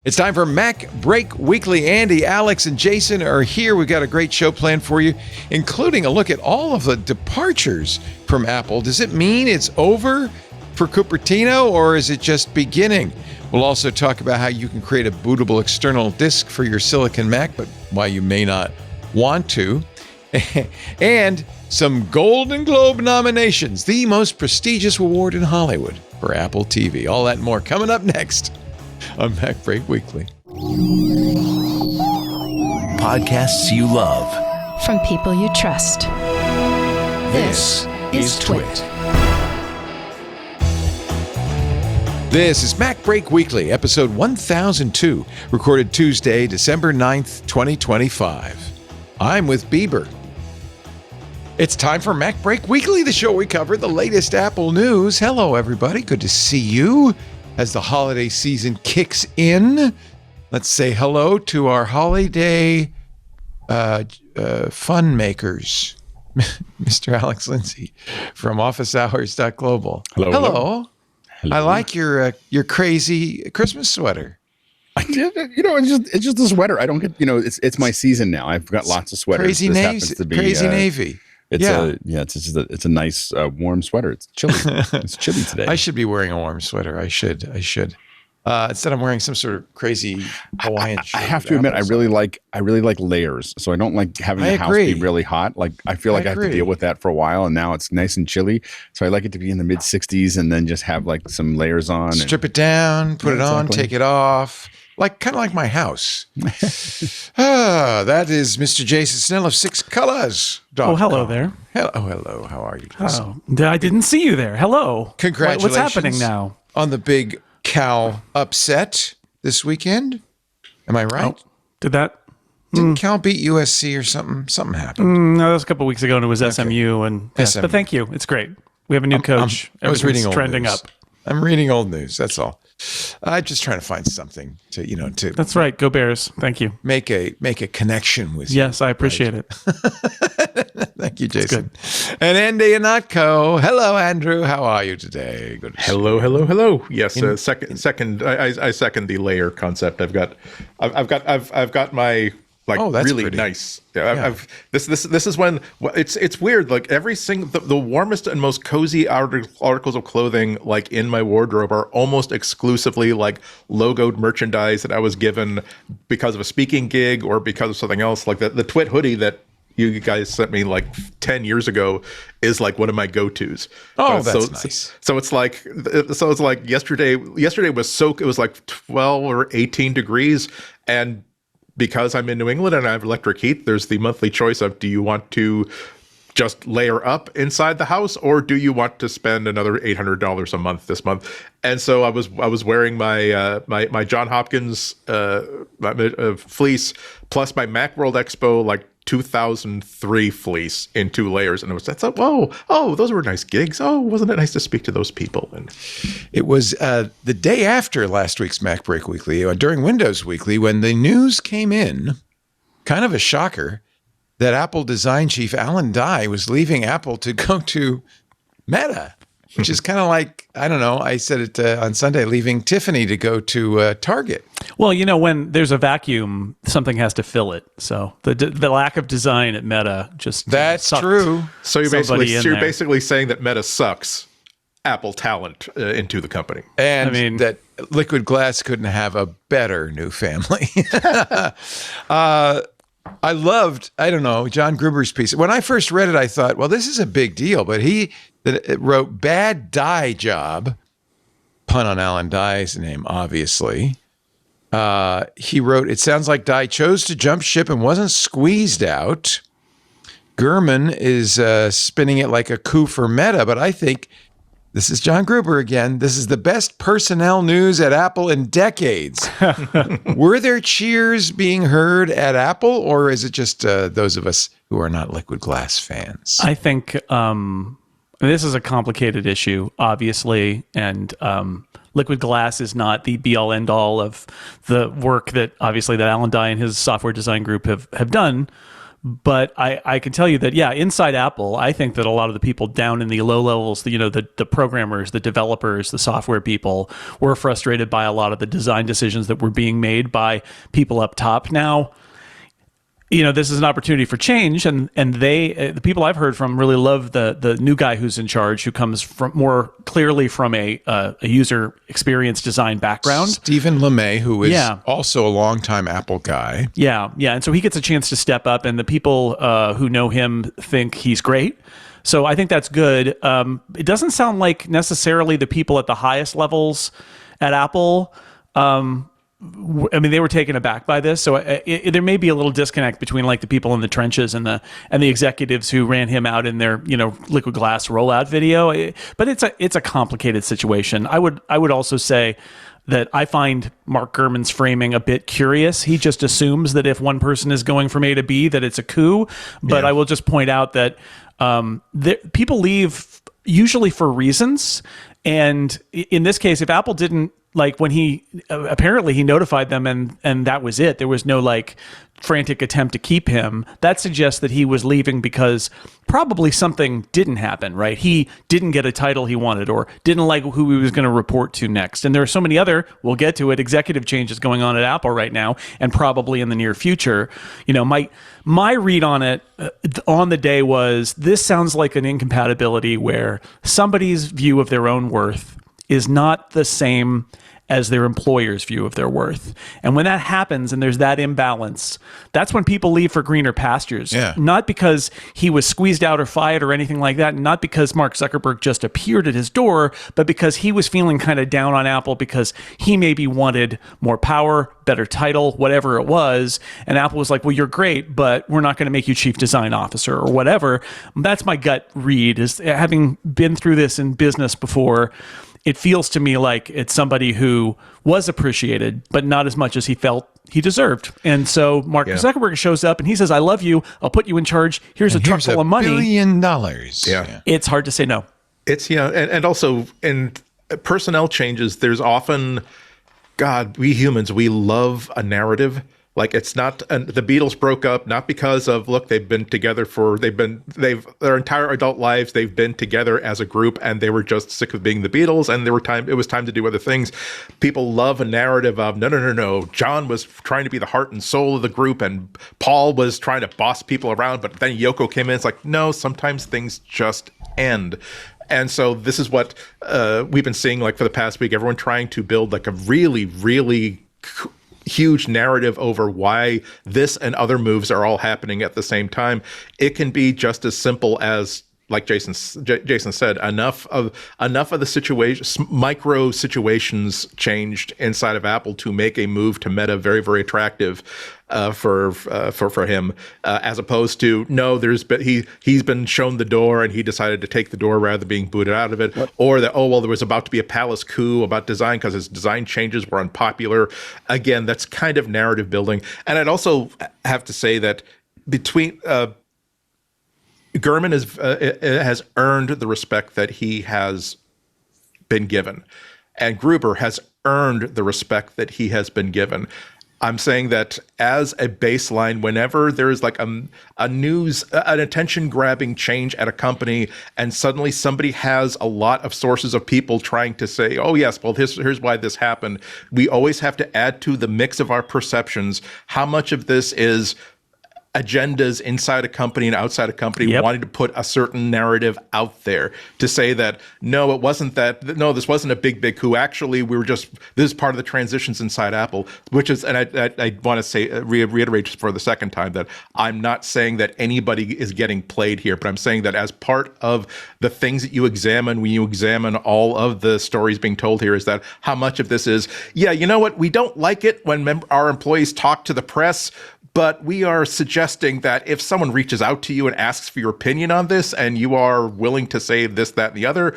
It's time for MacBreak Weekly. Andy, Alex, and Jason are here. We've got a great show planned for you, including a look at all of the departures from Apple. Does it mean it's over for Cupertino, or is it just beginning? We'll also talk about how you can create a bootable external disk for your Silicon Mac, but why you may not want to. And some Golden Globe nominations, the most prestigious award in Hollywood for Apple TV. All that and more coming up next on MacBreak Weekly. Podcasts you love. From people you trust. This is Twit. This is MacBreak Weekly, episode 1002, recorded Tuesday, December 9th, 2025. I'm with Bieber. It's time for MacBreak Weekly, the show we cover the latest Apple news. Hello, everybody. Good to see you. As the holiday season kicks in, let's say hello to our holiday fun makers, Mr. Alex Lindsay from OfficeHours.global. Hello. Hello. I like your crazy Christmas sweater. It's just a sweater. I don't get, it's my season now. I've got lots of sweaters. Crazy navy. It's a nice warm sweater. It's chilly. It's chilly today. I should be wearing a warm sweater. I should. Instead, I'm wearing some sort of crazy Hawaiian shirt. I have to admit, I really like layers. So I don't like having the house be really hot. Like I feel like I have to deal with that for a while, and now it's nice and chilly. So I like it to be in the mid 60s, and then just have like some layers on. Strip it down, put it on, take it off. Kind of like my house. That is Mr. Jason Snell of Six Colors. Oh, hello there. Hello. How are you, Jason? Oh, I didn't see you there. Hello. Congratulations. What's happening now? On the big Cal upset this weekend. Am I right? Oh, did that? Didn't Cal beat USC or something? Something happened. No, that was a couple of weeks ago, and it was SMU. And SMU. But thank you. It's great. We have a new coach. I was reading old trending news. up. I'm reading old news. That's all. I'm just trying to find something to. That's right. Go Bears. Thank you. Make a connection with you. Yes, I appreciate it. Thank you, Jason. And Andy Anatko. Hello, Andrew. How are you today? Good. Hello. Yes, second. I second the layer concept. I've got my. That's really pretty nice. This is when it's weird. Like every single the warmest and most cozy articles of clothing in my wardrobe are almost exclusively logoed merchandise that I was given because of a speaking gig or because of something else. Like the Twit hoodie that you guys sent me 10 years ago is one of my go-tos. Oh, that's nice. So it's like yesterday was it was 12 or 18 degrees, and because I'm in New England and I have electric heat, there's the monthly choice of, do you want to just layer up inside the house, or do you want to spend another $800 a month this month? And so I was wearing my my John Hopkins fleece plus my Macworld Expo 2003 fleece in 2 layers, and those were nice gigs. Oh, wasn't it nice to speak to those people? And it was the day after last week's MacBreak Weekly, during Windows Weekly, when the news came in, kind of a shocker, that Apple design chief Alan Dye was leaving Apple to go to Meta, which is kind of I don't know, I said it on Sunday, leaving Tiffany to go to Target. Well, when there's a vacuum, something has to fill it. So the lack of design at Meta just that's true. So you're basically saying that Meta sucks Apple talent into the company, and that Liquid Glass couldn't have a better new family. I loved, John Gruber's piece. When I first read it, I thought, well, this is a big deal. But it wrote bad Dye job, pun on Alan Dye's name, obviously. He wrote, it sounds like Dye chose to jump ship and wasn't squeezed out. Gurman is spinning it like a coup for Meta, but I think, this is John Gruber again, this is the best personnel news at Apple in decades. Were there cheers being heard at Apple, or is it just those of us who are not Liquid Glass fans? I think this is a complicated issue, obviously, and Liquid Glass is not the be-all, end-all of the work that, obviously, that Alan Dye and his software design group have done. But I can tell you that, yeah, inside Apple, I think that a lot of the people down in the low levels, the programmers, the developers, the software people were frustrated by a lot of the design decisions that were being made by people up top. Now, this is an opportunity for change, and the people I've heard from really love the new guy who's in charge, who comes from more clearly from a user experience design background. Stephen LeMay, who is also a longtime Apple guy. Yeah, and so he gets a chance to step up, and the people who know him think he's great. So I think that's good. It doesn't sound like necessarily the people at the highest levels at Apple. They were taken aback by this, so there may be a little disconnect between like the people in the trenches and the executives who ran him out in their liquid glass rollout video. But it's a complicated situation. I would also say that I find Mark Gurman's framing a bit curious. He just assumes that if one person is going from A to B, that it's a coup. But I will just point out that people leave usually for reasons, and in this case, if Apple didn't, like, when he apparently he notified them and that was it. There was no like frantic attempt to keep him. That suggests that he was leaving because probably something didn't happen, right? He didn't get a title he wanted or didn't like who he was going to report to next. And there are so many other, we'll get to it, executive changes going on at Apple right now and probably in the near future. My read on it on the day was, this sounds like an incompatibility where somebody's view of their own worth is not the same as their employer's view of their worth. And when that happens and there's that imbalance, that's when people leave for greener pastures. Yeah. Not because he was squeezed out or fired or anything like that, not because Mark Zuckerberg just appeared at his door, but because he was feeling kind of down on Apple because he maybe wanted more power, better title, whatever it was. And Apple was like, well, you're great, but we're not going to make you chief design officer or whatever. That's my gut read, is having been through this in business before. It feels to me like it's somebody who was appreciated, but not as much as he felt he deserved. And so Mark Zuckerberg shows up and he says, I love you. I'll put you in charge. Here's a truck full of money. $1 billion. Yeah. It's hard to say no. It's, and also in personnel changes, there's often, God, we humans, we love a narrative. Like, it's not, the Beatles broke up not because of, look, they've been together their entire adult lives, they've been together as a group, and they were just sick of being the Beatles, and it was time to do other things. People love a narrative of, no, John was trying to be the heart and soul of the group, and Paul was trying to boss people around, but then Yoko came in. It's like, no, sometimes things just end. And so this is what we've been seeing, like, for the past week, everyone trying to build like a really, really huge narrative over why this and other moves are all happening at the same time. It can be just as simple as, like Jason said, enough of the situation, micro situations changed inside of Apple to make a move to Meta very, very attractive for him, as opposed to, no, he's been shown the door and he decided to take the door rather than being booted out of it. What? Or that, there was about to be a palace coup about design because his design changes were unpopular. Again, that's kind of narrative building. And I'd also have to say that between Gurman has earned the respect that he has been given, and Gruber has earned the respect that he has been given. I'm saying that as a baseline, whenever there is like an attention-grabbing change at a company, and suddenly somebody has a lot of sources of people trying to say, oh yes, well here's why this happened, we always have to add to the mix of our perceptions how much of this is agendas inside a company and outside a company wanting to put a certain narrative out there to say that, no, it wasn't that, no, this wasn't a big coup. Actually, this is part of the transitions inside Apple, which is, and I want to say, reiterate just for the second time, that I'm not saying that anybody is getting played here, but I'm saying that as part of the things that you examine when you examine all of the stories being told here, is that how much of this is, you know what, we don't like it when our employees talk to the press, but we are suggesting that if someone reaches out to you and asks for your opinion on this, and you are willing to say this, that, and the other,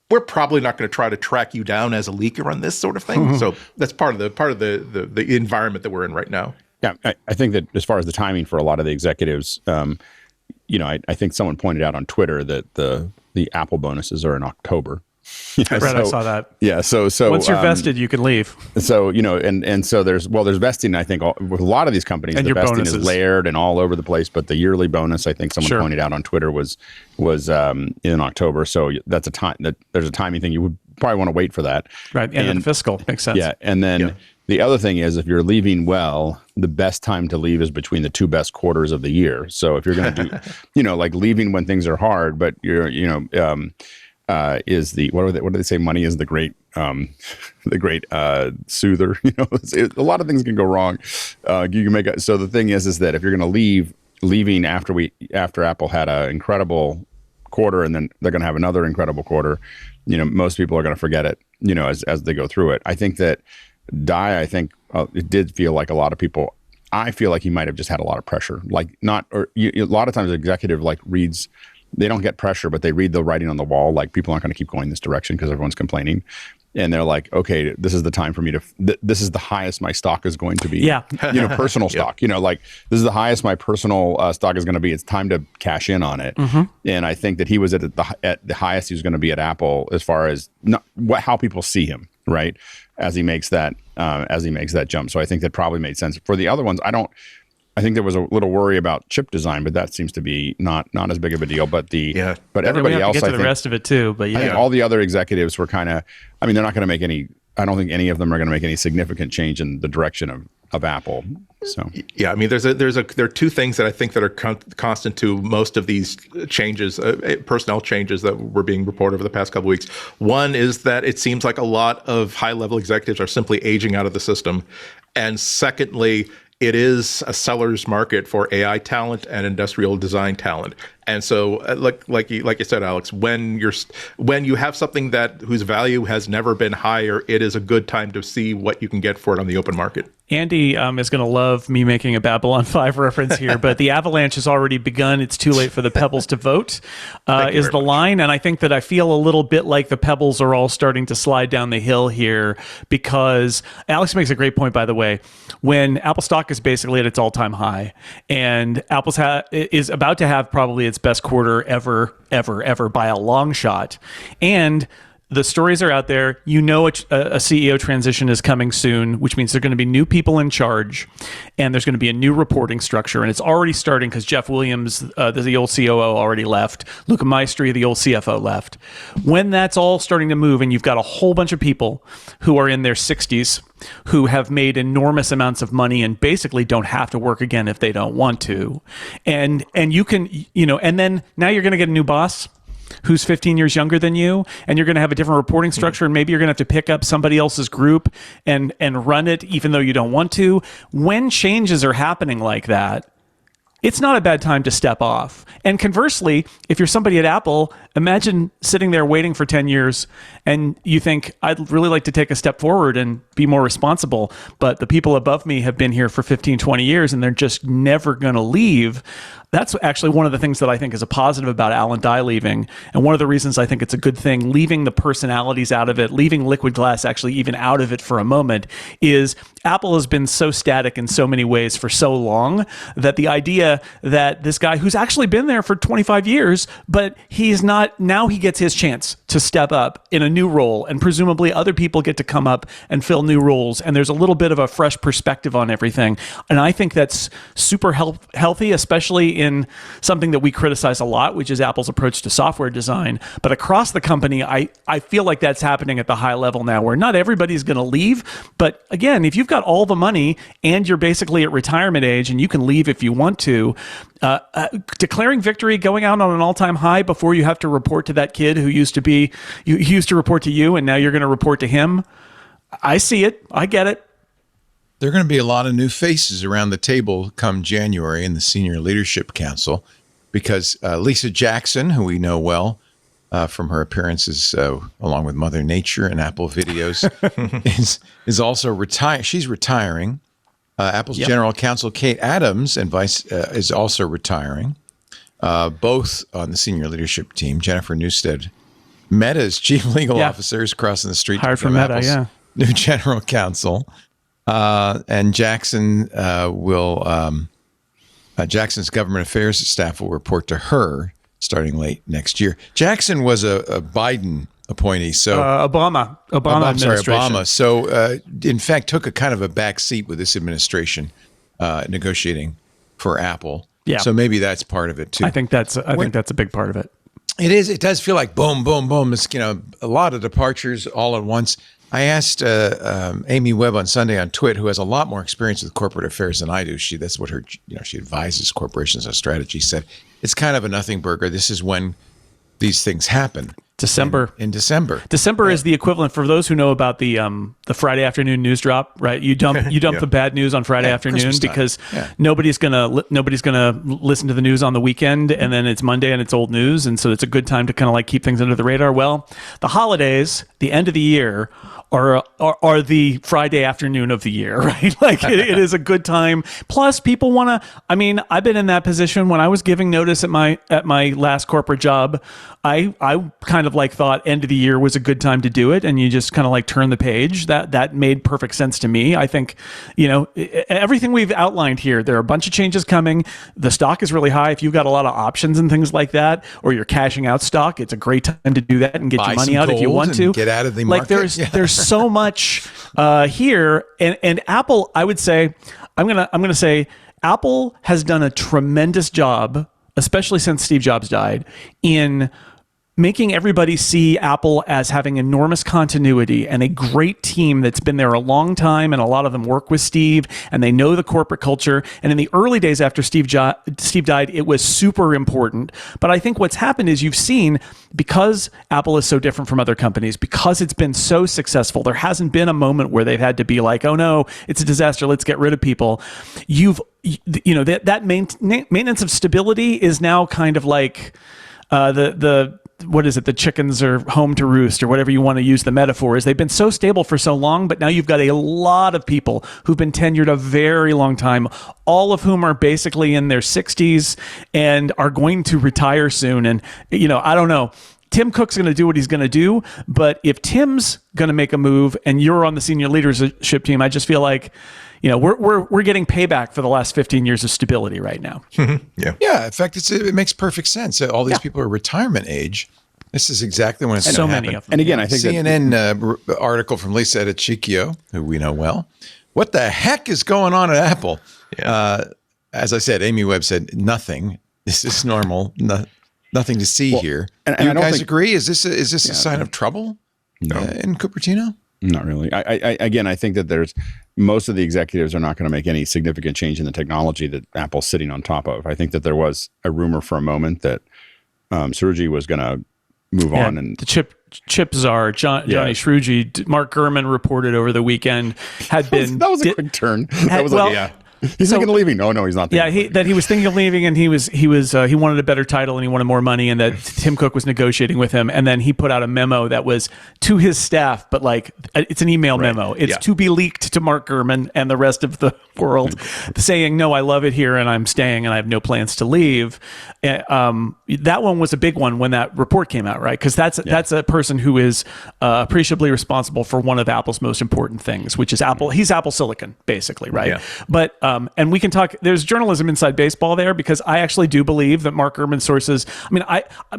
we're probably not going to try to track you down as a leaker on this sort of thing. So that's part of the environment that we're in right now. Yeah, I think that as far as the timing for a lot of the executives, I think someone pointed out on Twitter that the Apple bonuses are in October. Right, I saw that. Yeah, so once you're vested, you can leave. So and so there's vesting. I think with a lot of these companies, and the vesting bonuses is layered and all over the place. But the yearly bonus, I think someone pointed out on Twitter, was in October. So that's there's a timing thing. You would probably want to wait for that. Right, and the fiscal makes sense. Yeah, and then the other thing is, if you're leaving well, the best time to leave is between the two best quarters of the year. So if you're going to do, like leaving when things are hard, but you're, is the what do they say? Money is the great soother. A lot of things can go wrong. You can so the thing is that if you're going to leaving after Apple had an incredible quarter and then they're going to have another incredible quarter, most people are going to forget it. As they go through it. I think that it did feel like a lot of people. I feel like he might have just had a lot of pressure. Like a lot of times, the executive reads. They don't get pressure, but they read the writing on the wall. Like, people aren't going to keep going this direction because everyone's complaining. And they're like, okay, this is the time for me to, this is the highest my stock is going to be. Yeah. Personal stock, this is the highest my personal stock is going to be. It's time to cash in on it. Mm-hmm. And I think that he was at the highest he was going to be at Apple as far as how people see him, right? As he makes that jump. So I think that probably made sense. For the other ones, I think there was a little worry about chip design, but that seems to be not as big of a deal. But but everybody else, I think the rest of it too. But I think all the other executives were kind of. I mean, they're not going to make any. I don't think any of them are going to make any significant change in the direction of Apple. So I mean, there are two things that I think that are constant to most of these changes, personnel changes that were being reported over the past couple of weeks. One is that it seems like a lot of high-level executives are simply aging out of the system, and secondly, it is a seller's market for AI talent and industrial design talent. And so, like you said, Alex, when you have something whose value has never been higher, it is a good time to see what you can get for it on the open market. Andy is going to love me making a Babylon 5 reference here, but the avalanche has already begun. It's too late for the pebbles to vote, is the line. And I think that I feel a little bit like the pebbles are all starting to slide down the hill here, because Alex makes a great point, by the way. When Apple stock is basically at its all-time high, and Apple's is about to have probably its best quarter ever by a long shot, and the stories are out there. A CEO transition is coming soon, which means there are going to be new people in charge, and there's going to be a new reporting structure. And it's already starting because Jeff Williams, the old COO, already left. Luca Maestri, the old CFO, left. When that's all starting to move, and you've got a whole bunch of people who are in their 60s who have made enormous amounts of money and basically don't have to work again if they don't want to, and you can, and then now you're going to get a new boss who's 15 years younger than you, and you're going to have a different reporting structure, and maybe you're going to have to pick up somebody else's group and run it even though you don't want to. When changes are happening like that, it's not a bad time to step off. And conversely, if you're somebody at Apple, imagine sitting there waiting for 10 years and you think, I'd really like to take a step forward and be more responsible, but the people above me have been here for 15, 20 years and they're just never going to leave. That's actually one of the things that I think is a positive about Alan Dye leaving. And one of the reasons I think it's a good thing, leaving the personalities out of it, leaving Liquid Glass actually even out of it for a moment, is Apple has been so static in so many ways for so long that the idea that this guy who's actually been there for 25 years, but he's not, now he gets his chance to step up in a new role, and presumably other people get to come up and fill new roles. And there's a little bit of a fresh perspective on everything. And I think that's super healthy, especially in something that we criticize a lot, which is Apple's approach to software design. But across the company, I feel like that's happening at the high level now, where not everybody's going to leave. But again, if you've got all the money and you're basically at retirement age and you can leave if you want to, declaring victory, going out on an all-time high before you have to report to that kid who used to report to you, and now you're going to report to him. I see it. I get it. There are going to be a lot of new faces around the table come January in the Senior Leadership Council, because Lisa Jackson, who we know well from her appearances along with Mother Nature and Apple videos, is also retired. She's retiring. Apple's general counsel, Kate Adams, is also retiring. Both on the senior leadership team. Jennifer Newstead, Meta's chief legal officer, is crossing the street hired to become Apple's new general counsel. And Jackson Jackson's government affairs staff will report to her starting late next year. Jackson was a Biden appointee. So Obama I'm sorry, administration. Obama. So in fact, took a kind of a back seat with this administration negotiating for Apple. Yeah. So maybe that's part of it too. I think that's a big part of it. It is. It does feel like boom, boom, boom. It's, a lot of departures all at once. I asked Amy Webb on Sunday on Twit, who has a lot more experience with corporate affairs than I do. That's what her, she advises corporations on strategy. Said it's kind of a nothing burger. This is when these things happen. December. In December. December is the equivalent for those who know about the Friday afternoon news drop, right? You dump the bad news on Friday afternoon Christmas time. because Yeah. nobody's gonna listen to the news on the weekend, and then it's Monday and it's old news, and so it's a good time to kind of like keep things under the radar. Well, the holidays, the end of the year, are the Friday afternoon of the year, right? Like it is a good time. Plus, people want to. I mean, I've been in that position when I was giving notice at my last corporate job. I kind of like thought end of the year was a good time to do it, and you just kind of like turn the page. That made perfect sense to me. I think everything we've outlined here. There are a bunch of changes coming. The stock is really high. If you've got a lot of options and things like that, or you're cashing out stock, it's a great time to do that and get Buy your money some out if you gold want and to. get out of the like market. there's so much here, and Apple. I would say I'm gonna say Apple has done a tremendous job, especially since Steve Jobs died, in making everybody see Apple as having enormous continuity and a great team that's been there a long time, and a lot of them work with Steve and they know the corporate culture. And in the early days after Steve died, it was super important. But I think what's happened is you've seen, because Apple is so different from other companies, because it's been so successful, there hasn't been a moment where they've had to be like, oh no, it's a disaster, let's get rid of people. That maintenance of stability is now kind of like what is it? The chickens are home to roost, or whatever you want to use the metaphor is. They've been so stable for so long, but now you've got a lot of people who've been tenured a very long time, all of whom are basically in their 60s and are going to retire soon. And, I don't know. Tim Cook's going to do what he's going to do, but if Tim's going to make a move and you're on the senior leadership team, I just feel like, we're getting payback for the last 15 years of stability right now. Yeah. Yeah. In fact, it makes perfect sense. All these people are retirement age. This is exactly when it's So going to many happen. of them. And again, I think CNN article from Lisa Edicchio, who we know well. What the heck is going on at Apple? Yeah. As I said, Amy Webb said nothing. This is normal. Nothing to see here. and Do you I don't guys think- agree? Is this a sign of trouble in Cupertino? Not really. I think that there's most of the executives are not going to make any significant change in the technology that Apple's sitting on top of. I think that there was a rumor for a moment that Srouji was going to move on, and the chip czar, Johny Srouji, Mark Gurman reported over the weekend had been that was a quick turn. That was he's thinking of leaving. Oh no, he's not. That he was thinking of leaving, and he wanted a better title and he wanted more money, and that Tim Cook was negotiating with him, and then he put out a memo that was to his staff, but like it's an email memo. It's to be leaked to Mark Gurman and the rest of the world, saying, "No, I love it here, and I'm staying, and I have no plans to leave." That one was a big one when that report came out, right? Because that's a person who is appreciably responsible for one of Apple's most important things, which is Apple. He's Apple Silicon, basically, right? Yeah. But and we can talk. There's journalism inside baseball there, because I actually do believe that Mark Gurman's sources. I mean,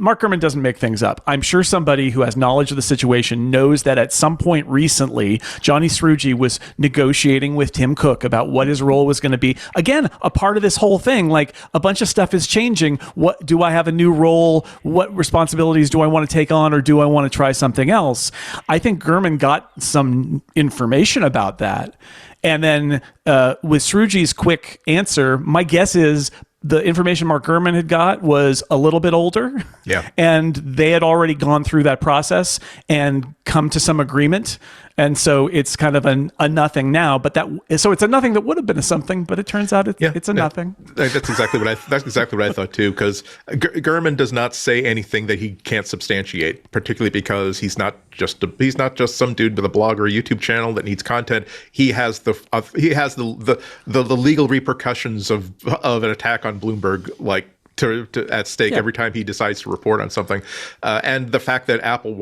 Mark Gurman doesn't make things up. I'm sure somebody who has knowledge of the situation knows that at some point recently, Johny Srouji was negotiating with Tim Cook about what his role was going to be. Again, a part of this whole thing, like a bunch of stuff is changing. What do I have a new role? What responsibilities do I want to take on, or do I want to try something else? I think Gurman got some information about that. And then with Srouji's quick answer, my guess is the information Mark Gurman had got was a little bit older. Yeah. And they had already gone through that process and come to some agreement. And so it's kind of a nothing now, but so it's a nothing that would have been a something, but it turns out it's a nothing. That's exactly what I thought too. Because Gurman does not say anything that he can't substantiate, particularly because he's not just some dude with a blog or a YouTube channel that needs content. He has the legal repercussions of an attack on Bloomberg, like to at stake every time he decides to report on something, and the fact that Apple it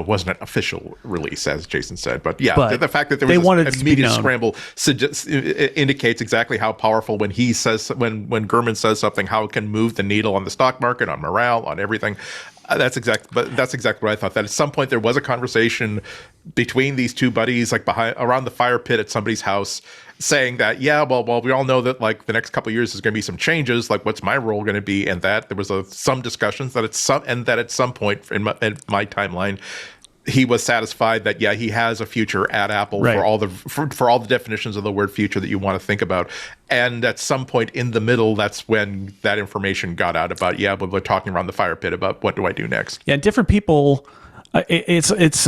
wasn't an official release, as Jason said, but the fact that there was a media scramble indicates exactly how powerful when Gurman says something, how it can move the needle on the stock market, on morale, on everything. That's exactly what I thought. That at some point there was a conversation between these two buddies, like around the fire pit at somebody's house, saying that, well, we all know that like the next couple of years is going to be some changes. Like, what's my role going to be? And that there was some discussions that at some point in my timeline, he was satisfied that he has a future at Apple right. for all the definitions of the word future that you want to think about. And at some point in the middle, that's when that information got out about but we're talking around the fire pit about what do I do next. Yeah, different people. It's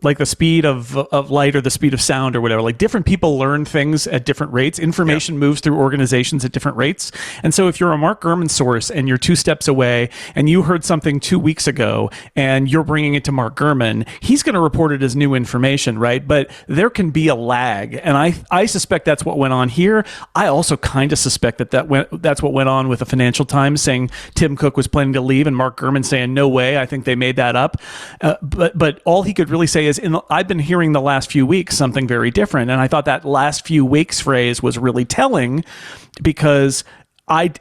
like the speed of light or the speed of sound or whatever. Like different people learn things at different rates. Information moves through organizations at different rates. And so if you're a Mark Gurman source and you're 2 steps away and you heard something 2 weeks ago and you're bringing it to Mark Gurman, he's going to report it as new information, right? But there can be a lag. And I suspect that's what went on here. I also kind of suspect that's what went on with the Financial Times saying Tim Cook was planning to leave and Mark Gurman saying, no way, I think they made that up. But all he could really say is, I've been hearing the last few weeks something very different. And I thought that last few weeks phrase was really telling because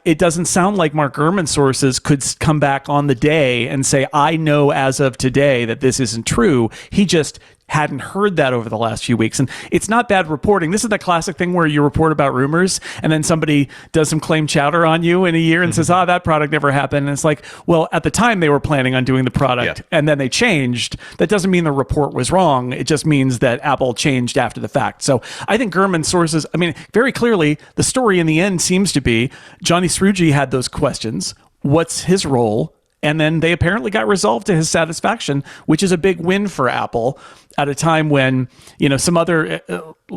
it doesn't sound like Mark Gurman sources could come back on the day and say, I know as of today that this isn't true. He just hadn't heard that over the last few weeks. And it's not bad reporting. This is the classic thing where you report about rumors and then somebody does some claim chowder on you in a year and says, that product never happened. And it's like, well, at the time they were planning on doing the product and then they changed. That doesn't mean the report was wrong. It just means that Apple changed after the fact. So I think Gurman sources, very clearly the story in the end seems to be Johny Srouji had those questions. What's his role? And then they apparently got resolved to his satisfaction, which is a big win for Apple at a time when, some other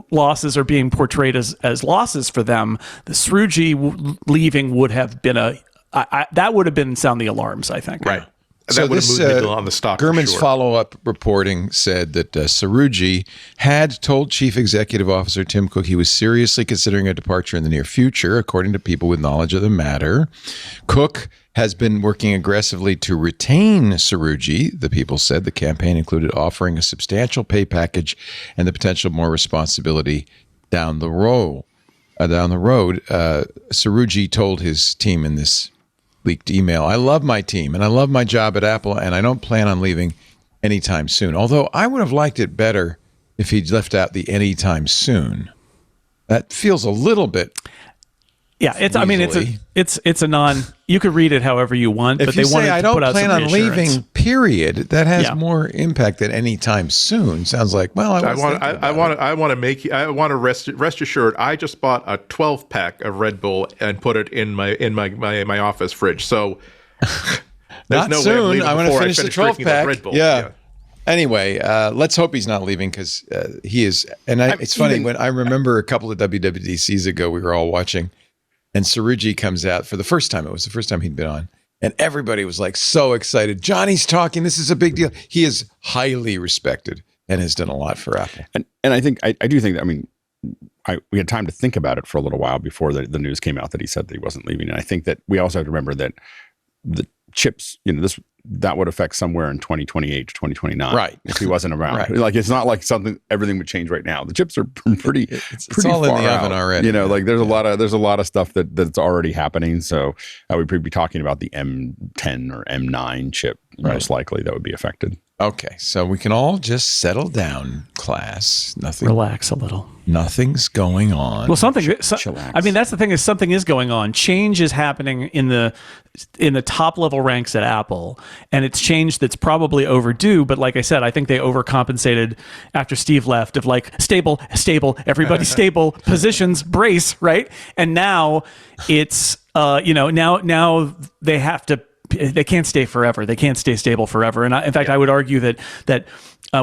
losses are being portrayed as losses for them. The Srouji leaving would have been that would have been sound the alarms, I think. Right. So that would have this, moved on the stock. Gurman's follow-up reporting said that Srouji had told Chief Executive Officer Tim Cook he was seriously considering a departure in the near future, according to people with knowledge of the matter. Cook has been working aggressively to retain Srouji, the people said. The campaign included offering a substantial pay package and the potential more responsibility down the road. Srouji told his team in this leaked email, I love my team and I love my job at Apple and I don't plan on leaving anytime soon. Although I would have liked it better if he'd left out the anytime soon. That feels a little bit it's a non. You could read it however you want, but they wanted to I don't put out plan some on reassurance. leaving. Period. That has more impact than any time soon. Sounds like I want to rest assured. I just bought a 12-pack of Red Bull and put it in my office fridge. So there's no way I'm leaving I want to finish the 12-pack. Red Bull. Yeah. Anyway, let's hope he's not leaving because he is. And it's funny when I remember a couple of WWDCs ago, we were all watching. And Srouji comes out for the first time. It was the first time he'd been on. And everybody was like so excited. Johnny's talking. This is a big deal. He is highly respected and has done a lot for Apple. And I think, I do think that, we had time to think about it for a little while before the news came out that he said that he wasn't leaving. And I think that we also have to remember that the chips, that would affect somewhere in 2028 to 2029. Right. If he wasn't around. Right. Like, it's not like everything would change right now. The chips are pretty all in the far oven out. already. Like there's a lot of stuff that's already happening. So we'd be talking about the M10 or M9 chip, most likely that would be affected. Okay. So we can all just settle down, class. Relax a little. Nothing's going on. Well, that's the thing is something is going on. Change is happening in the top level ranks at Apple, and it's change that's probably overdue. But like I said, I think they overcompensated after Steve left of like stable, everybody stable, positions, brace, right? And now it's now they have to. They can't stay forever. They can't stay stable forever. And in fact, I would argue that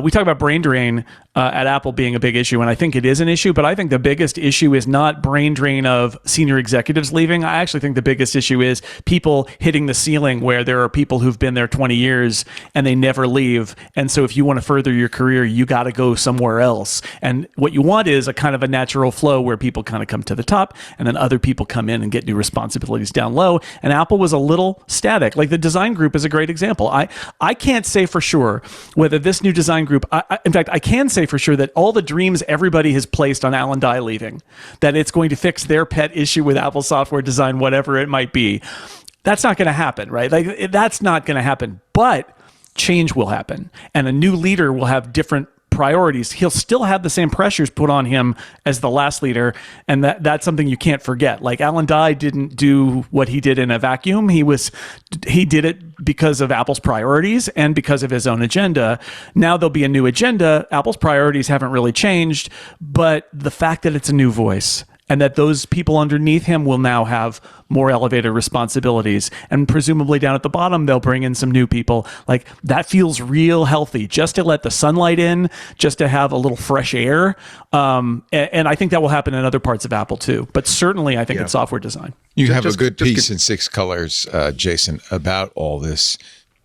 we talk about brain drain at Apple being a big issue, and I think it is an issue, but I think the biggest issue is not brain drain of senior executives leaving. I actually think the biggest issue is people hitting the ceiling where there are people who've been there 20 years and they never leave. And so if you want to further your career, you got to go somewhere else. And what you want is a kind of a natural flow where people kind of come to the top and then other people come in and get new responsibilities down low. And Apple was a little static. Like the design group is a great example. I can't say for sure whether this new design group, in fact, I can say for sure that all the dreams everybody has placed on Alan Dye leaving, that it's going to fix their pet issue with Apple software design, whatever it might be, That's not going to happen, right? Like that's not going to happen, but change will happen, and a new leader will have different priorities. He'll still have the same pressures put on him as the last leader, and that's something you can't forget. Like Alan Dye didn't do what he did in a vacuum. He did it because of Apple's priorities and because of his own agenda. Now there'll be a new agenda. Apple's priorities haven't really changed, but the fact that it's a new voice and that those people underneath him will now have more elevated responsibilities. And presumably down at the bottom, they'll bring in some new people. Like that feels real healthy, just to let the sunlight in, just to have a little fresh air. And I think that will happen in other parts of Apple too. But certainly I think in software design. You have a good piece in Six Colors, Jason, about all this.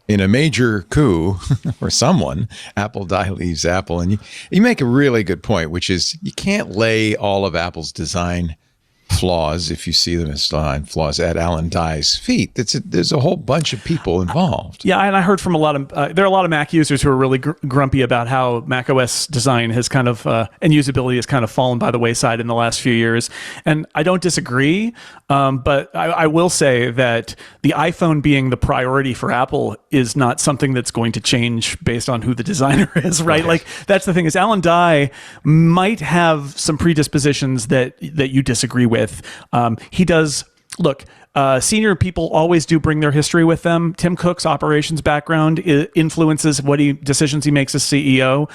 In a major coup, or someone, Apple Dye leaves Apple. And you make a really good point, which is you can't lay all of Apple's design flaws, if you see them as design flaws, at Alan Dye's feet. There's a whole bunch of people involved. Yeah, and I heard from a lot of there are a lot of Mac users who are really grumpy about how Mac OS design has kind of and usability has kind of fallen by the wayside in the last few years. And I don't disagree, but I will say that the iPhone being the priority for Apple is not something that's going to change based on who the designer is, right? Like that's the thing is Alan Dye might have some predispositions that you disagree with. He does look. Senior people always do bring their history with them. Tim Cook's operations background influences decisions he makes as CEO.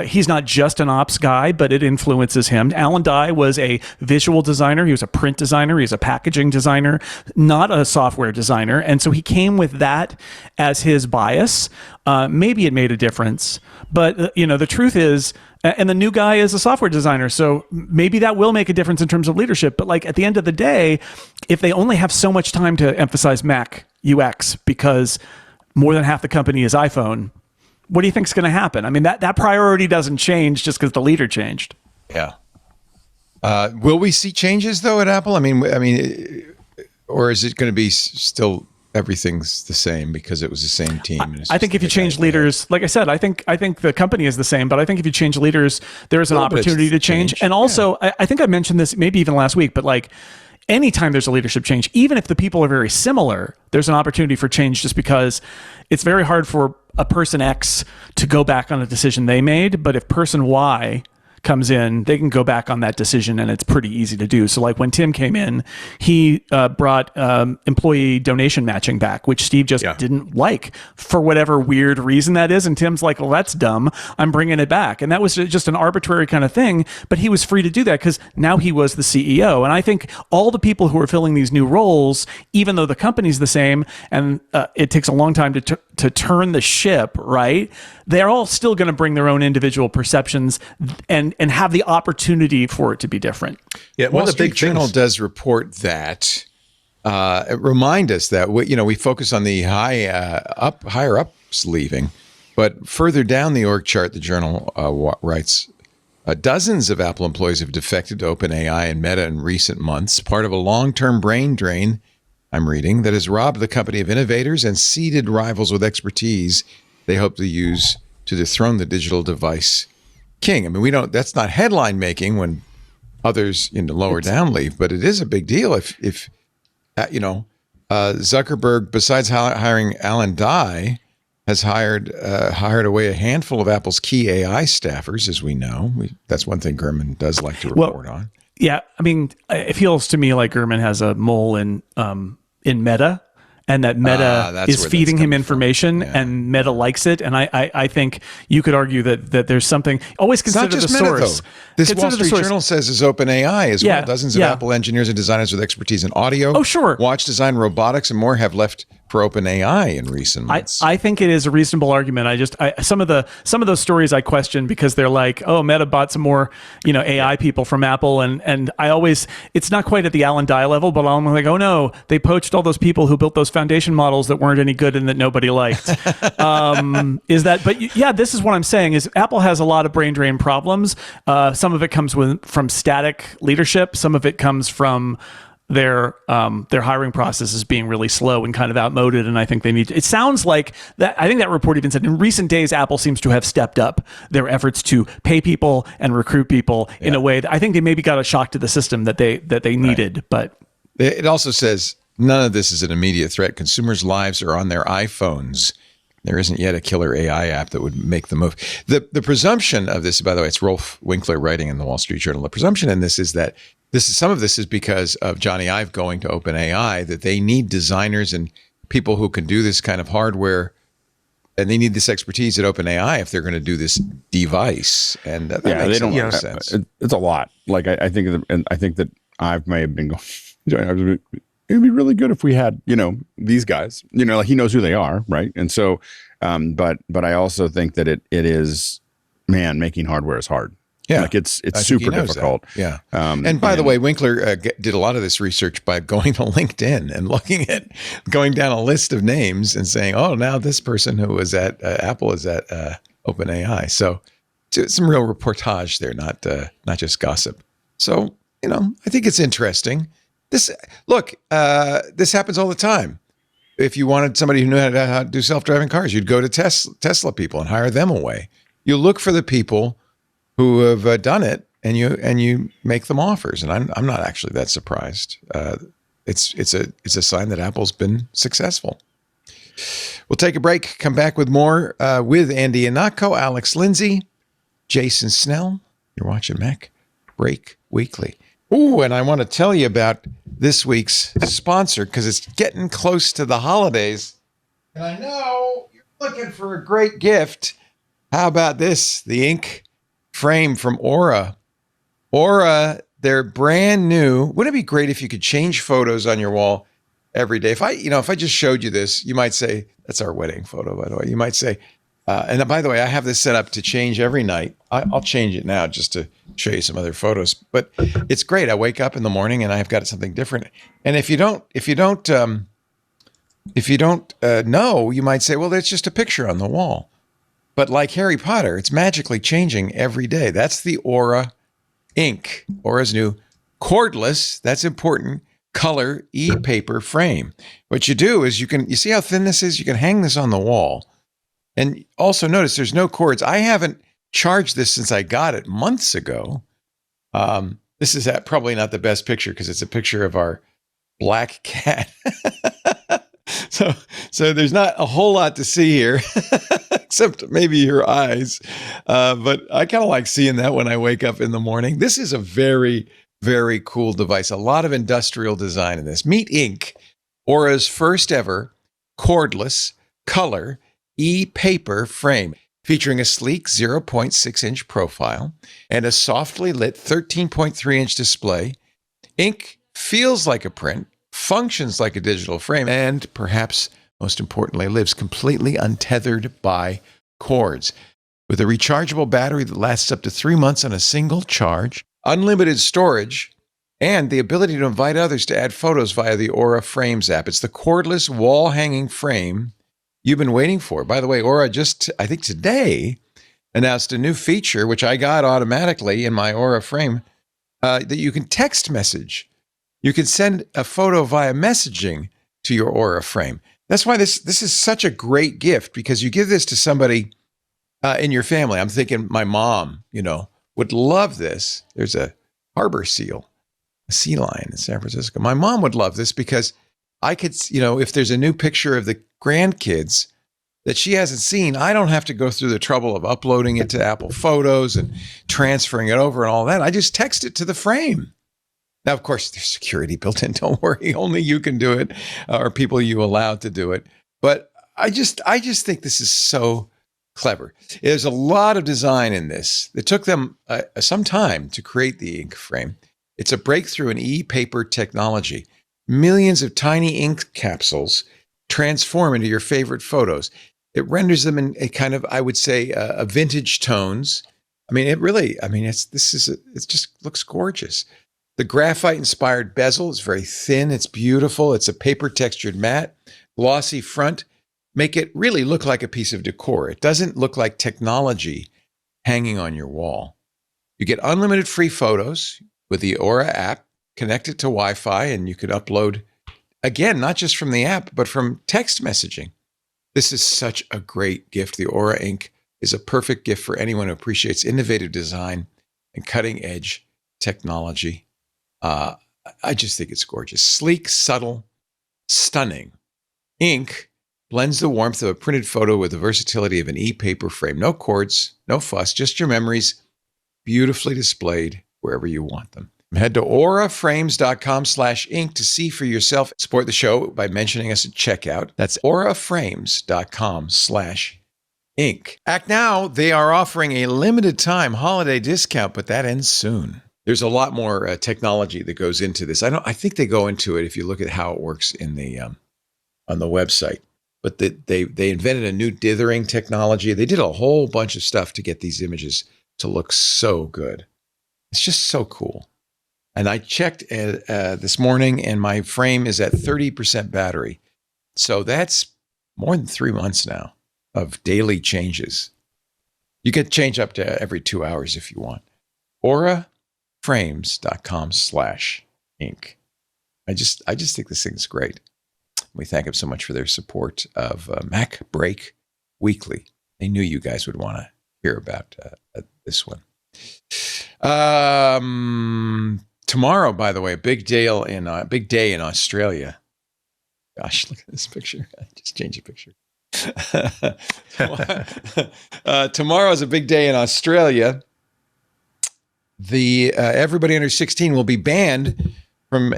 He's not just an ops guy, but it influences him. Alan Dye was a visual designer. He was a print designer. He was a packaging designer, not a software designer. And so he came with that as his bias. Maybe it made a difference, but the truth is, and the new guy is a software designer, so maybe that will make a difference in terms of leadership. But like at the end of the day, if they only have so much time to emphasize Mac UX because more than half the company is iPhone, what do you think is going to happen? I mean, that priority doesn't change just because the leader changed. Yeah. Will we see changes though at Apple? I mean, or is it going to be still everything's the same because it was the same team? I think if you change leaders, like I said, I think the company is the same, but I think if you change leaders, there's an opportunity to change. And also, I think I mentioned this maybe even last week, but like anytime there's a leadership change, even if the people are very similar, there's an opportunity for change just because it's very hard for a person X to go back on a decision they made. But if person Y comes in, they can go back on that decision and it's pretty easy to do. So like when Tim came in, he brought employee donation matching back, which Steve just didn't like for whatever weird reason that is. And Tim's like, well, that's dumb. I'm bringing it back. And that was just an arbitrary kind of thing, but he was free to do that because now he was the CEO. And I think all the people who are filling these new roles, even though the company's the same and it takes a long time to turn the ship, right? They're all still going to bring their own individual perceptions and have the opportunity for it to be different. Yeah, Wall Street Journal does report that. Remind us that we focus on the higher ups leaving, but further down the org chart, the Journal writes, dozens of Apple employees have defected to OpenAI and Meta in recent months, part of a long-term brain drain, I'm reading, that has robbed the company of innovators and seeded rivals with expertise they hope to use to dethrone the digital device king. I mean, that's not headline making when others lower down leave, but it is a big deal if Zuckerberg, besides hiring Alan Dye, has hired away a handful of Apple's key AI staffers, as we know. That's one thing Gurman does like to report on. Yeah, I mean, it feels to me like Gurman has a mole in Meta, and that Meta is feeding him information, and Meta likes it. And I think you could argue that there's something. Always consider the source. This Wall Street Journal says is OpenAI as well. Dozens of Apple engineers and designers with expertise in audio, watch design, robotics, and more have left for OpenAI in recent months. I think it is a reasonable argument. Some of those stories I question because they're like, oh, Meta bought some more AI people from Apple, and I always, it's not quite at the Alan Dye level, but I'm like, oh no, they poached all those people who built those foundation models that weren't any good and that nobody liked. This is what I'm saying is Apple has a lot of brain drain problems. Some of it comes from static leadership. Some of it comes from their hiring processes being really slow and kind of outmoded, and I think they need to, it sounds like that. I think that report even said in recent days Apple seems to have stepped up their efforts to pay people and recruit people in a way that I think they maybe got a shock to the system that they needed. But it also says none of this is an immediate threat. Consumers' lives are on their iPhones. There isn't yet a killer AI app that would make the move. The presumption of this, by the way, it's Rolf Winkler writing in the Wall Street Journal. The presumption in this is that some of this is because of Johnny Ive going to OpenAI, that they need designers and people who can do this kind of hardware, and they need this expertise at OpenAI if they're going to do this device. And that makes a lot of sense. It's a lot. Like I think that Ive may have been going. It'd be really good if we had, these guys, like he knows who they are. Right. And so, but I also think that it is, man, making hardware is hard. Yeah. Like it's super difficult. That. Yeah. And by the way, Winkler did a lot of this research by going to LinkedIn and going down a list of names and saying, oh, now this person who was at Apple is at OpenAI. So some real reportage there, not just gossip. So, I think it's interesting. This happens all the time. If you wanted somebody who knew how to do self-driving cars, you'd go to Tesla people and hire them away. You look for the people who have done it, and you make them offers. And I'm not actually that surprised. It's a sign that Apple's been successful. We'll take a break. Come back with more with Andy Ihnatko, Alex Lindsay, Jason Snell. You're watching MacBreak Weekly. Ooh, and I want to tell you about this week's sponsor because it's getting close to the holidays. And I know you're looking for a great gift. How about this? The ink frame from Aura. Aura, they're brand new. Wouldn't it be great if you could change photos on your wall every day? If I just showed you this, you might say, that's our wedding photo, by the way. You might say, and by the way, I have this set up to change every night. I'll change it now just to show you some other photos. But it's great. I wake up in the morning and I've got something different. And if you don't know, you might say, well, that's just a picture on the wall. But like Harry Potter, it's magically changing every day. That's the Aura ink. Aura's new cordless, that's important, color e-paper frame. What you do is you see how thin this is? You can hang this on the wall. And also notice there's no cords. I haven't charged this since I got it months ago. This is probably not the best picture because it's a picture of our black cat. So there's not a whole lot to see here, except maybe your eyes. But I kind of like seeing that when I wake up in the morning. This is a very, very cool device. A lot of industrial design in this. Meet Ink, Aura's first ever cordless color e-paper frame, featuring a sleek 0.6-inch profile and a softly lit 13.3-inch display. Ink feels like a print, functions like a digital frame, and perhaps most importantly, lives completely untethered by cords. With a rechargeable battery that lasts up to 3 months on a single charge, unlimited storage, and the ability to invite others to add photos via the Aura Frames app. It's the cordless wall-hanging frame you've been waiting for. By the way, Aura just, I think today, announced a new feature, which I got automatically in my Aura frame, that you can text message. You can send a photo via messaging to your Aura frame. That's why this is such a great gift, because you give this to somebody in your family. I'm thinking my mom, would love this. There's a harbor seal, a sea lion in San Francisco. My mom would love this because I could, if there's a new picture of the grandkids that she hasn't seen, I don't have to go through the trouble of uploading it to Apple Photos and transferring it over and all that. I just text it to the frame. Now, of course, there's security built in. Don't worry. Only you can do it, or people you allow to do it. But I just think this is so clever. There's a lot of design in this. It took them some time to create the ink frame. It's a breakthrough in e-paper technology. Millions of tiny ink capsules transform into your favorite photos. It renders them in a kind of, I would say, a vintage tones. It just looks gorgeous. The graphite-inspired bezel is very thin. It's beautiful. It's a paper-textured matte. Glossy front make it really look like a piece of decor. It doesn't look like technology hanging on your wall. You get unlimited free photos with the Aura app connected to Wi-Fi, and you could upload, again, not just from the app, but from text messaging. This is such a great gift. The Aura Ink is a perfect gift for anyone who appreciates innovative design and cutting-edge technology. I just think it's gorgeous. Sleek, subtle, stunning. Ink blends the warmth of a printed photo with the versatility of an e-paper frame. No cords, no fuss, just your memories beautifully displayed wherever you want them. Head to auraframes.com/ink to see for yourself. Support the show by mentioning us at checkout. That's auraframes.com/ink. Act Now, they are offering a limited time holiday discount, but that ends soon. There's a lot more technology that goes into this. I think they go into it if you look at how it works in the on the website. But they invented a new dithering technology. They did a whole bunch of stuff to get these images to look so good. It's just so cool. And I checked this morning, and my frame is at 30% battery. So that's more than 3 months now of daily changes. You can change up to every 2 hours if you want. auraframes.com/ink. I just think this thing's great. We thank them so much for their support of MacBreak Weekly. They knew you guys would want to hear about this one. Tomorrow, by the way, big day in Australia. Gosh, look at this picture. I just changed the picture. Tomorrow is a big day in Australia. Everybody under 16 will be banned from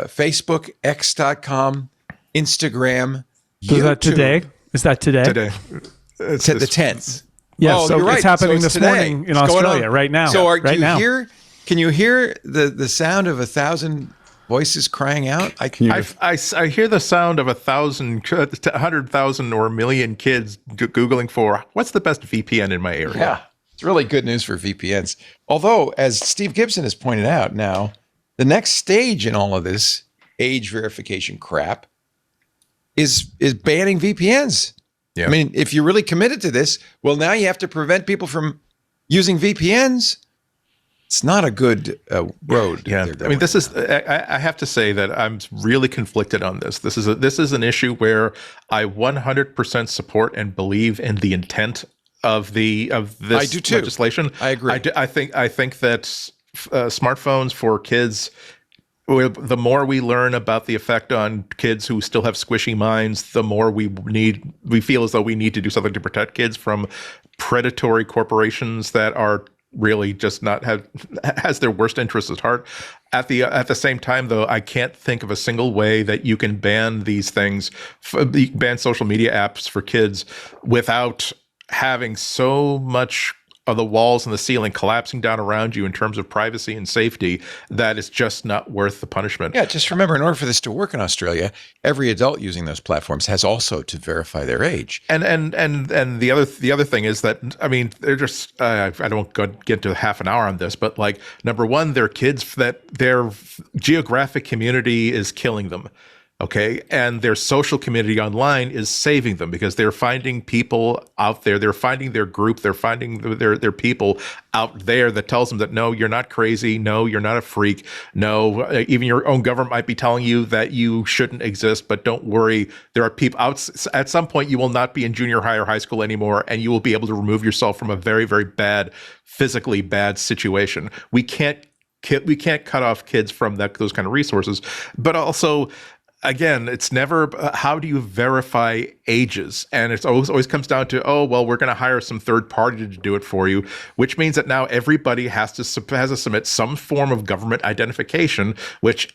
Facebook, X.com, Instagram, YouTube. Is that today? Is that today? Today. It's the 10th. Yeah, Oh, so you're it's right. happening So it's this today. morning in It's going Australia on. right now. So right now. Can you hear the sound of 1,000 voices crying out? I hear the sound of 100,000 or a million kids Googling for what's the best VPN in my area. Yeah, it's really good news for VPNs. Although, as Steve Gibson has pointed out now, the next stage in all of this age verification crap is banning VPNs. Yeah. I mean, if you're really committed to this, well, now you have to prevent people from using VPNs. It's not a good road. Yeah, I mean, this is. I have to say that I'm really conflicted on this. This is an issue where I 100% support and believe in the intent of this I do too. legislation. I agree. I think that smartphones for kids. The more we learn about the effect on kids who still have squishy minds, the more we feel as though we need to do something to protect kids from predatory corporations that are really just has their worst interests at heart. At the same time, though, I can't think of a single way that you can ban these things, ban social media apps for kids without having so much of the walls and the ceiling collapsing down around you in terms of privacy and safety that it's just not worth the punishment. Yeah, just remember, in order for this to work in Australia, every adult using those platforms has also to verify their age. And the other thing is that, I mean, they're just I don't get to half an hour on this, but like, number one, they're kids that their geographic community is killing them. Okay. And their social community online is saving them because they're finding people out there. They're finding their group. They're finding their people out there that tells them that, no, you're not crazy. No, you're not a freak. No, even your own government might be telling you that you shouldn't exist, but don't worry. There are people out at some point. You will not be in junior high or high school anymore, and you will be able to remove yourself from a very, very bad, physically bad situation. We can't cut off kids from those kind of resources, but also, again, it's never how do you verify ages? And it's always comes down to, oh, well, we're going to hire some third party to do it for you, which means that now everybody has to submit some form of government identification, which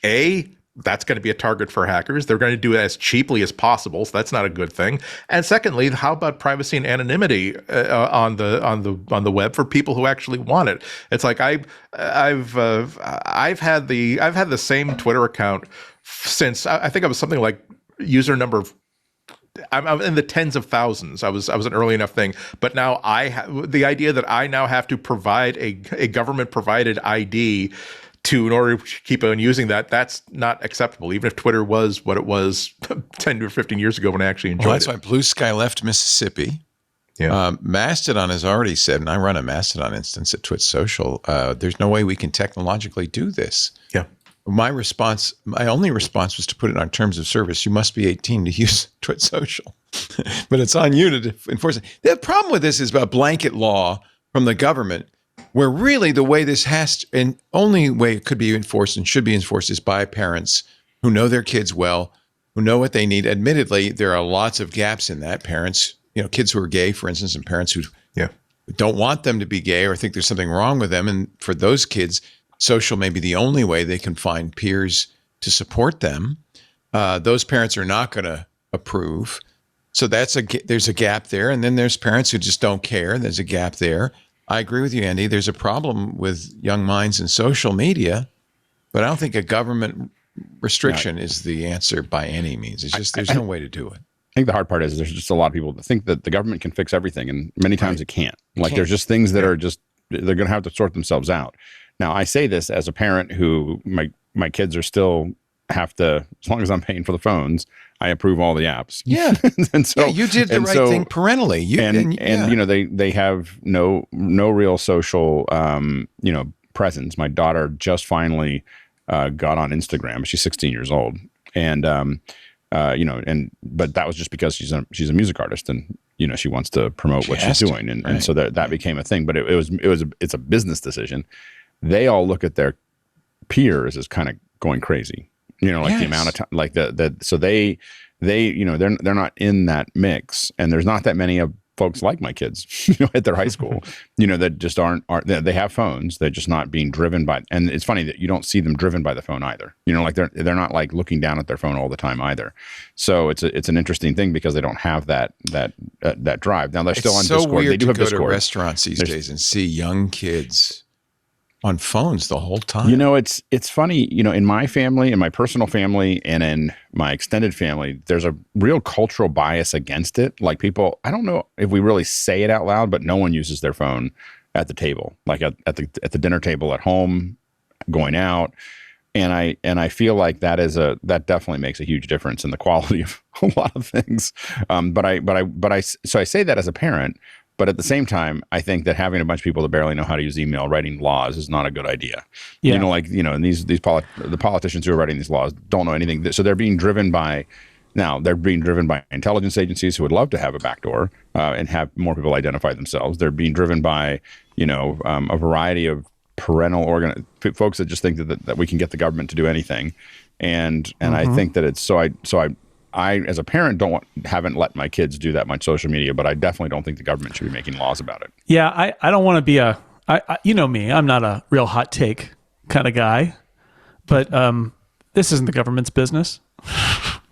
that's going to be a target for hackers. They're going to do it as cheaply as possible, so that's not a good thing. And secondly, how about privacy and anonymity on the web for people who actually want it? It's like I've had the same Twitter account since I think I was something like user number. I'm in the tens of thousands. I was an early enough thing, but now the idea that I now have to provide a government provided ID in order to keep on using that's not acceptable, even if Twitter was what it was 10 or 15 years ago when I actually enjoyed it. That's why Blue Sky left Mississippi. Yeah. Mastodon has already said, and I run a Mastodon instance at Twit Social, there's no way we can technologically do this. Yeah. My only response was to put it on terms of service. You must be 18 to use Twit Social, but it's on you to enforce it. The problem with this is a blanket law from the government, where really the way this only way it could be enforced and should be enforced is by parents who know their kids well, who know what they need. Admittedly, there are lots of gaps in that. Parents, kids who are gay, for instance, and parents who don't want them to be gay or think there's something wrong with them. And for those kids, social may be the only way they can find peers to support them. Those parents are not going to approve. So there's a gap there. And then there's parents who just don't care. There's a gap there. I agree with you, Andy. There's a problem with young minds and social media, but I don't think a government restriction is the answer by any means. It's just there's no way to do it. I think the hard part is there's just a lot of people that think that the government can fix everything, and many times it can't. There's just things that are just, they're going to have to sort themselves out. Now, I say this as a parent who my kids are still have to, as long as I'm paying for the phones, I approve all the apps. Yeah. And so you did the right thing parentally. They have no real social, presence. My daughter just finally got on Instagram. She's 16 years old. And, but that was just because she's a music artist, and she wants to promote what she's doing, and so that became a thing. But it's a business decision. They all look at their peers as kind of going crazy, the amount of time, so they're not in that mix, and there's not that many of folks like my kids, at their high school, that just aren't they have phones. They're just not being driven by, and it's funny that you don't see them driven by the phone either. They're not like looking down at their phone all the time either. So it's an interesting thing because they don't have that drive. Now they're still on Discord. Weird They do have to go Discord. to restaurants these days and see young kids on phones the whole time. It's funny, in my family, in my personal family, and in my extended family, there's a real cultural bias against it. Like people, I don't know if we really say it out loud, but no one uses their phone at the table, like at the dinner table at home, going out. And I feel like that definitely makes a huge difference in the quality of a lot of things. So I say that as a parent. But at the same time, I think that having a bunch of people that barely know how to use email, writing laws is not a good idea. Yeah. And the politicians who are writing these laws don't know anything. So they're being driven by intelligence agencies who would love to have a backdoor and have more people identify themselves. They're being driven by, a variety of parental folks that just think that we can get the government to do anything. And I think that it's I, as a parent, haven't let my kids do that much social media, but I definitely don't think the government should be making laws about it. Yeah, I don't want to be me, I'm not a real hot take kind of guy, but this isn't the government's business.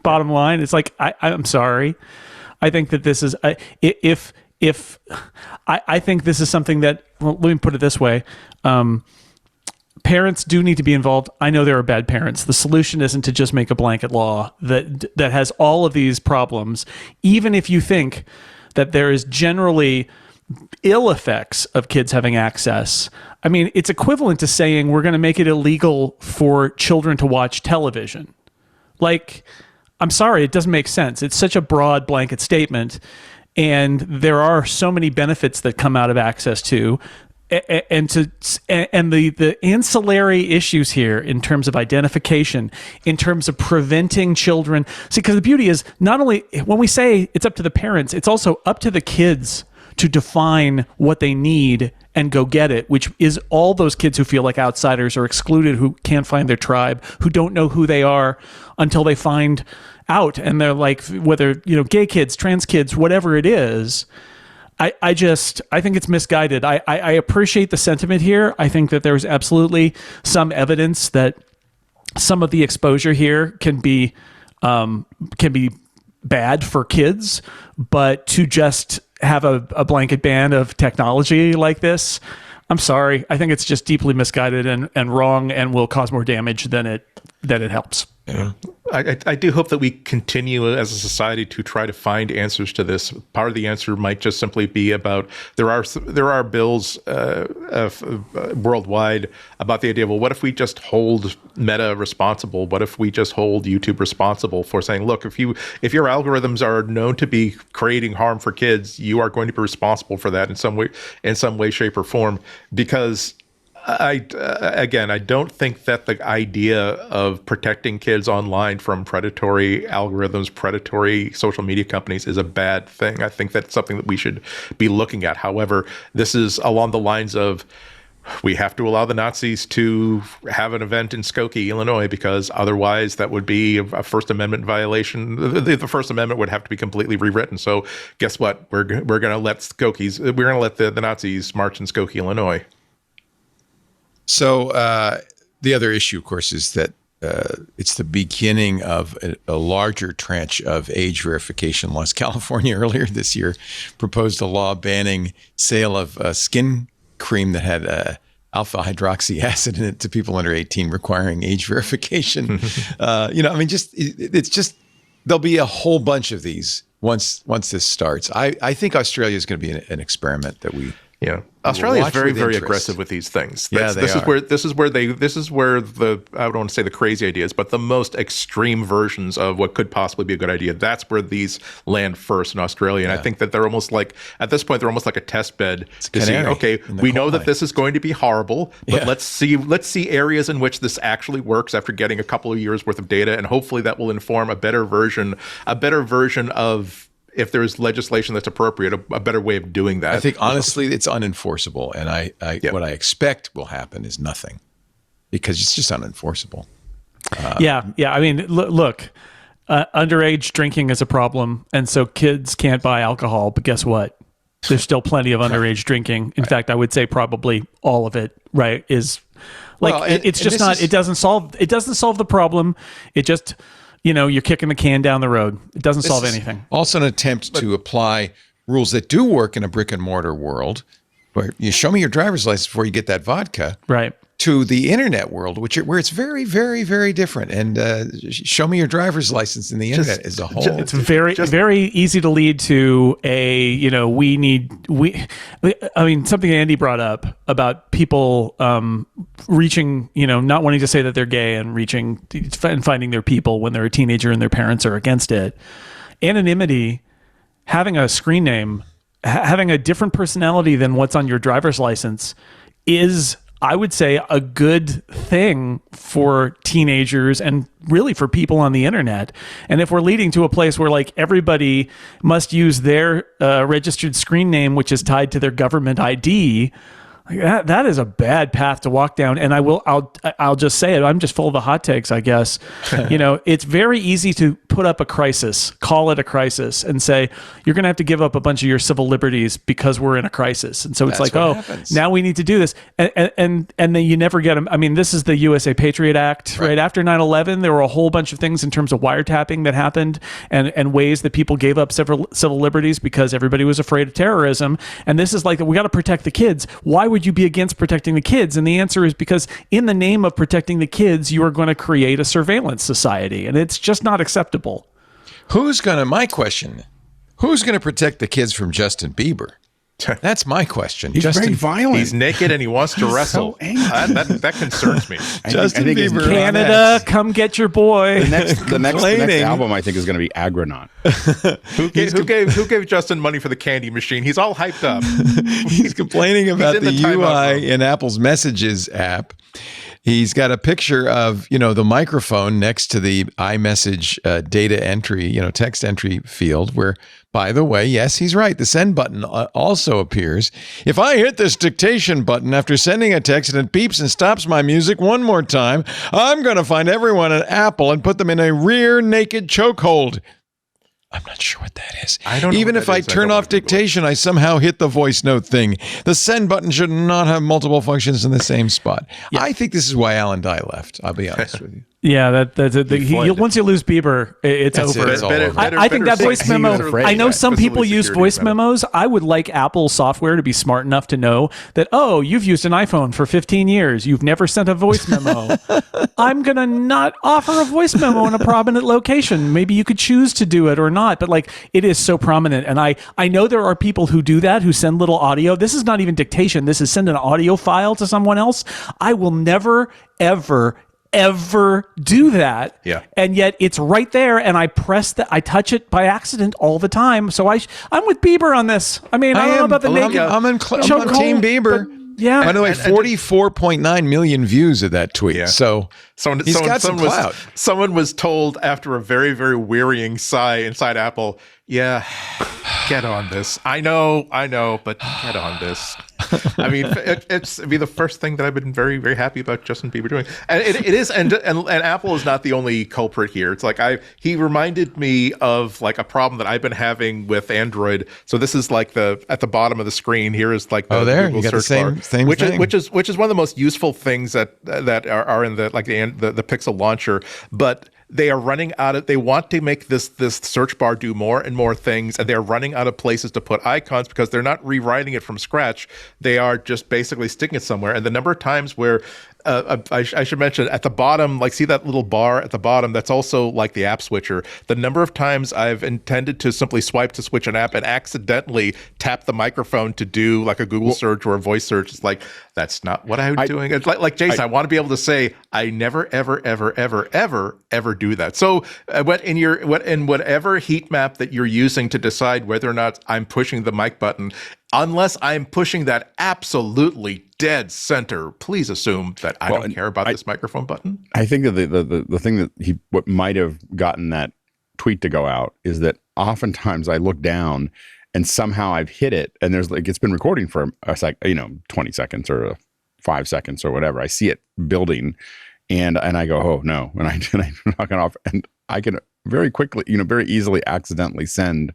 Bottom line, it's like, I'm sorry. I think that this is, I think this is something that, well, let me put it this way. Parents do need to be involved. I know there are bad parents. The solution isn't to just make a blanket law that has all of these problems. Even if you think that there is generally ill effects of kids having access, I mean, it's equivalent to saying we're going to make it illegal for children to watch television. Like, I'm sorry, it doesn't make sense. It's such a broad blanket statement, and there are so many benefits that come out of access to. And the ancillary issues here in terms of identification, in terms of preventing children. See, because the beauty is not only when we say it's up to the parents, it's also up to the kids to define what they need and go get it, which is all those kids who feel like outsiders or excluded, who can't find their tribe, who don't know who they are until they find out. And they're like, whether, gay kids, trans kids, whatever it is. I think it's misguided. I appreciate the sentiment here. I think that there's absolutely some evidence that some of the exposure here can be bad for kids, but to just have a blanket ban of technology like this, I'm sorry. I think it's just deeply misguided and wrong, and will cause more damage than it helps. Yeah. I do hope that we continue as a society to try to find answers to this. Part of the answer might just simply be about there are bills worldwide about the idea of, well, what if we just hold Meta responsible? What if we just hold YouTube responsible for saying, look, if your algorithms are known to be creating harm for kids, you are going to be responsible for that in some way, shape, or form, because I don't think that the idea of protecting kids online from predatory algorithms, predatory social media companies is a bad thing. I think that's something that we should be looking at. However, this is along the lines of we have to allow the Nazis to have an event in Skokie, Illinois, because otherwise that would be a First Amendment violation. The First Amendment would have to be completely rewritten. So guess what? We're going to let the Nazis march in Skokie, Illinois. So the other issue, of course, is that it's the beginning of a larger tranche of age verification laws. California earlier this year proposed a law banning sale of skin cream that had alpha hydroxy acid in it to people under 18, requiring age verification. It's just there'll be a whole bunch of these once this starts. I think Australia is going to be an experiment that we. Yeah, Australia is very, very interest. aggressive with these things. This is where the, I don't want to say the crazy ideas, but the most extreme versions of what could possibly be a good idea. That's where these land first in Australia, and I think that they're almost like, at this point, they're almost like a test bed to see. Okay, we know that this is going to be horrible, but let's see areas in which this actually works after getting a couple of years worth of data, and hopefully that will inform a better version of. If there's legislation that's appropriate, a better way of doing that. I think honestly, it's unenforceable, and what I expect will happen is nothing, because it's just unenforceable. I mean, look, underage drinking is a problem, and so kids can't buy alcohol. But guess what? There's still plenty of underage drinking. In fact, I would say probably all of it. Right? Is like it's just not. It doesn't solve the problem. It just. You're kicking the can down the road. It doesn't solve anything. Also an attempt to apply rules that do work in a brick and mortar world, where you show me your driver's license before you get that vodka, right? To the internet world, where it's very, very, very different. And show me your driver's license in the internet as a whole. It's very easy to lead to something Andy brought up about people reaching, not wanting to say that they're gay and reaching and finding their people when they're a teenager and their parents are against it. Anonymity, having a screen name, having a different personality than what's on your driver's license is, I would say, a good thing for teenagers and really for people on the internet. And if we're leading to a place where like everybody must use their registered screen name, which is tied to their government ID, that is a bad path to walk down. And I'll just say it. I'm just full of the hot takes, I guess. It's very easy to put up a crisis, call it a crisis, and say you're going to have to give up a bunch of your civil liberties because we're in a crisis. And so it's happens. Now we need to do this, and then you never get them. I mean, this is the USA Patriot Act, right? After 9/11, there were a whole bunch of things in terms of wiretapping that happened, and ways that people gave up several civil liberties because everybody was afraid of terrorism. And this is like, we got to protect the kids. Why would you be against protecting the kids? And the answer is because in the name of protecting the kids, you are going to create a surveillance society, and it's just not acceptable. My question, who's going to protect the kids from Justin Bieber? That's my question. He's very violent. He's naked and he wants to wrestle. So that concerns me. Justin Bieber, Canada, come get your boy. The next album, I think, is going to be Agronaut. Who gave Justin money for the candy machine? He's all hyped up. He's complaining about the UI in Apple's Messages app. He's got a picture of, the microphone next to the iMessage data entry, text entry field where, by the way, yes, he's right. The send button also appears. If I hit this dictation button after sending a text and it beeps and stops my music one more time, I'm going to find everyone at Apple and put them in a rear naked chokehold. I'm not sure what that is. I don't know. Even if I turn off dictation, I somehow hit the voice note thing. The send button should not have multiple functions in the same spot. Yeah. I think this is why Alan Dye left. I'll be honest with you. Yeah, once you lose Bieber, it's over. It's all over. I think that voice memo. I know some people use voice memos. I would like Apple software to be smart enough to know that, you've used an iPhone for 15 years. You've never sent a voice memo. I'm gonna not offer a voice memo in a prominent location. Maybe you could choose to do it or not, but it is so prominent. And I know there are people who do that, who send little audio. This is not even dictation. This is send an audio file to someone else. I will never, ever do that. Yeah. And yet it's right there, and I touch it by accident all the time. So I'm with Bieber on this. I mean, I don't know about the naked. I'm on Team Bieber. Yeah. By the way, 44.9 million views of that tweet. Yeah. So he's got some clout. Someone was told after a very, very wearying sigh inside Apple, yeah, get on this. I know, but get on this. I mean, it's the first thing that I've been very, very happy about Justin Bieber doing. And it is, and Apple is not the only culprit here. It's like he reminded me of like a problem that I've been having with Android. So this is like at the bottom of the screen here is like the there Google you got the search bar, same which thing. is one of the most useful things that are in the Pixel launcher, but they are running out of, they want to make this search bar do more and more things, and they're running out of places to put icons because they're not rewriting it from scratch. They are just basically sticking it somewhere. And the number of times where I should mention at the bottom, like see that little bar at the bottom, that's also like the app switcher. The number of times I've intended to simply swipe to switch an app and accidentally tap the microphone to do like a Google search or a voice search. It's like, that's not what I'm doing. It's like Jason, I want to be able to say, I never, ever, ever, ever, ever, ever do that. So in whatever heat map that you're using to decide whether or not I'm pushing the mic button, unless I'm pushing that absolutely dead center, please assume that I don't care about this microphone button. I think that the thing that what might have gotten that tweet to go out is that oftentimes I look down and somehow I've hit it, and there's like it's been recording for a 20 seconds or 5 seconds or whatever. I see it building, and I go, oh no, and I knock it off, and I can very quickly, very easily accidentally send.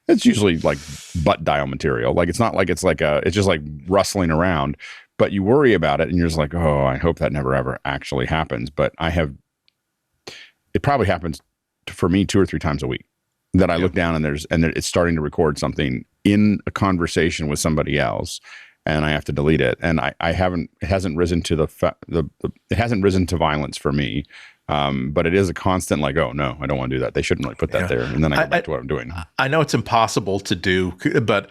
It's usually like butt dial material. Like it's not like it's just like rustling around, but you worry about it and you're just like, oh, I hope that never ever actually happens. But it probably happens for me 2 or 3 times a week that I look down and it's starting to record something in a conversation with somebody else, and I have to delete it. And it hasn't risen to it hasn't risen to violence for me. But it is a constant like, oh no, I don't want to do that. They shouldn't really put that there. And then I go back to what I'm doing. I know it's impossible to do, but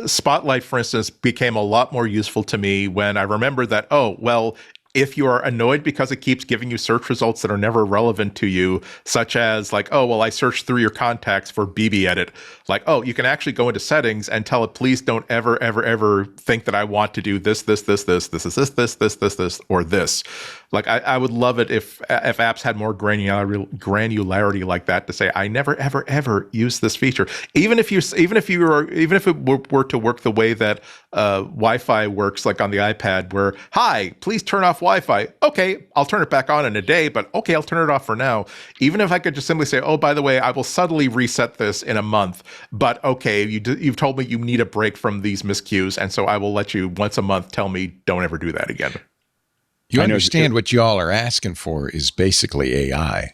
Spotlight, for instance, became a lot more useful to me when I remember that, oh, well, if you are annoyed because it keeps giving you search results that are never relevant to you, such as like, oh, well, I searched through your contacts for BB edit. Like, oh, you can actually go into settings and tell it, please don't ever, ever, ever think that I want to do this, or this. Like, I would love it if apps had more granularity like that to say, I never, ever, ever use this feature. Even if it were to work the way that Wi-Fi works, like on the iPad, where, hi, please turn off Wi-Fi. Okay, I'll turn it back on in a day, but okay, I'll turn it off for now. Even if I could just simply say, oh, by the way, I will subtly reset this in a month, but okay, you've told me you need a break from these miscues, and so I will let you once a month tell me don't ever do that again. You understand what y'all are asking for is basically AI.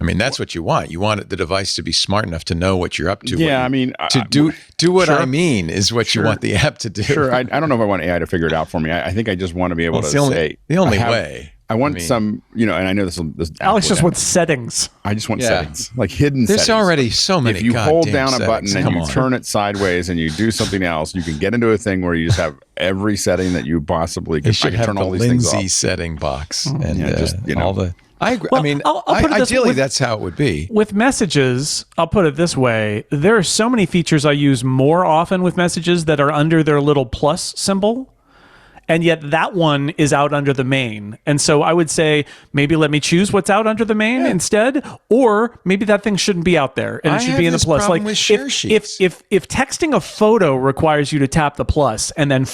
I mean, that's what you want. You want the device to be smart enough to know what you're up to. Yeah, I mean, do what sure. I mean is what you want the app to do. Sure, I don't know if I want AI to figure it out for me. I think I just want to be able to say the only way. I want some, and I know this. Alex just wants settings. I just want settings, like hidden settings. There's already so many. If you hold down a settings. button and you turn it sideways and you do something else, you can get into a thing where you just have every setting that you possibly can. You should have turn the all these things Lindsay off. setting box and just all the. I agree. Well, I mean, I'll put it this ideally, way. that's how it would be. With messages, I'll put it this way. There are so many features I use more often with messages that are under their little plus symbol. And yet that one is out under the main. And so I would say, maybe let me choose what's out under the main instead, or maybe that thing shouldn't be out there and it should be in the plus. Like with share sheets. if texting a photo requires you to tap the plus and then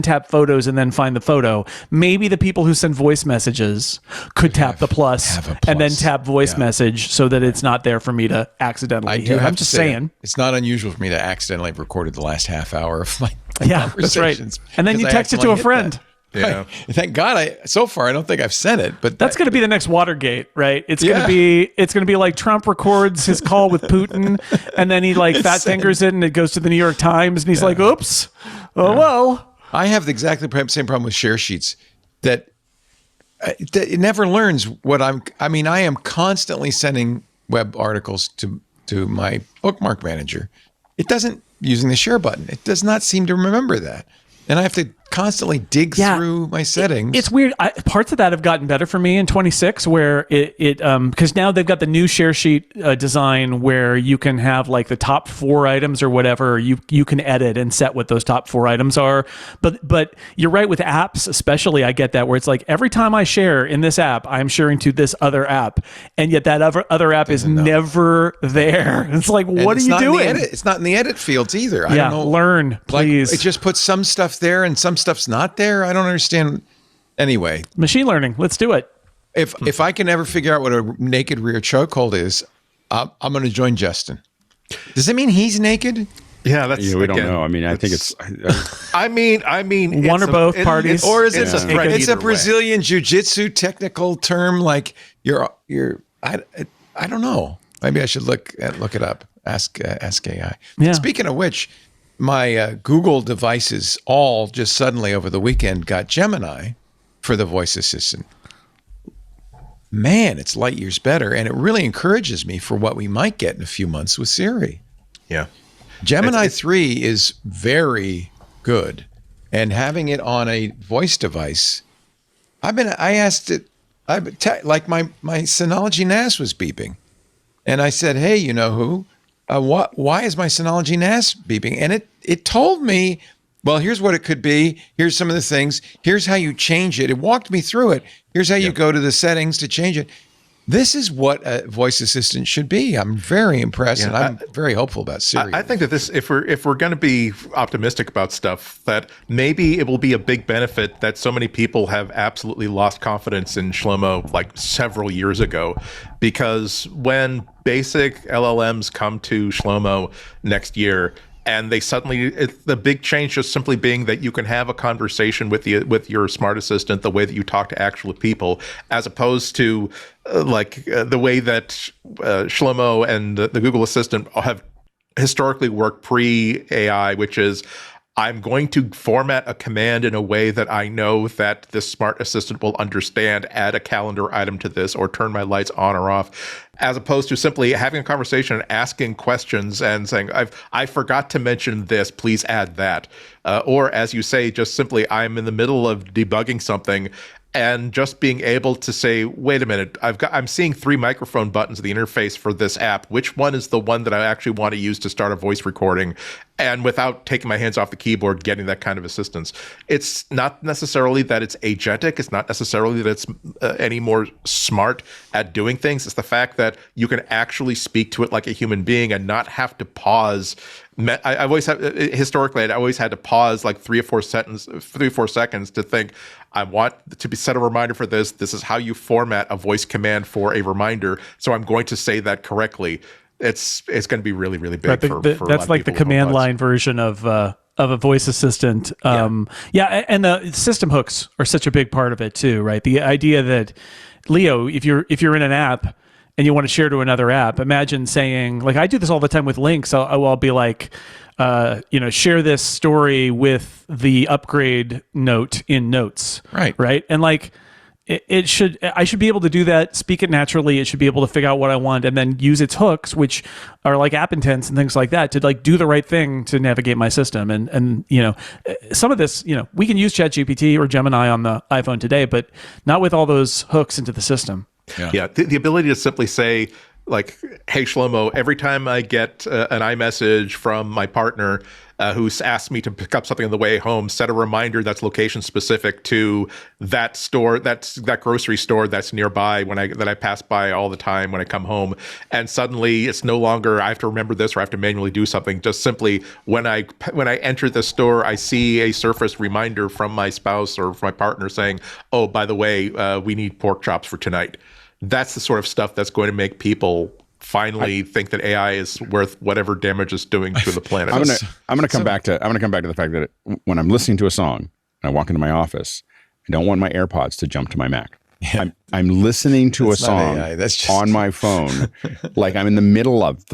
tap photos and then find the photo, maybe the people who send voice messages could tap the plus and then tap voice message so that it's not there for me to accidentally hit. I'm just saying. It's not unusual for me to accidentally have recorded the last half hour of my that's right. And then you text it to a friend. Yeah. Thank God so far I don't think I've sent it, but that's going to be the next Watergate, right? It's going to be like Trump records his call with Putin and then he fat fingers it and it goes to the New York Times and he's like, oops. Oh well. I have the same problem with share sheets that it never learns what I am constantly sending web articles to my bookmark manager. It doesn't using the share button. It does not seem to remember that. And I have to constantly dig through my settings. It's weird. Parts of that have gotten better for me in 26, where because now they've got the new share sheet design where you can have like the top 4 items or whatever. You can edit and set what those top 4 items are. But you're right, with apps especially, I get that, where it's like every time I share in this app, I'm sharing to this other app, and yet that other app is never there. It's like, what are you doing? It's not in the edit fields either. I Yeah, don't know. learn, please. Like, it just puts some stuff there and some stuff's not there. I don't understand. Anyway, Machine learning. Let's do it. if I can ever figure out what a naked rear chokehold is, I'm going to join Justin. Does it mean he's naked? Yeah, that's we don't know. I mean, I think it's. I mean, One or both parties. Or is it? It's a threat It's a either way. Brazilian jiu-jitsu technical term. Like I don't know. Maybe I should look it up. Ask AI. Yeah. Speaking of which, my Google devices all just suddenly over the weekend got Gemini for the voice assistant. Man, it's light years better, and it really encourages me for what we might get in a few months with Siri. Yeah. Gemini 3 is very good, and having it on a voice device, I asked it, like my Synology NAS was beeping, and I said, hey, you know who? Why is my Synology NAS beeping? And it told me, well, here's what it could be. Here's some of the things. Here's how you change it. It walked me through it. Here's how you go to the settings to change it. This is what a voice assistant should be. I'm very impressed, and I'm very hopeful about Siri. I think that this, if we're going to be optimistic about stuff, that maybe it will be a big benefit that so many people have absolutely lost confidence in Shlomo like several years ago, because when basic LLMs come to Shlomo next year, and they suddenly, the big change just simply being that you can have a conversation with your smart assistant the way that you talk to actual people, as opposed to the way that Shlomo and the Google Assistant have historically worked pre-AI, which is, I'm going to format a command in a way that I know that this smart assistant will understand, add a calendar item to this, or turn my lights on or off, as opposed to simply having a conversation and asking questions and saying, I forgot to mention this, please add that. Or as you say, just simply, I'm in the middle of debugging something, and just being able to say, wait a minute, I'm seeing 3 microphone buttons in the interface for this app. Which one is the one that I actually want to use to start a voice recording? And without taking my hands off the keyboard, getting that kind of assistance. It's not necessarily that it's agentic. It's not necessarily that it's any more smart at doing things. It's the fact that you can actually speak to it like a human being and not have to pause. I always have, historically, I always had to pause like 3 or 4 seconds to think, I want to set a reminder for this. This is how you format a voice command for a reminder. So I'm going to say that correctly. It's going to be really, really big. Right, that's like the command line version of a voice assistant. And the system hooks are such a big part of it too, right? The idea that, Leo, if you're in an app and you want to share to another app, imagine saying, like, I do this all the time with links. I'll be like, share this story with the upgrade note in Notes. Right. And like, I should be able to do that, speak it naturally. It should be able to figure out what I want and then use its hooks, which are like app intents and things like that, to like do the right thing to navigate my system. And some of this, we can use ChatGPT or Gemini on the iPhone today, but not with all those hooks into the system. Yeah. The ability to simply say, like, hey, Shlomo, every time I get an iMessage from my partner who's asked me to pick up something on the way home, set a reminder that's location specific to that store, that grocery store that's nearby that I pass by all the time when I come home. And suddenly it's no longer I have to remember this or I have to manually do something. Just simply when I enter the store, I see a surface reminder from my spouse or from my partner saying, oh, by the way, we need pork chops for tonight. That's the sort of stuff that's going to make people finally think that AI is worth whatever damage it's doing to the planet. I'm going to come back to the fact that when I'm listening to a song and I walk into my office, I don't want my AirPods to jump to my Mac. Yeah. I'm listening to a song on my phone, like I'm in the middle of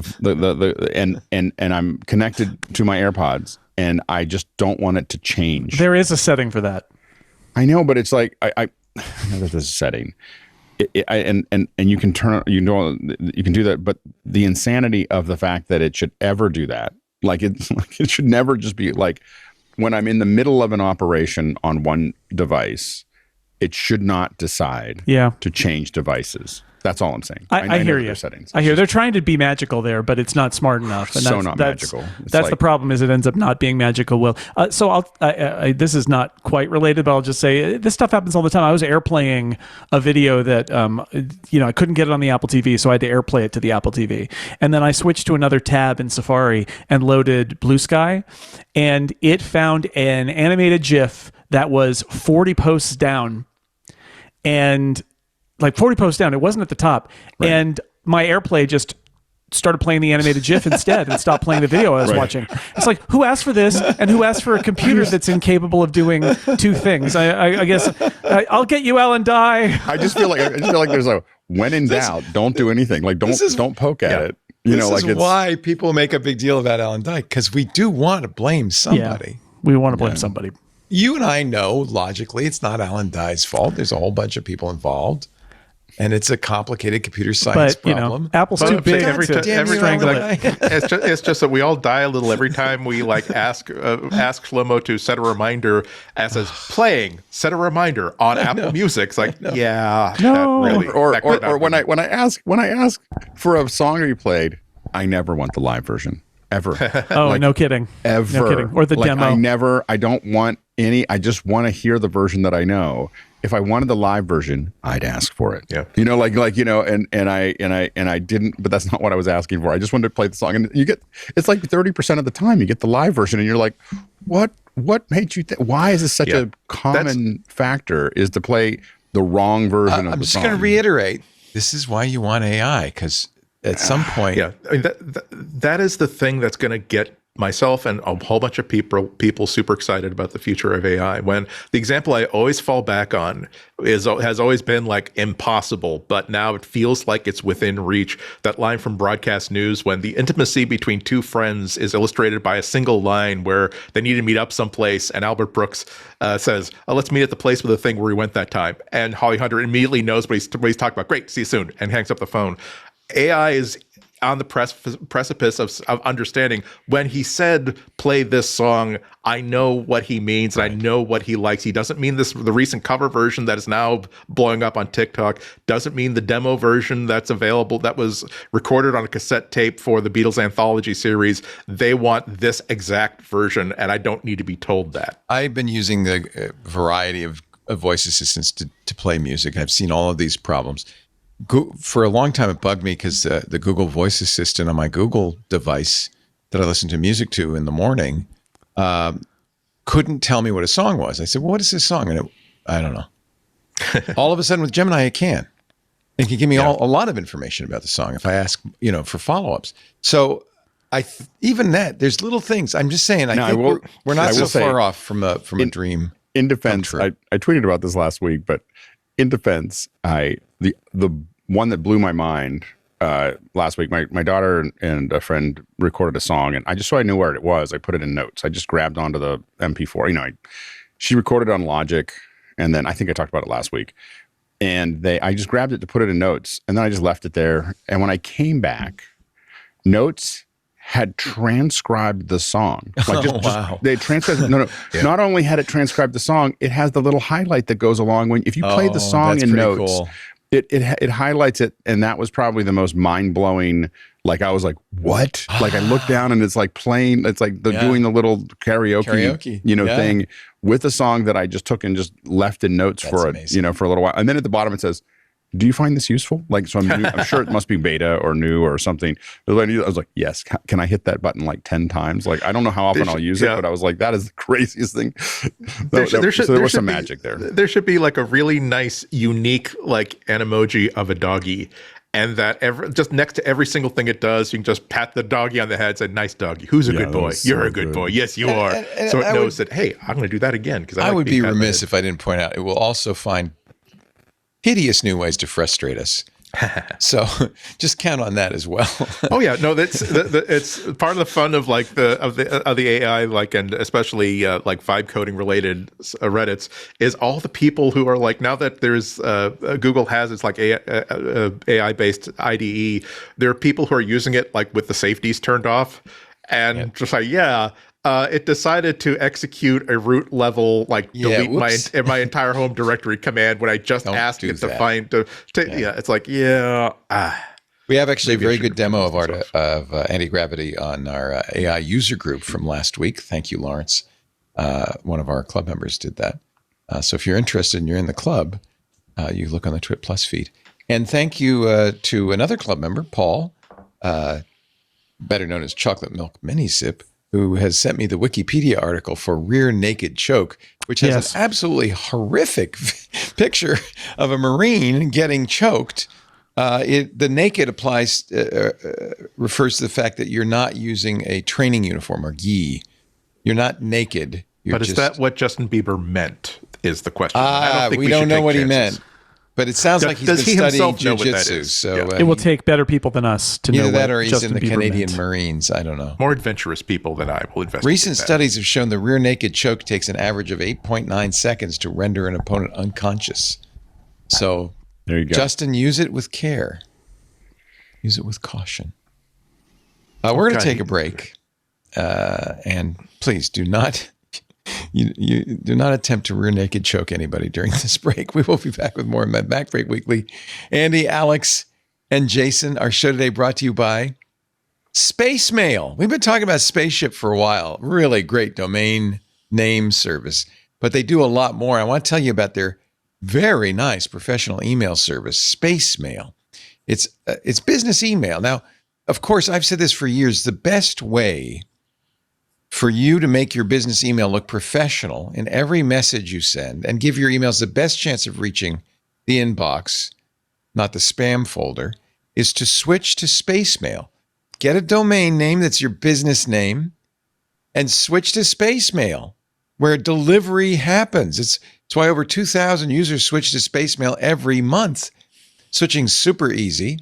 and I'm connected to my AirPods, and I just don't want it to change. There is a setting for that. I know, but it's like I know that there's a setting. And you can you can do that, but the insanity of the fact that it should ever do that, like it should never just be like, when I'm in the middle of an operation on one device, it should not decide to change devices. That's all I'm saying. I hear you. Settings. I hear they're trying to be magical there, but it's not smart enough. And not magical. That's like, the problem. Is it ends up not being magical. Will so this is not quite related, but I'll just say this stuff happens all the time. I was airplaying a video that I couldn't get it on the Apple TV, so I had to airplay it to the Apple TV, and then I switched to another tab in Safari and loaded Blue Sky, and it found an animated GIF that was 40 posts down, and like 40 posts down. It wasn't at the top. Right. And my AirPlay just started playing the animated GIF instead and stopped playing the video I was watching. It's like, who asked for this? And who asked for a computer that's incapable of doing two things? I guess I'll get you, Alan Dye. I just feel like there's a when in doubt, don't do anything. Like don't poke at it. This is why people make a big deal about Alan Dye, because we do want to blame somebody. Yeah, we want to blame somebody. You and I know logically it's not Alan Dye's fault. There's a whole bunch of people involved. And it's a complicated computer science problem. Apple's too big it's just that we all die a little every time we ask Shlomo to set a reminder as is playing. Set a reminder on Apple Music. It's like, or when I ask for a song to be played, I never want the live version ever. No kidding. Ever. No kidding. Or the demo. I don't want any. I just want to hear the version that I know. If I wanted the live version, I'd ask for it. Yeah. And I didn't, but that's not what I was asking for. I just wanted to play the song, and it's like 30% of the time you get the live version, and you're like, what made you why is this such a common factor, is to play the wrong version of the song? I'm just going to reiterate, this is why you want AI, because at some point. Yeah. I mean, that is the thing that's going to get myself and a whole bunch of people super excited about the future of AI. When the example I always fall back on has always been like impossible, but now it feels like it's within reach. That line from Broadcast News, when the intimacy between two friends is illustrated by a single line where they need to meet up someplace, and Albert Brooks says, let's meet at the place with the thing where we went that time. And Holly Hunter immediately knows what he's talking about. Great, see you soon, and hangs up the phone. AI is on the precipice of understanding. When he said, play this song, I know what he means, and I know what he likes. He doesn't mean the recent cover version that is now blowing up on TikTok, doesn't mean the demo version that's available, that was recorded on a cassette tape for the Beatles anthology series. They want this exact version, and I don't need to be told that. I've been using the variety of voice assistants to play music. I've seen all of these problems. For a long time, it bugged me because the Google Voice Assistant on my Google device that I listen to music to in the morning couldn't tell me what a song was. I said, well, what is this song? And I don't know. All of a sudden with Gemini, it can. It can give me a lot of information about the song if I ask, for follow-ups. So even that, there's little things. I'm just saying, I think we're not so far off from a dream. In defense, I tweeted about this last week, but in defense, the one that blew my mind last week, my daughter and a friend recorded a song, and so I knew where it was, I put it in notes. I just grabbed onto the MP4. She recorded on Logic, and then I think I talked about it last week. And I just grabbed it to put it in notes, and then I just left it there. And when I came back, Notes had transcribed the song. They transcribed. No. Yeah. Not only had it transcribed the song, it has the little highlight that goes along if you play the song in Notes. Cool. It highlights it, and that was probably the most mind-blowing. Like, I was like, what? Like, I looked down, and it's like playing, it's like doing the little karaoke. Thing with a song that I just took and just left in Notes for for a little while. And then at the bottom it says, do you find this useful? So I'm sure it must be beta or new or something. I was like, yes. Can I hit that button like 10 times? Like, I don't know how often I'll use it, but I was like, that is the craziest thing. There was some magic there. There should be like a really nice, unique emoji of a doggy. And that just next to every single thing it does, you can just pat the doggy on the head and say, nice doggy. Who's a good boy? You're a good boy. Yes, you are. So it knows that, hey, I'm going to do that again. Because I would be remiss if I didn't point out, it will also find hideous new ways to frustrate us. So just count on that as well. Oh yeah, no, it's part of the fun of the AI, and especially vibe coding related Reddits, is all the people who are now that there's Google has its AI based IDE, there are people who are using it with the safeties turned off, and just it decided to execute a root level, like delete whoops. my entire home directory command when I just Don't asked do it to that. find. It's like, We have actually a Maybe I very should good demo of compose of anti-gravity on our AI user group from last week. Thank you, Lawrence. One of our club members did that. So if you're interested and you're in the club, you look on the Twit Plus feed. And thank you to another club member, Paul, better known as Chocolate Milk Mini Sip, who has sent me the Wikipedia article for rear naked choke, which has an absolutely horrific picture of a Marine getting choked. The naked refers to the fact that you're not using a training uniform or gi. You're not naked. But is that what Justin Bieber meant? Is the question. I don't think we don't should know take what he chances. meant. But it sounds like he's Does been he studying himself know what that jiu-jitsu. is? So Yeah. It will take better people than us to know either that what or he's Justin in the Bieber Canadian meant. Marines. I don't know. More adventurous people than I will investigate. Recent that. studies have shown the rear naked choke takes an average of 8.9 seconds to render an opponent unconscious. So There you go. Justin, use it with care. Use it with caution. We're going to take a break. And please do not... You do not attempt to rear naked choke anybody during this break. We will be back with more MacBreak Weekly. Andy, Alex, and Jason. Our show today brought to you by Space Mail. We've been talking about Spaceship for a while. Really great domain name service. But they do a lot more. I want to tell you about their very nice professional email service, Space Mail. It's business email. Now, of course, I've said this for years. The best way for you to make your business email look professional in every message you send and give your emails the best chance of reaching the inbox, not the spam folder, is to switch to Space Mail. Get a domain name that's your business name and switch to Space Mail, where delivery happens. It's why over 2,000 users switch to Space Mail every month. Switching's super easy.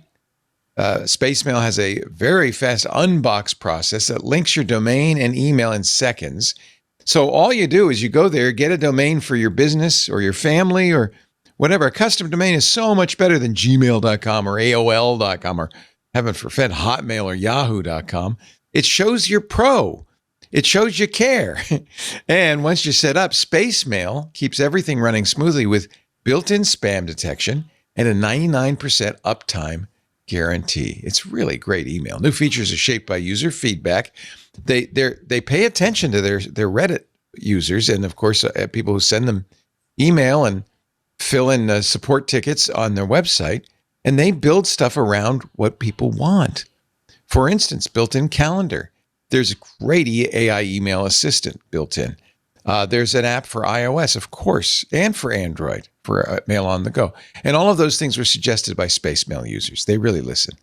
Space Mail has a very fast unbox process that links your domain and email in seconds. So all you do is you go there, get a domain for your business or your family or whatever. A custom domain is so much better than gmail.com or AOL.com or, heaven forbid, Hotmail or Yahoo.com. It shows you're pro. It shows you care. And once you set up, Space Mail keeps everything running smoothly with built-in spam detection and a 99% uptime guarantee. It's really great email. New features are shaped by user feedback. They pay attention to their Reddit users and, of course, people who send them email and fill in support tickets on their website, and they build stuff around what people want. For instance, built-in calendar. There's a great AI email assistant built in. There's an app for iOS, of course, and for Android for Mail on the Go. And all of those things were suggested by Space Mail users. They really listen.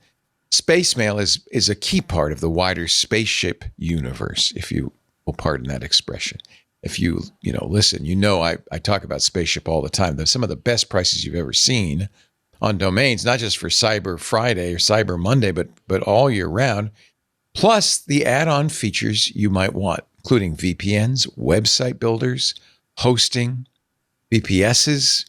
Space Mail is a key part of the wider spaceship universe, if you will pardon that expression. If you listen, I talk about Spaceship all the time. They're some of the best prices you've ever seen on domains, not just for Cyber Friday or Cyber Monday, but all year round. Plus the add-on features you might want, including VPNs, website builders, hosting, VPSs,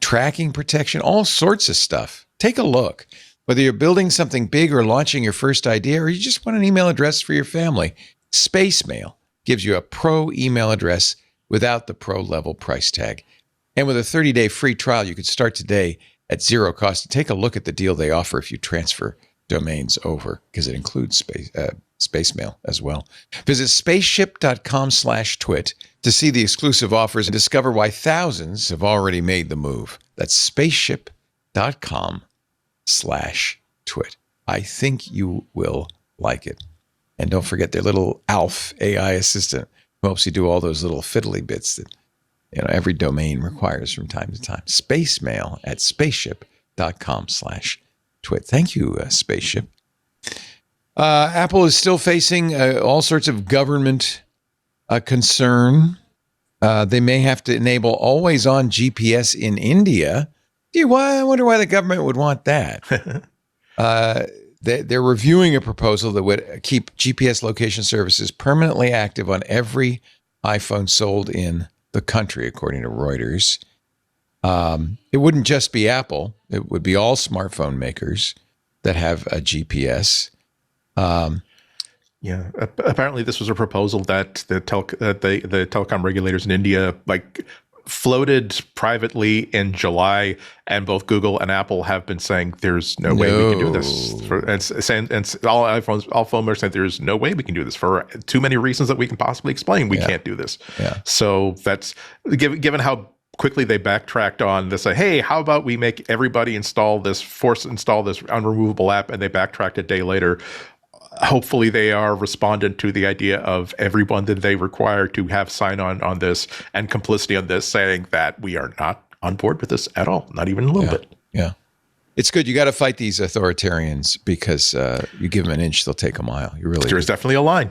tracking protection, all sorts of stuff. Take a look. Whether you're building something big or launching your first idea, or you just want an email address for your family, Space Mail gives you a pro email address without the pro level price tag. And with a 30-day free trial, you could start today at zero cost. Take a look at the deal they offer if you transfer domains over, because it includes Space Mail as well. Visit spaceship.com/twit to see the exclusive offers and discover why thousands have already made the move. That's spaceship.com/twit. I think you will like it. And don't forget their little ALF AI assistant who helps you do all those little fiddly bits that every domain requires from time to time. Space Mail at spaceship.com/twit. Thank you, Spaceship. Apple is still facing all sorts of government concern. They may have to enable always-on GPS in India. I wonder why the government would want that. They're reviewing a proposal that would keep GPS location services permanently active on every iPhone sold in the country, according to Reuters. It wouldn't just be Apple. It would be all smartphone makers that have a GPS. Yeah, apparently this was a proposal that the telecom regulators in India floated privately in July, and both Google and Apple have been saying there's no way we can do this. And all phone makers saying there's no way we can do this for too many reasons that we can possibly explain. We can't do this. Yeah. So that's given how quickly they backtracked on this. Hey, how about we make everybody force install this unremovable app, and they backtracked a day later. Hopefully they are responded to the idea of everyone that they require to have sign on this and complicity on this, saying that we are not on board with this at all, not even a little bit. Yeah. It's good. You got to fight these authoritarians because you give them an inch, they'll take a mile. You really There's definitely a line.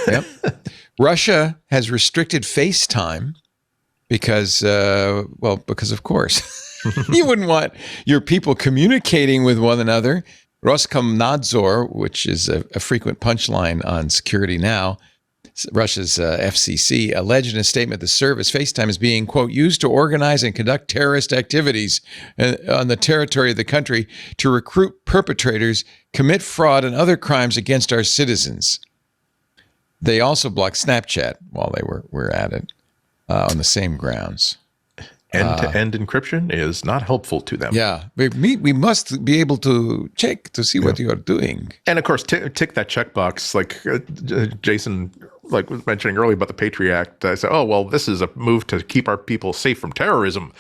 Yep. Russia has restricted FaceTime because of course. You wouldn't want your people communicating with one another. Roskomnadzor, which is a frequent punchline on Security Now, Russia's FCC, alleged in a statement the service FaceTime is being, quote, used to organize and conduct terrorist activities on the territory of the country to recruit perpetrators, commit fraud and other crimes against our citizens. They also blocked Snapchat while they were at it on the same grounds. End-to-end encryption is not helpful to them. Yeah, we must be able to check to see what you are doing. And of course, tick that checkbox, like Jason was mentioning earlier about the Patriot Act. I said, oh, well, this is a move to keep our people safe from terrorism.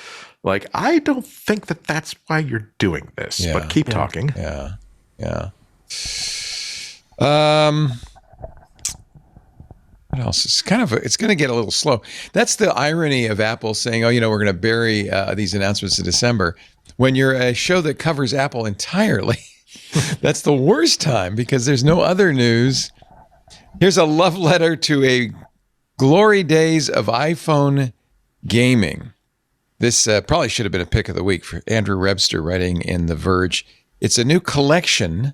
I don't think that's why you're doing this, but keep talking. Yeah. What else? It's going to get a little slow. That's the irony of Apple saying, we're going to bury these announcements in December. When you're a show that covers Apple entirely, that's the worst time because there's no other news. Here's a love letter to a glory days of iPhone gaming. This probably should have been a pick of the week for Andrew Webster writing in The Verge. It's a new collection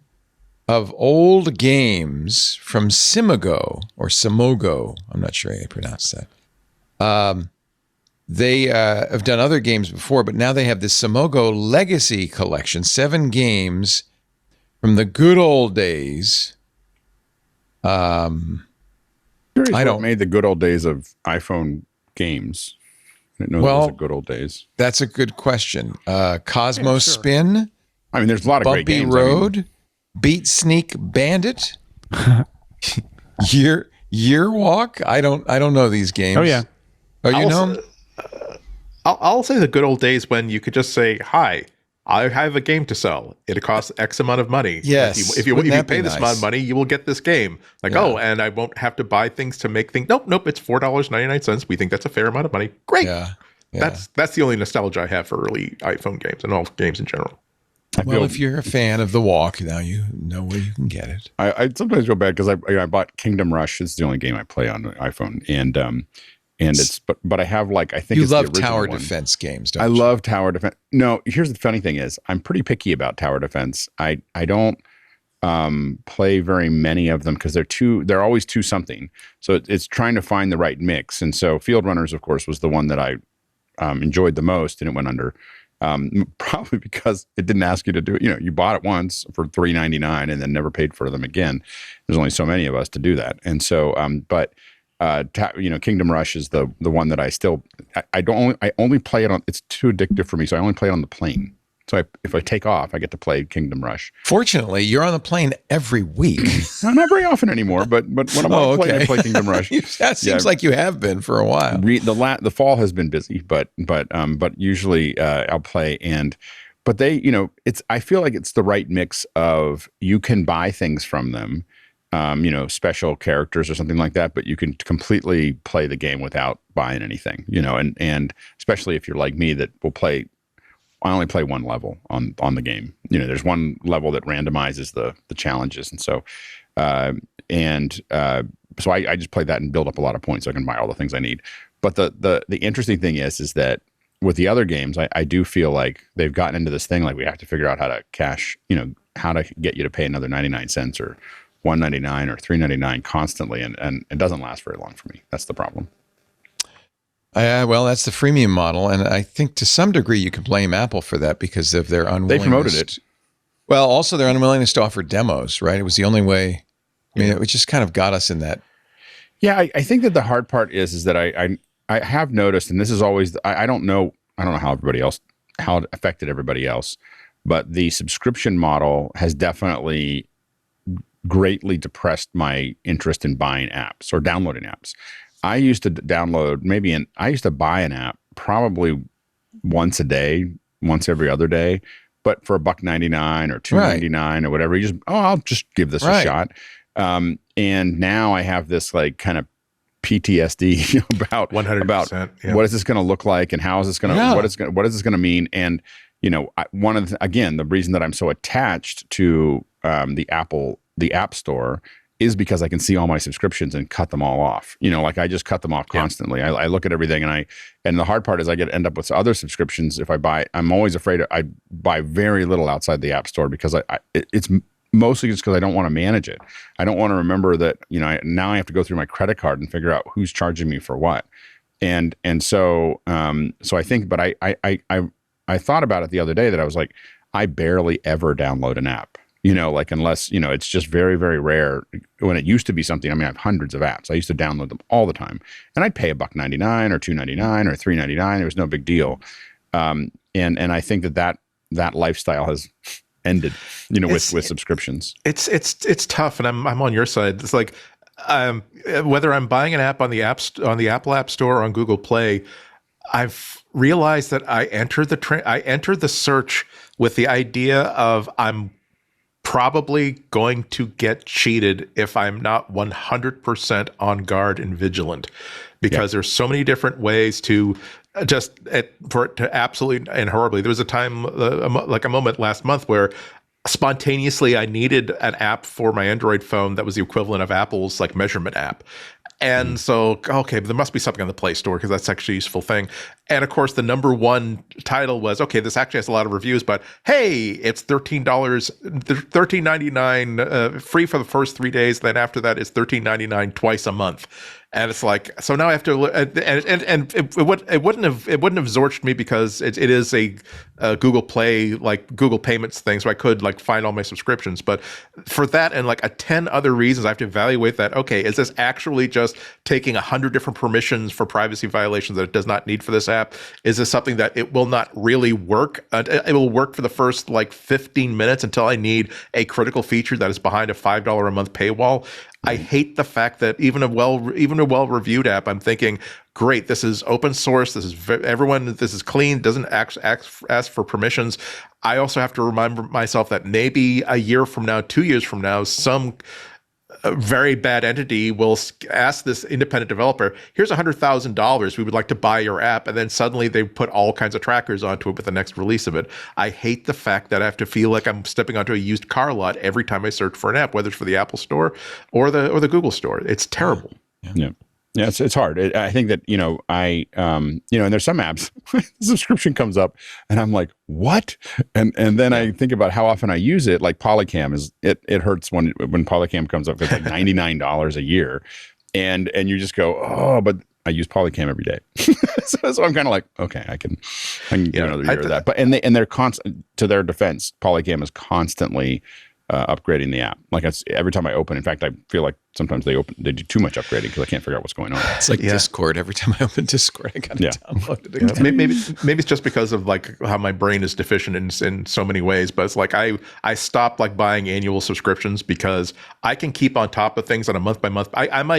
of old games from Simogo or Simogo. I'm not sure how you pronounce that. They have done other games before, but now they have this Simogo Legacy Collection, 7 games from the good old days. Curious what made the good old days of iPhone games. I didn't know it was the good old days. That's a good question. Cosmos Spin. I mean, there's a lot of great games. Bumpy Road. Beat Sneak Bandit. Year Walk. I don't know these games. Oh yeah. Oh, you know them? I'll say the good old days when you could just say, hi, I have a game to sell. It costs X amount of money. Yes. If you pay this amount of money, you will get this game. And I won't have to buy things to make things. Nope. It's $4.99. We think that's a fair amount of money. Great. Yeah. That's the only nostalgia I have for early iPhone games and all games in general. Well, if you're a fan of The Walk, now you know where you can get it. I sometimes feel bad because I bought Kingdom Rush. It's the only game I play on the iPhone, and it's but I have I think you it's love the original tower one. defense games, don't I you? love tower defense. No, here's the funny thing is I'm pretty picky about tower defense. I don't play very many of them because they're always too something. So it's trying to find the right mix. And so Field Runners, of course, was the one that I enjoyed the most, and it went under. Probably because it didn't ask you to do it. You bought it once for $3.99 and then never paid for them again. There's only so many of us to do that. And so, Kingdom Rush is the one that I only play it on, it's too addictive for me. So I only play it on the plane. So if I take off, I get to play Kingdom Rush. Fortunately, you're on the plane every week. Not very often anymore, but when I'm on the plane, I play Kingdom Rush. That seems like you have been for a while. The fall has been busy, but usually I'll play but they, I feel like it's the right mix of you can buy things from them, special characters or something like that, but you can completely play the game without buying anything, and especially if you're like me that will play. I only play one level on the game. There's one level that randomizes the challenges, and so I just play that and build up a lot of points so I can buy all the things I need. But the interesting thing is that with the other games, I do feel like they've gotten into this thing like we have to figure out how to cash, how to get you to pay another 99 cents or $1.99 or $3.99 constantly, and it doesn't last very long for me. That's the problem. Well, that's the freemium model, and I think to some degree you can blame Apple for that because of their unwillingness. They promoted it. Well, also their unwillingness to offer demos, right? It was the only way I mean, it just kind of got us in that. Yeah, I think that the hard part is that I have noticed, and this is always I don't know how it affected everybody else, but the subscription model has definitely greatly depressed my interest in buying apps or downloading apps. I used to I used to buy an app probably once a day, once every other day, but for $1.99 or $2.99 or whatever, I'll just give this a shot. And now I have this like kind of PTSD about 100%, what is this going to look like and how is this going to what is this going to mean? And the reason that I'm so attached to the App Store is because I can see all my subscriptions and cut them all off. Like I just cut them off constantly. I look at everything and the hard part is I end up with other subscriptions. If I buy, I'm always afraid I buy very little outside the App Store because it's mostly just because I don't want to manage it. I don't want to remember that, now I have to go through my credit card and figure out who's charging me for what. So I think, but I thought about it the other day that I was like, I barely ever download an app. Unless, it's just very, very rare. When it used to be something, I have hundreds of apps. I used to download them all the time. And I'd pay $1.99 or $2.99 or $3.99. It was no big deal. And I think that lifestyle has ended, with subscriptions. It's tough. And I'm on your side. It's like, whether I'm buying an app on the Apple App Store or on Google Play, I've realized that I enter the search with the idea of I'm probably going to get cheated if I'm not 100% on guard and vigilant, because there's so many different ways to for it to absolutely and horribly. There was a time, like a moment last month, where spontaneously I needed an app for my Android phone that was the equivalent of Apple's like measurement app. And so, okay, but there must be something on the Play Store because that's actually a useful thing. And of course, the number one title was, okay, this actually has a lot of reviews, but hey, it's $13.99 free for the first 3 days. Then after that, it's $13.99 twice a month. And it's like, so now I have to, and it wouldn't have zorched me because it is a Google Play, like Google Payments thing, so I could like find all my subscriptions. But for that and like 10 other reasons, I have to evaluate that. Okay, is this actually just taking 100 different permissions for privacy violations that it does not need for this app? Is this something that it will not really work? It will work for the first like 15 minutes until I need a critical feature that is behind a $5 a month paywall. I hate the fact that even a well-reviewed app, I'm thinking, great, this is open source, this is clean, doesn't ask for permissions. I also have to remind myself that maybe a year from now, 2 years from now, some very bad entity will ask this independent developer, here's $100,000, we would like to buy your app, and then suddenly they put all kinds of trackers onto it with the next release of it. I hate the fact that I have to feel like I'm stepping onto a used car lot every time I search for an app, whether it's for the Apple Store or the Google Store. It's terrible. Yeah, it's hard. I think that, and there's some apps, the subscription comes up and I'm like, what? And then I think about how often I use it. Like Polycam it hurts when Polycam comes up. It's like $99 a year. And you just go, oh, but I use Polycam every day. so I'm kind of like, okay, I can get another year of that. But they're constant, to their defense, Polycam is constantly upgrading the app. Like every time I open, in fact, I feel like sometimes they do too much upgrading because I can't figure out what's going on. It's like Discord. Every time I open Discord, I gotta download it again. Maybe it's just because of like how my brain is deficient in so many ways. But it's like I stopped like buying annual subscriptions because I can keep on top of things on a month by month.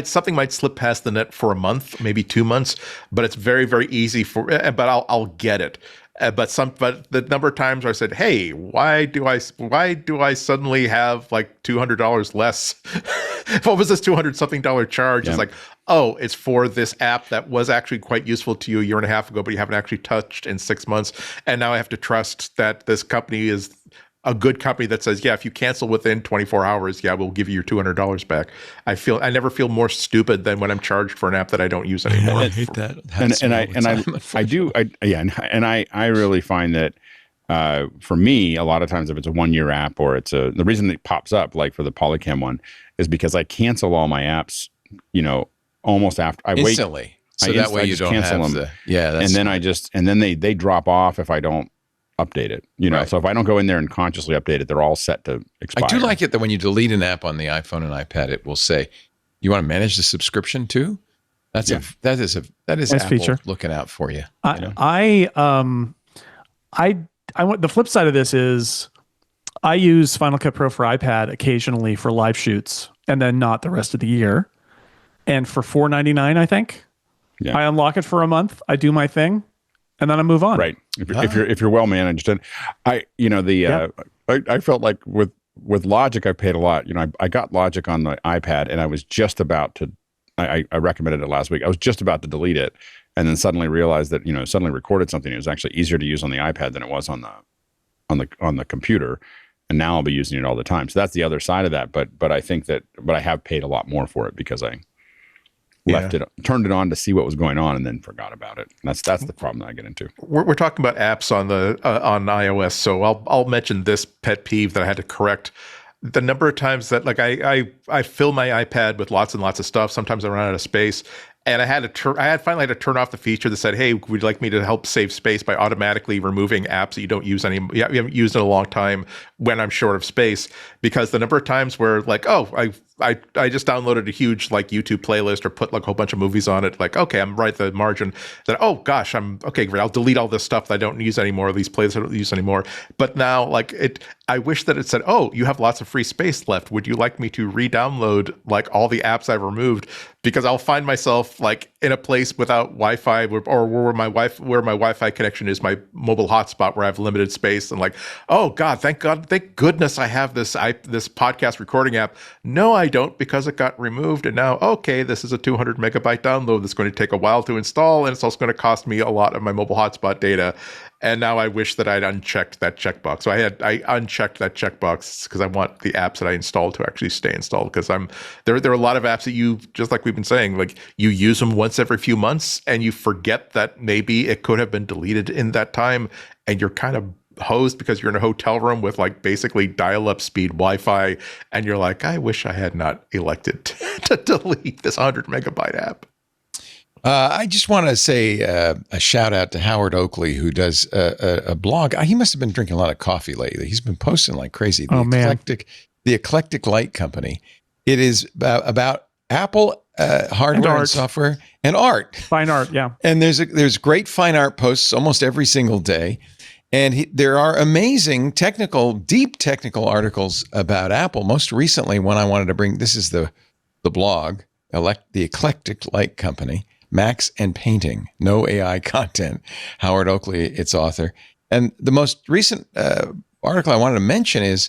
Something might slip past the net for a month, maybe 2 months, but it's very, very easy but I'll get it. But the number of times where I said, "Hey, why do I suddenly have like $200 less? What was this $200-something charge?" It's like, oh, it's for this app that was actually quite useful to you a year and a half ago, but you haven't actually touched in 6 months, and now I have to trust that this company is a good company that says, yeah, if you cancel within 24 hours, we'll give you your $200 back. I never feel more stupid than when I'm charged for an app that I don't use anymore. I hate that. I really find that for me, a lot of times if it's a 1 year app or the reason it pops up, like for the Polycam one, is because I cancel all my apps, almost after I instantly. Wait. So that way you don't cancel have them. and then and then they drop off if I don't update it. You know, Right. so if I don't go in there and consciously update it, they're all set to expire. I do like it that when you delete an app on the iPhone and iPad, it will say, "You want to manage the subscription too?" That is Nice Apple feature. looking out for you. I want the flip side of this is I use Final Cut Pro for iPad occasionally for live shoots and then not the rest of the year. And for $4.99, I think I unlock it for a month. I do my thing and then I move on. Right. If you're well managed, and I felt like with Logic, I paid a lot. You know, I got Logic on the iPad and I was just about to, I recommended it last week. I was just about to delete it and then suddenly realized that, you know, suddenly recorded something. It was actually easier to use on the iPad than it was on the computer. And now I'll be using it all the time. So that's the other side of that. But I think that, I have paid a lot more for it because I turned it on to see what was going on and then forgot about it. And that's the problem that I get into. We're talking about apps on the on iOS, so I'll mention this pet peeve that I had to correct. The number of times that like I fill my iPad with lots and lots of stuff. Sometimes I run out of space, and I finally had to turn off the feature that said, "Hey, would you like me to help save space by automatically removing apps that you don't use you haven't used in a long time when I'm short of space?" Because the number of times where like, oh, I just downloaded a huge like YouTube playlist or put like a whole bunch of movies on it. Like, okay, I'm right at the margin. Then, oh gosh, I'm okay. Great, I'll delete all this stuff that I don't use anymore. These playlists I don't use anymore. But now, like I wish that it said, oh, you have lots of free space left. Would you like me to re-download like all the apps I've removed? Because I'll find myself like in a place without Wi-Fi or where my Wi-Fi connection is my mobile hotspot where I have limited space, and like, oh God, thank goodness I have this podcast recording app. No, I don't, because it got removed, and now okay, this is a 200 megabyte download that's going to take a while to install, and it's also going to cost me a lot of my mobile hotspot data. And now I wish that I'd unchecked that checkbox. So I unchecked that checkbox because I want the apps that I installed to actually stay installed. Because there are a lot of apps that you, just like we've been saying, like you use them once every few months and you forget that maybe it could have been deleted in that time, and you're kind of hosed because you're in a hotel room with like basically dial-up speed Wi-Fi, and you're like, I wish I had not elected to delete this 100 megabyte app. I just want to say a shout out to Howard Oakley, who does a blog. He must have been drinking a lot of coffee lately. He's been posting like crazy. The Eclectic Light Company. It is about Apple hardware and software and art. Fine art, yeah. And there's great fine art posts almost every single day. And there are amazing deep technical articles about Apple. Most recently, one I wanted to bring, this is the blog, the Eclectic Light Company. Macs and Painting, no AI content. Howard Oakley, its author. And the most recent article I wanted to mention is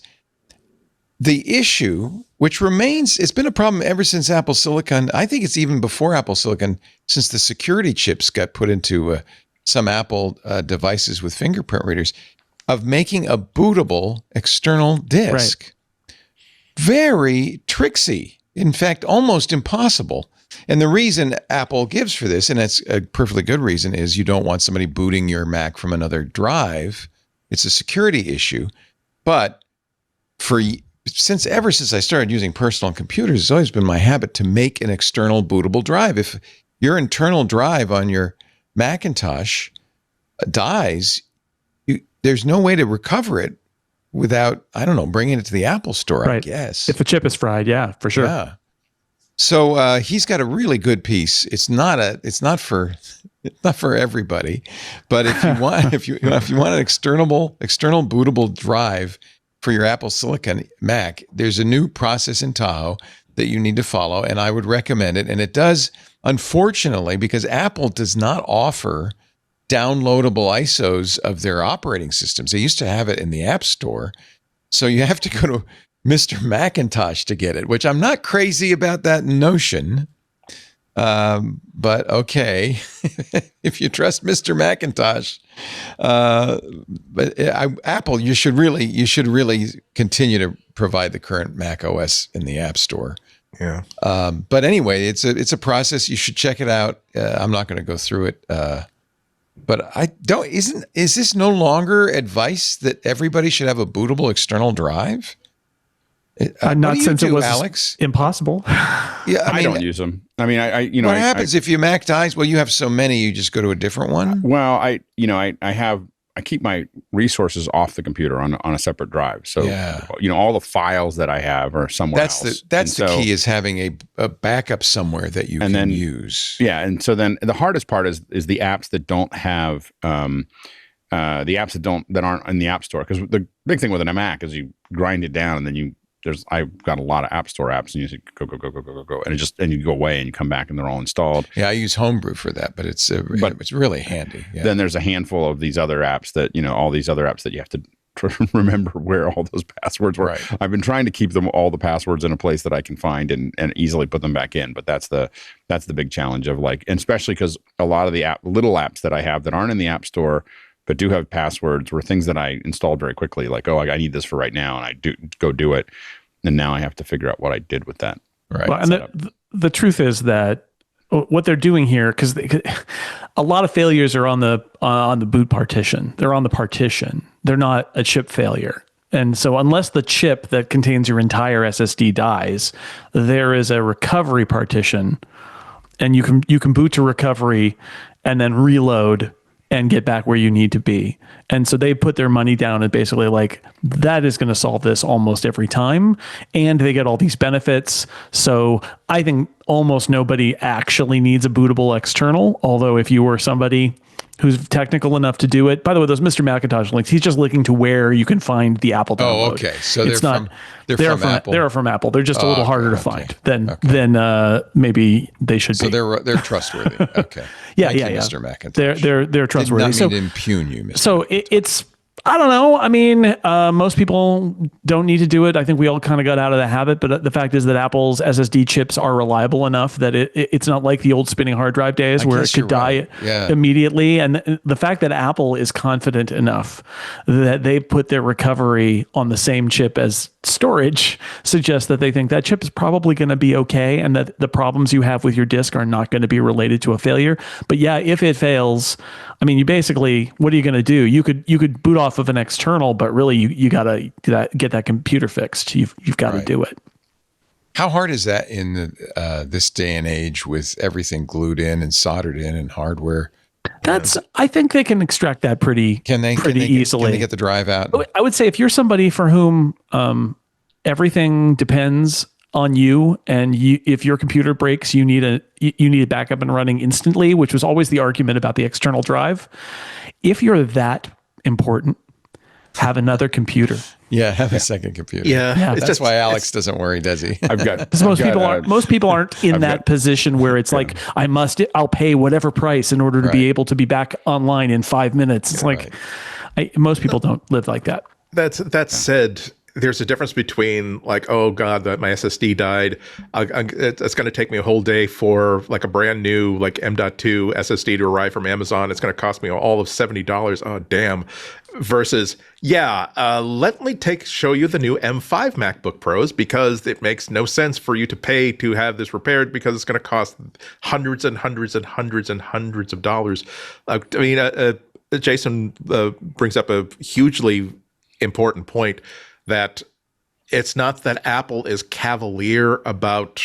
the issue, which remains, it's been a problem ever since Apple Silicon. I think it's even before Apple Silicon, since the security chips got put into some Apple devices with fingerprint readers, of making a bootable external disk. Right. Very tricksy. In fact, almost impossible. And the reason Apple gives for this, and it's a perfectly good reason, is you don't want somebody booting your Mac from another drive. It's a security issue. But ever since I started using personal computers, it's always been my habit to make an external bootable drive. If your internal drive on your Macintosh dies, there's no way to recover it without, bringing it to the Apple store, right. I guess. If the chip is fried, yeah, for sure. Yeah. So he's got a really good piece. It's not for everybody, but if you want an external bootable drive for your Apple Silicon Mac, there's a new process in Tahoe that you need to follow, and I would recommend it. And it does, unfortunately, because Apple does not offer downloadable ISOs of their operating systems. They used to have it in the App Store, so you have to go to Mr. Macintosh to get it, which I'm not crazy about that notion. But okay, if you trust Mr. Macintosh, Apple, you should really continue to provide the current Mac OS in the App Store. Yeah. But anyway, it's a process. You should check it out. I'm not going to go through it. But is this no longer advice that everybody should have a bootable external drive? Not since it was Alex? Impossible. Yeah, I don't use them. I mean, what happens if your Mac dies? Well, you have so many, you just go to a different one. Well, I have I keep my resources off the computer on a separate drive. So, all the files that I have are somewhere else. That's the key, is having a backup somewhere that you can use. Yeah. And so then the hardest part is the apps that don't have, the apps that aren't in the App Store. Because the big thing with an Mac is you grind it down and then I've got a lot of App Store apps, and you say go, and you go away and you come back and they're all installed. Yeah, I use Homebrew for that, but it's really handy. Yeah. Then there's a handful of these other apps that, all these other apps that you have to remember where all those passwords were. Right. I've been trying to keep all the passwords in a place that I can find and easily put them back in. But that's the big challenge of and especially because a lot of the little apps that I have that aren't in the App Store but do have passwords were things that I installed very quickly. Like, oh, I need this for right now, and I do it, and now I have to figure out what I did with that. Right. Well, and the truth is that what they're doing here, because a lot of failures are on the boot partition. They're on the partition. They're not a chip failure. And so unless the chip that contains your entire SSD dies, there is a recovery partition, and you can boot to recovery and then reload and get back where you need to be. And so they put their money down and basically that is going to solve this almost every time. And they get all these benefits. So I think almost nobody actually needs a bootable external. Although if you were somebody who's technical enough to do it, by the way, those Mr. Macintosh links, he's just linking to where you can find the Apple download. Oh, okay. So they're from Apple. They're from Apple. They're just a little harder to find than maybe they should be. So they're trustworthy. Okay. Yeah. Mr. Macintosh. They're trustworthy. Did not mean to impugn you, Mr. So it's, I don't know. I mean, most people don't need to do it. I think we all kind of got out of the habit, but the fact is that Apple's SSD chips are reliable enough that it's not like the old spinning hard drive days where it could die immediately. And the fact that Apple is confident enough that they put their recovery on the same chip as storage suggests that they think that chip is probably going to be okay, and that the problems you have with your disk are not going to be related to a failure. But yeah, if it fails, I mean, you basically, what are you going to do? You could boot off of an external, but really you got to get that computer fixed. You've got to do it. How hard is that in this day and age with everything glued in and soldered in and hardware? I think they can extract that pretty easily. Can they get the drive out? I would say if you're somebody for whom everything depends on you, and if your computer breaks, you need a backup and running instantly, which was always the argument about the external drive. If you're that important, have another computer. Yeah, have a second computer. Yeah. That's why Alex doesn't worry, does he? Because most people aren't in that position where it's like, I'll pay whatever price in order to be able to be back online in 5 minutes. It's most people don't live like that. That said, there's a difference between oh God, that my SSD died. It's going to take me a whole day for a brand new M.2 SSD to arrive from Amazon. It's going to cost me all of $70. Oh damn! Versus let me show you the new M5 MacBook Pros, because it makes no sense for you to pay to have this repaired, because it's going to cost hundreds and hundreds and hundreds and hundreds of dollars. Jason brings up a hugely important point, that it's not that Apple is cavalier about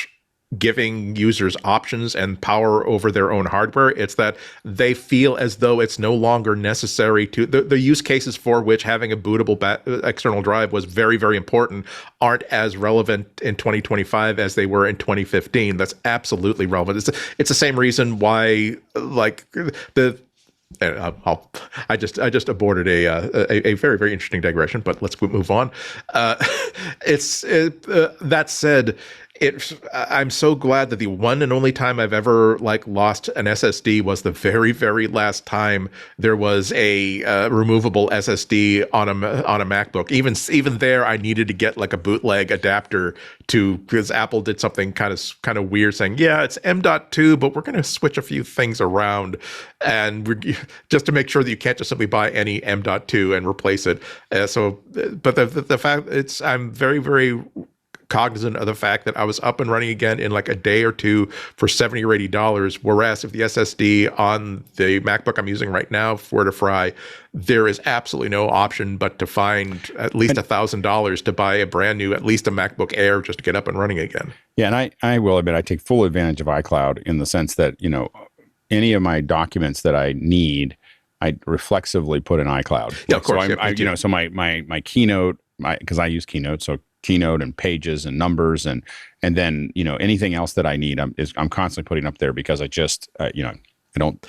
giving users options and power over their own hardware. It's that they feel as though it's no longer necessary to the use cases for which having a bootable external drive was very, very important aren't as relevant in 2025 as they were in 2015. That's absolutely relevant. It's the same reason why I just aborted a very, very interesting digression, but let's move on. That said, I'm so glad that the one and only time I've ever lost an SSD was the very, very last time there was a removable SSD on a MacBook. Even there, I needed to get a bootleg adapter because Apple did something kind of weird, saying, yeah, it's M.2, but we're going to switch a few things around, and just to make sure that you can't just simply buy any M.2 and replace it. But the fact I'm very, very cognizant of the fact that I was up and running again in a day or two for $70 or $80. Whereas if the SSD on the MacBook I'm using right now, Fortify, there is absolutely no option but to find at least $1,000 to buy a brand new, at least a MacBook Air, just to get up and running again. Yeah, and I will admit I take full advantage of iCloud in the sense that any of my documents that I need, I reflexively put in iCloud. Yeah, of course. So so my Keynote, because I use Keynote, so Keynote and Pages and Numbers and then anything else that I need, I'm constantly putting up there because I just I don't.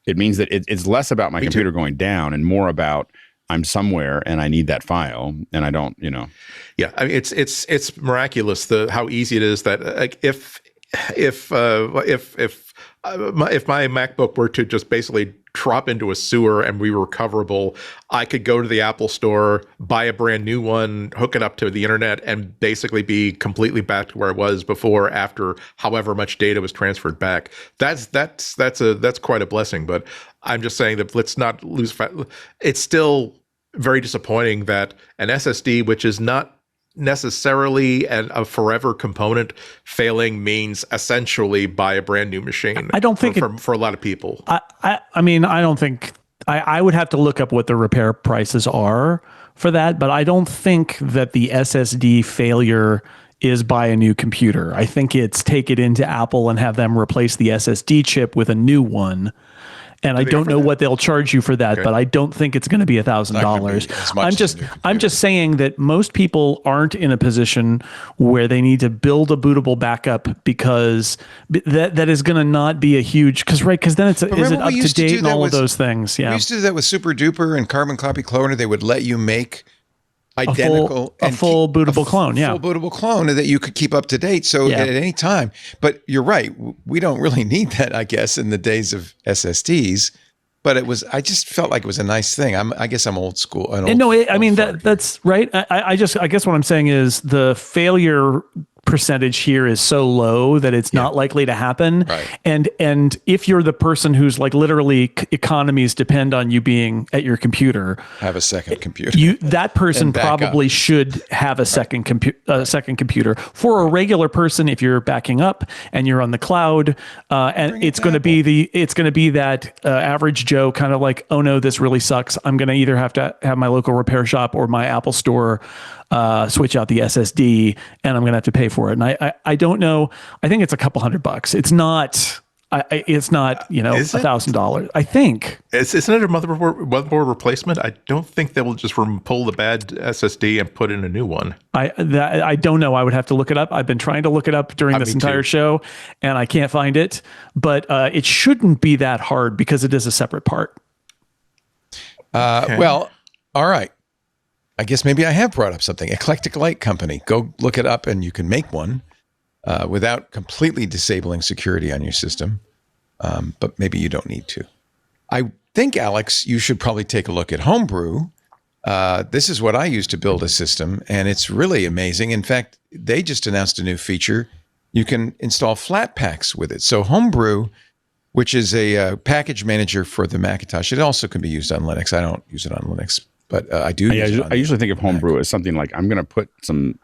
It means that it's less about my computer going down and more about I'm somewhere and I need that file and I don't. Yeah, I mean it's miraculous how easy it is that if my MacBook were to just basically drop into a sewer and be recoverable, I could go to the Apple Store, buy a brand new one, hook it up to the internet, and basically be completely back to where it was before, after however much data was transferred back. That's quite a blessing. But I'm just saying that let's not lose. It's still very disappointing that an SSD, which is not necessarily a forever component, failing means essentially buy a brand new machine. I don't think for a lot of people. I mean, I don't think I would have to look up what the repair prices are for that, but I don't think that the SSD failure is buy a new computer. I think it's take it into Apple and have them replace the SSD chip with a new one. And I don't know what they'll charge you for that, but I don't think it's going to be $1,000. I'm just saying that most people aren't in a position where they need to build a bootable backup because that is going to not be a huge, because then is it up to date and all of those things? Yeah, we used to do that with Super Duper and Carbon Copy Cloner. They would let you make identical full bootable clone, full bootable clone that you could keep up to date. So at any time, but you're right. We don't really need that, I guess, in the days of SSDs. But I just felt like it was a nice thing. I guess I'm old school. That's right. I guess what I'm saying is the failure percentage here is so low that it's not likely to happen. Right. And if you're the person who's like literally economies depend on you being at your computer, have a second computer. That person probably should have a second computer. For a regular person, if you're backing up and you're on the cloud, and it's going to be that average Joe kind of like, oh no, this really sucks. I'm going to either have to have my local repair shop or my Apple Store switch out the SSD, and I'm going to have to pay for it. And I don't know. I think it's a couple $100. It's not. It's not. $1,000. I think. Isn't it a motherboard replacement? I don't think they will just pull the bad SSD and put in a new one. I don't know. I would have to look it up. I've been trying to look it up during this entire show, and I can't find it. But it shouldn't be that hard because it is a separate part. Well, all right. I guess maybe I have brought up something. Eclectic Light Company. Go look it up and you can make one without completely disabling security on your system. But maybe you don't need to. I think, Alex, you should probably take a look at Homebrew. This is what I use to build a system, and it's really amazing. In fact, they just announced a new feature. You can install Flatpaks with it. So Homebrew, which is a package manager for the Macintosh, it also can be used on Linux. I don't use it on Linux. But I do. I usually think of Homebrew as something like I'm going to put something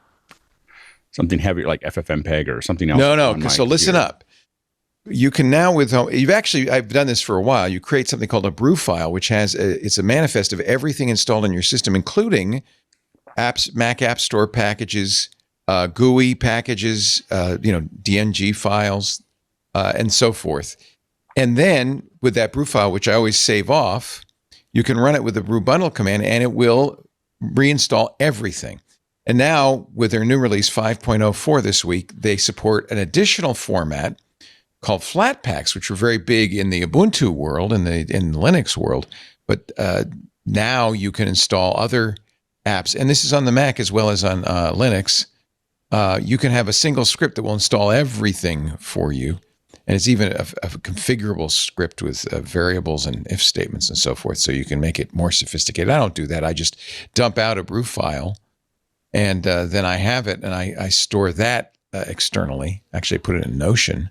heavy like FFmpeg or something else. No. So listen up. You can now I've done this for a while. You create something called a brew file, which it's a manifest of everything installed in your system, including apps, Mac App Store packages, GUI packages, DNG files, and so forth. And then with that brew file, which I always save off, you can run it with the brew bundle command and it will reinstall everything. And now with their new release 5.04 this week, they support an additional format called Flatpaks, which were very big in the Ubuntu world and in the Linux world. But now you can install other apps, and this is on the Mac as well as on Linux. You can have a single script that will install everything for you. And it's even a configurable script with variables and if statements and so forth, so you can make it more sophisticated. I don't do that. I just dump out a brew file, and then I have it, and I store that externally. Actually, I put it in Notion.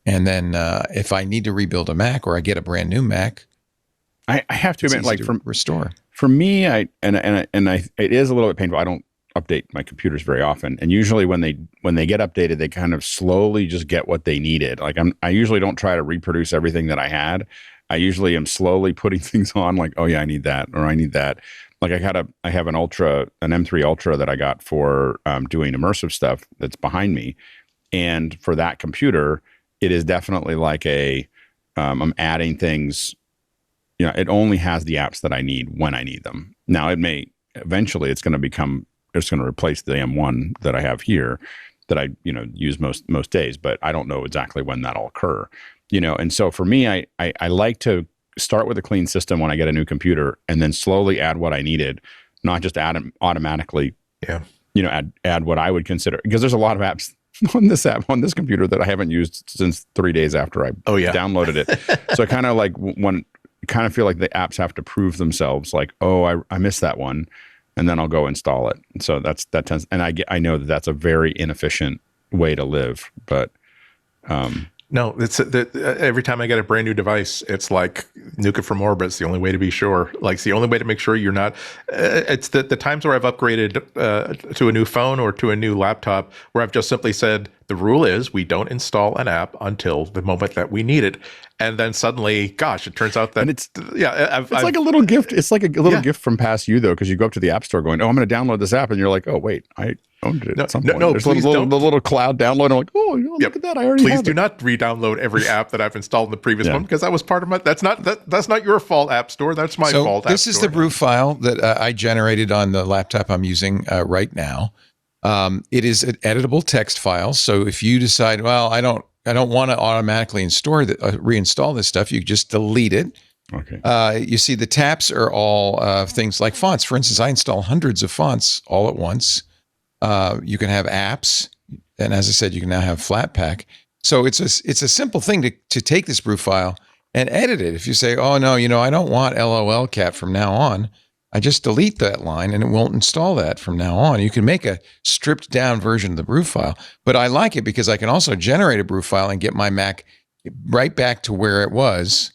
And then if I need to rebuild a Mac or I get a brand new Mac, I have to admit, restore. For me, it is a little bit painful. I don't update my computers very often, and usually when they get updated, they kind of slowly just get what they needed. Like I usually don't try to reproduce everything that I had. I usually am slowly putting things on, like, oh yeah, I need that, or I need that. Like I have an M3 Ultra that I got for doing immersive stuff that's behind me, and for that computer, it is definitely like I'm adding things it only has the apps that I need when I need them. Now it may eventually it's going to replace the M1 that I have here that I use most days, but I don't know exactly when that'll occur. And so for me, I like to start with a clean system when I get a new computer, and then slowly add what I needed, not just add them automatically. Yeah. Add what I would consider, because there's a lot of apps on this computer that I haven't used since 3 days after I downloaded it. So I kind of feel like the apps have to prove themselves, like, oh, I missed that one, and then I'll go install it. So that tends, and I know that that's a very inefficient way to live, but no, it's every time I get a brand new device, it's like nuke it from orbit. It's the only way to be sure. Like, it's the only way to make sure you're not. It's the times where I've upgraded to a new phone or to a new laptop where I've just simply said, the rule is we don't install an app until the moment that we need it. And then suddenly, gosh, it turns out that it's like a little gift. It's like a little gift from past you, though, because you go up to the App Store going, oh, I'm going to download this app. And you're like, oh, wait, I owned it at some point. No, there's please the little cloud download. I'm like, oh, look at that. I already have it. Please do not re-download every app that I've installed in the previous one, because that was part of my, that's not your fault, App Store. That's my fault. This is the brew file that I generated on the laptop I'm using right now. It is an editable text file. So if you decide, well, I don't want to automatically reinstall this stuff, you just delete it. Okay. You see the taps are all things like fonts. For instance, I install hundreds of fonts all at once. You can have apps, and as I said, you can now have Flatpak. So it's a simple thing to take this brew file and edit it. If you say, oh no, I don't want LOL cat from now on, I just delete that line and it won't install that from now on. You can make a stripped down version of the brew file, but I like it because I can also generate a brew file and get my Mac right back to where it was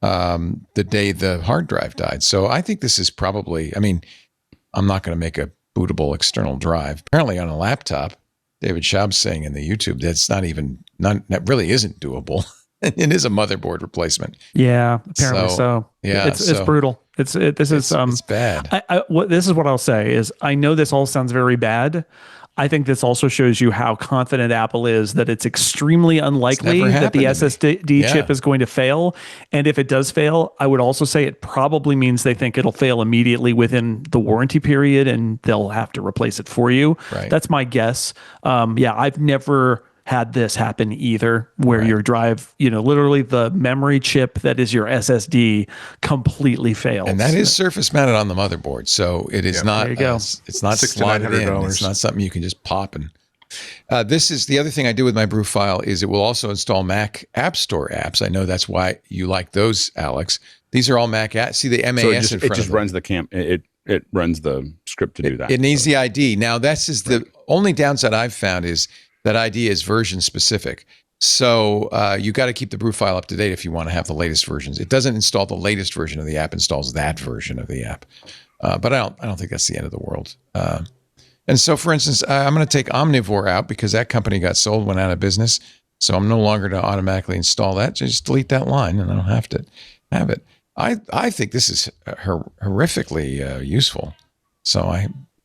the day the hard drive died. So I think this is probably, I'm not going to make a bootable external drive. Apparently on a laptop, David Schaub's saying in the YouTube, that really isn't doable. It is a motherboard replacement. Yeah, apparently so. Yeah, it's brutal. It's bad. This is what I'll say is, I know this all sounds very bad. I think this also shows you how confident Apple is that it's extremely unlikely that the SSD chip is going to fail. And if it does fail, I would also say it probably means they think it'll fail immediately within the warranty period and they'll have to replace it for you. Right. That's my guess. I've never had this happen either, where your drive, literally the memory chip that is your SSD completally fails. And that is surface mounted on the motherboard. So it is not, it's not slotted in. It's not something you can just pop. And this is the other thing I do with my brew file is it will also install Mac App Store apps. I know that's why you like those, Alex. These are all Mac apps. See the MAS in front of it. It just runs the it runs the script to do that. It needs the ID. Now, the only downside I've found is that ID is version specific. So you got to keep the brew file up to date if you want to have the latest versions. It doesn't install the latest version of the app, installs that version of the app. But I don't think that's the end of the world. And so, for instance, I'm going to take Omnivore out because that company got sold, went out of business. So I'm no longer to automatically install that. Just delete that line and I don't have to have it. I think this is horrifically useful. So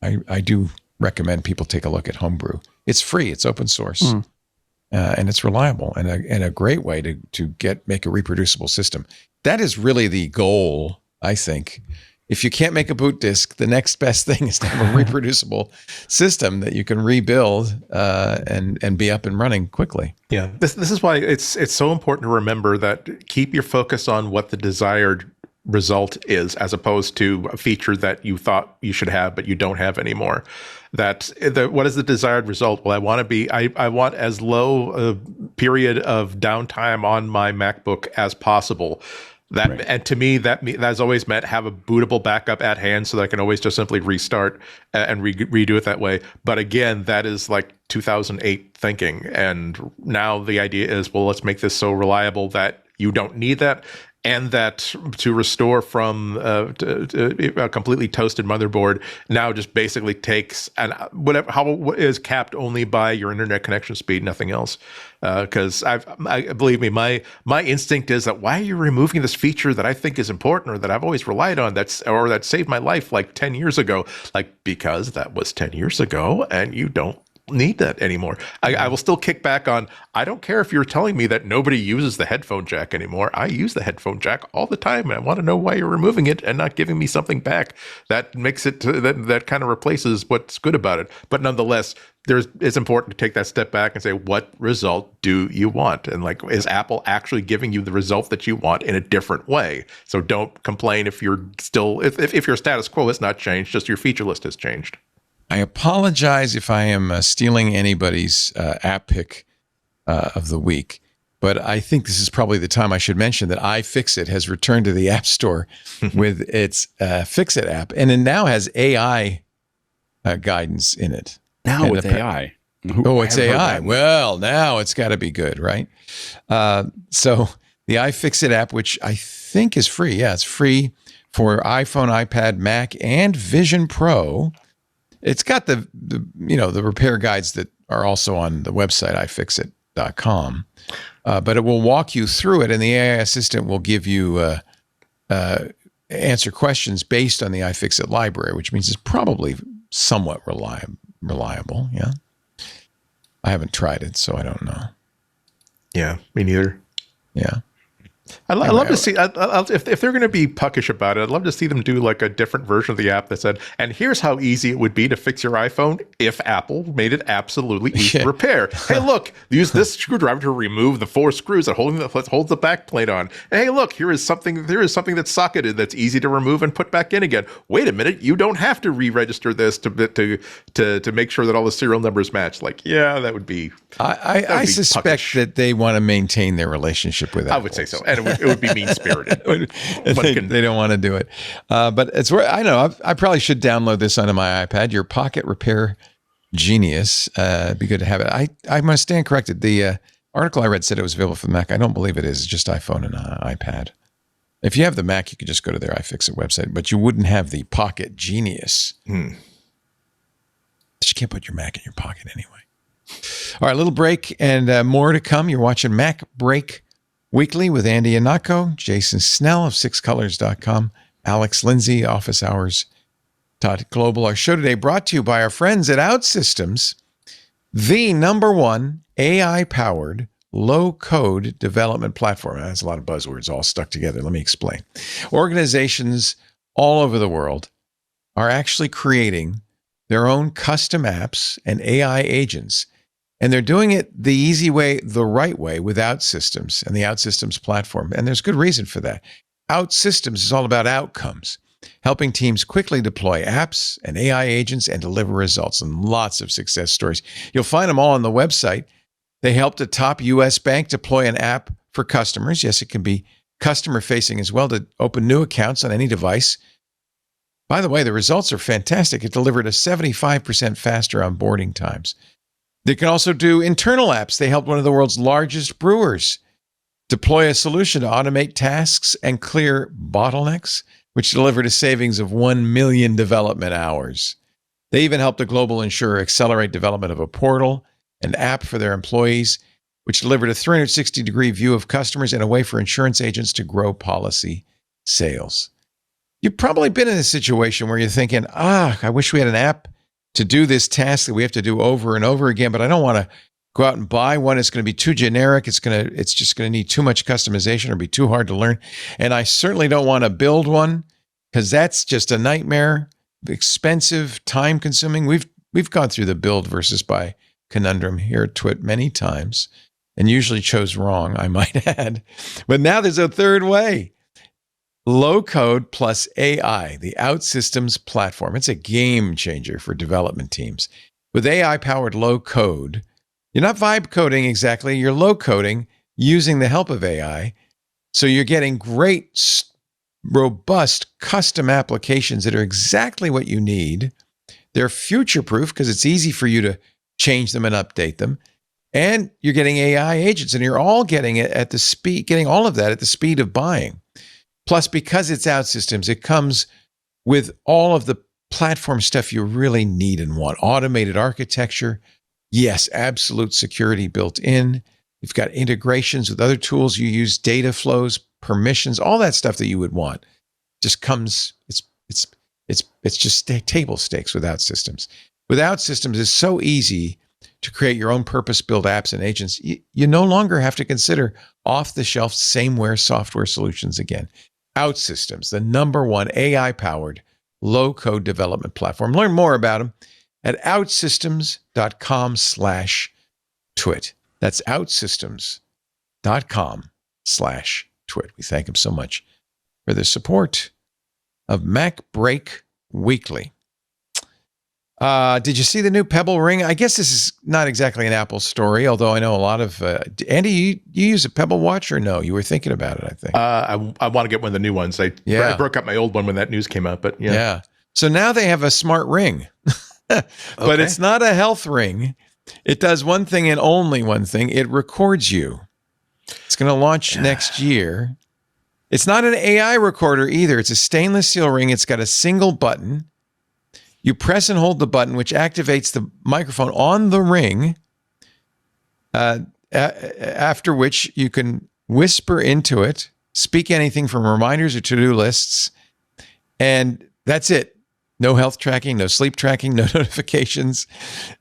I do recommend people take a look at Homebrew. It's free. It's open source, and it's reliable and a great way to make a reproducible system. That is really the goal, I think. If you can't make a boot disk, the next best thing is to have a reproducible system that you can rebuild and be up and running quickly. Yeah, this is why it's so important to remember that keep your focus on what the desired result is, as opposed to a feature that you thought you should have but you don't have anymore. What is the desired result? Well, I want as low a period of downtime on my MacBook as possible. And to me, that's always meant have a bootable backup at hand so that I can always just simply restart and redo it that way. But again, that is like 2008 thinking. And now the idea is, well, let's make this so reliable that you don't need that. And that to restore from a completely toasted motherboard now just basically takes how is capped only by your internet connection speed, nothing else. Because believe me, my instinct is that why are you removing this feature that I think is important or that I've always relied on that saved my life like 10 years ago? Like, because that was 10 years ago and you don't need that anymore. I will still kick back on, I don't care if you're telling me that nobody uses the headphone jack anymore. I use the headphone jack all the time, and I want to know why you're removing it and not giving me something back. That makes it, that kind of replaces what's good about it. But nonetheless, it's important to take that step back and say, what result do you want? And like, is Apple actually giving you the result that you want in a different way? So don't complain if you're still, if your status quo has not changed, just your feature list has changed. I apologize if I am stealing anybody's app pick of the week, but I think this is probably the time I should mention that iFixit has returned to the App Store with its Fix-It app, and it now has AI guidance in it. Now with AI. Oh, it's AI. Well, now it's got to be good, right? So the iFixit app, which I think is free. Yeah, it's free for iPhone, iPad, Mac, and Vision Pro. It's got the repair guides that are also on the website, ifixit.com. But it will walk you through it, and the AI assistant will give you answer questions based on the iFixit library, which means it's probably somewhat reliable. Yeah. I haven't tried it, so I don't know. Yeah, me neither. Yeah. I'd love to see, if they're going to be puckish about it, I'd love to see them do like a different version of the app that said, and here's how easy it would be to fix your iPhone if Apple made it absolutely easy to repair. Hey, look, use this screwdriver to remove the 4 screws that hold the back plate on. And hey, look, here is something that's socketed that's easy to remove and put back in again. Wait a minute, you don't have to re-register this to make sure that all the serial numbers match. Like, yeah, that would be. I suspect puckish. That they want to maintain their relationship with Apple. I would say so. And it would be mean-spirited. They don't want to do it. But it's where I know I probably should download this onto my iPad. Your Pocket Repair Genius. It'd be good to have it. I must stand corrected. The article I read said it was available for the Mac. I don't believe it is. It's just iPhone and iPad. If you have the Mac, you could just go to their iFixit website, but you wouldn't have the Pocket Genius. But you can't put your Mac in your pocket anyway. All right, a little break and more to come. You're watching MacBreak Weekly with Andy Anako, Jason Snell of sixcolors.com, Alex Lindsay, Office Hours Global. Our show today brought to you by our friends at OutSystems, the #1 AI-powered low-code development platform. That's a lot of buzzwords all stuck together. Let me explain. Organizations all over the world are actually creating their own custom apps and AI agents. And they're doing it the easy way, the right way, with OutSystems and the OutSystems platform. And there's good reason for that. OutSystems is all about outcomes, helping teams quickly deploy apps and AI agents and deliver results, and lots of success stories. You'll find them all on the website. They helped a top U.S. bank deploy an app for customers. Yes, it can be customer-facing as well to open new accounts on any device. By the way, the results are fantastic. It delivered a 75% faster onboarding times. They can also do internal apps. They helped one of the world's largest brewers deploy a solution to automate tasks and clear bottlenecks, which delivered a savings of 1 million development hours. They even helped a global insurer accelerate development of a portal, an app for their employees, which delivered a 360-degree view of customers and a way for insurance agents to grow policy sales. You've probably been in a situation where you're thinking, I wish we had an app to do this task that we have to do over and over again, but I don't want to go out and buy one. It's going to be too generic. It's just going to need too much customization or be too hard to learn. And I certainly don't want to build one because that's just a nightmare, expensive, time consuming. We've gone through the build versus buy conundrum here at Twit many times and usually chose wrong, I might add. But now there's a third way. Low code plus AI, the OutSystems platform. It's a game changer for development teams. With AI-powered low code, you're not vibe coding exactly, you're low coding using the help of AI. So you're getting great, robust custom applications that are exactly what you need. They're future-proof because it's easy for you to change them and update them. And you're getting AI agents, and you're all getting it at the speed, getting all of that at the speed of buying. Plus, because it's OutSystems, it comes with all of the platform stuff you really need and want. Automated architecture. Yes, absolute security built in. You've got integrations with other tools you use, data flows, permissions, all that stuff that you would want. Just comes, it's just table stakes with OutSystems. With OutSystems, it's so easy to create your own purpose-built apps and agents, you no longer have to consider off-the-shelf sameware software solutions again. OutSystems, the #1 AI-powered low-code development platform. Learn more about them at outsystems.com/twit. That's outsystems.com/twit. We thank them so much for the support of MacBreak Weekly. Did you see the new Pebble ring? I guess this is not exactly an Apple story, although I know a lot of Andy, you use a Pebble watch or no? You were thinking about it, I think. I want to get one of the new ones. I broke up my old one when that news came out, but yeah. So now they have a smart ring, but it's not a health ring. It does one thing and only one thing. It records you. It's going to launch next year. It's not an AI recorder either. It's a stainless steel ring. It's got a single button. You press and hold the button, which activates the microphone on the ring, after which you can whisper into it, speak anything from reminders or to-do lists, and that's it. No health tracking, no sleep tracking, no notifications.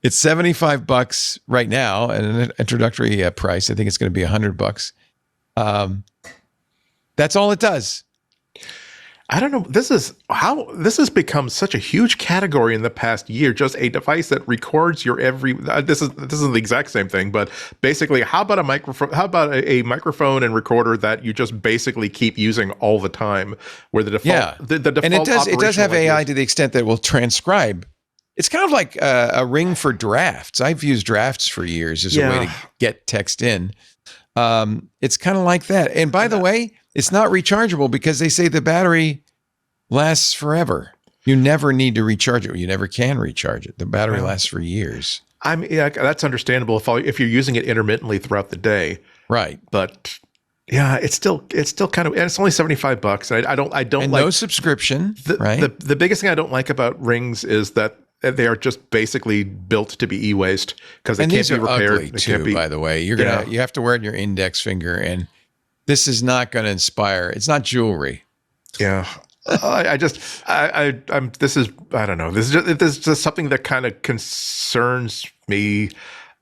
It's $75 right now at an introductory price. I think it's going to be $100. That's all it does. I don't know. This has become such a huge category in the past year. Just a device that records your every. This is the exact same thing, but basically, how about a microphone? How about a microphone and recorder that you just basically keep using all the time? Where the default, the default, and it does have AI to the extent that it will transcribe. It's kind of like a ring for drafts. I've used drafts for years as a way to get text in. It's kind of like that. And by the way, it's not rechargeable because they say the battery lasts forever. You never need to recharge it. You never can recharge it. The battery lasts for years. That's understandable if you're using it intermittently throughout the day. Right. But yeah, it's still kind of, and it's only $75. I don't and like no subscription. Right. The biggest thing I don't like about rings is that they are just basically built to be e-waste because they can't be repaired. Ugly too, by the way. You have to wear it in your index finger, and this is not going to inspire. It's not jewelry. Yeah. This is, I don't know. This is just something that kind of concerns me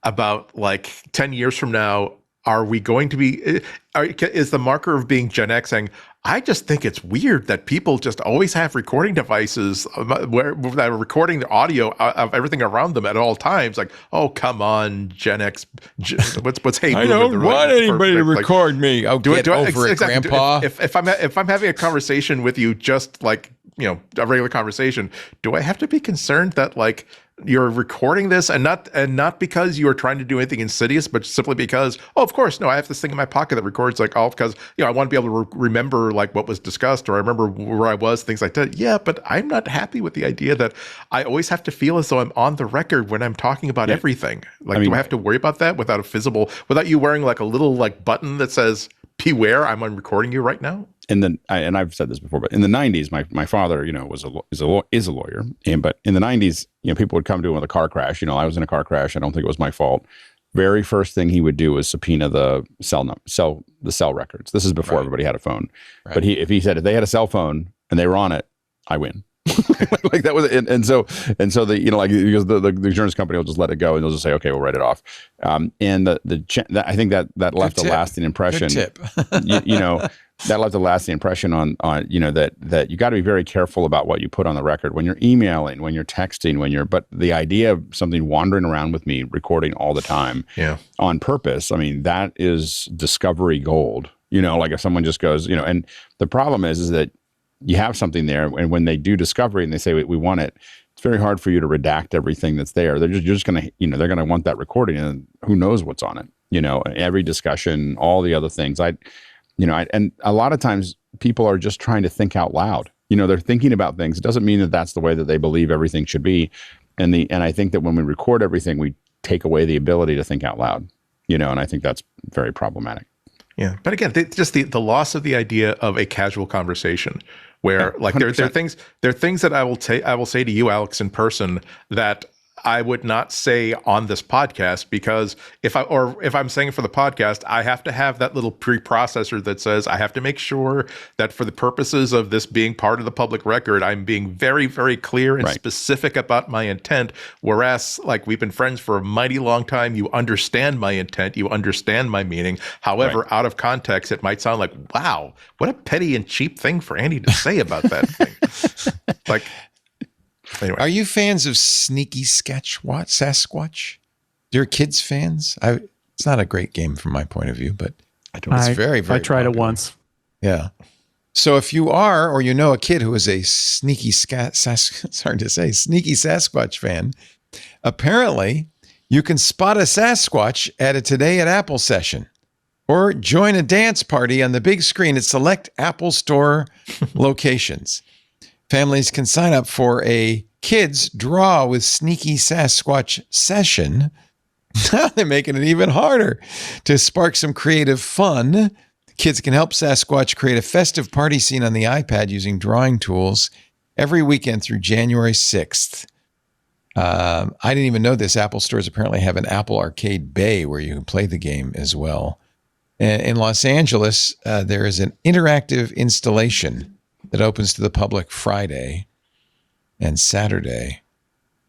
about, like, 10 years from now. Are we going to be, is the marker of being Gen X saying, I just think it's weird that people just always have recording devices where that are recording the audio of everything around them at all times. Like, oh, come on, Gen X. What's hey? I don't want anybody to record me. I'll get over it, Grandpa. If I'm having a conversation with you, just like, a regular conversation, do I have to be concerned that, like, you're recording this and not because you are trying to do anything insidious, but simply because, of course, no, I have this thing in my pocket that records, like, all because, I want to be able to remember, like, what was discussed, or I remember where I was, things like that. Yeah, but I'm not happy with the idea that I always have to feel as though I'm on the record when I'm talking about everything. Like, do I have to worry about that without you wearing, like, a little, like, button that says, beware, I'm recording you right now? And I've said this before, but in the 90s, my father, is a lawyer. But in the 90s, people would come to him with a car crash. I was in a car crash. I don't think it was my fault. Very first thing he would do was subpoena the cell records. This is before everybody had a phone. Right. But if they had a cell phone and they were on it, I win. Like that was it. And so the because the insurance company will just let it go and they'll just say, okay, we'll write it off. And I think that left a lasting impression. Good tip. That left a lasting impression on that you got to be very careful about what you put on the record when you're emailing, when you're texting, but the idea of something wandering around with me, recording all the time, on purpose. I mean, that is discovery gold. Like if someone just goes, and the problem is that you have something there, and when they do discovery and they say we want it, it's very hard for you to redact everything that's there. You're just gonna, they're gonna want that recording, and who knows what's on it? Every discussion, all the other things. And a lot of times people are just trying to think out loud. They're thinking about things. It doesn't mean that that's the way that they believe everything should be. And I think that when we record everything, we take away the ability to think out loud. And I think that's very problematic. Yeah, but again, just the loss of the idea of a casual conversation, where like there are things that I will say to you, Alex, in person that I would not say on this podcast, because if I'm saying it for the podcast, I have to have that little preprocessor that says I have to make sure that for the purposes of this being part of the public record, I'm being very, very clear and specific about my intent. Whereas, like, we've been friends for a mighty long time. You understand my intent. You understand my meaning. However, out of context, it might sound like, wow, what a petty and cheap thing for Andy to say about that thing. Like, anyway. Are you fans of Sneaky Sasquatch? Your kids fans? It's not a great game from my point of view, but it's very, very I tried popular. it once. Yeah. So if you are, or you know a kid who is a Sneaky Sasquatch fan, apparently you can spot a Sasquatch at a Today at Apple session, or join a dance party on the big screen at select Apple Store locations. Families can sign up for a kids draw with Sneaky Sasquatch session. Now they're making it even harder to spark some creative fun. Kids can help Sasquatch create a festive party scene on the iPad using drawing tools every weekend through January 6th. I didn't even know this. Apple stores apparently have an Apple Arcade Bay where you can play the game as well. In Los Angeles, there is an interactive installation that opens to the public Friday and Saturday.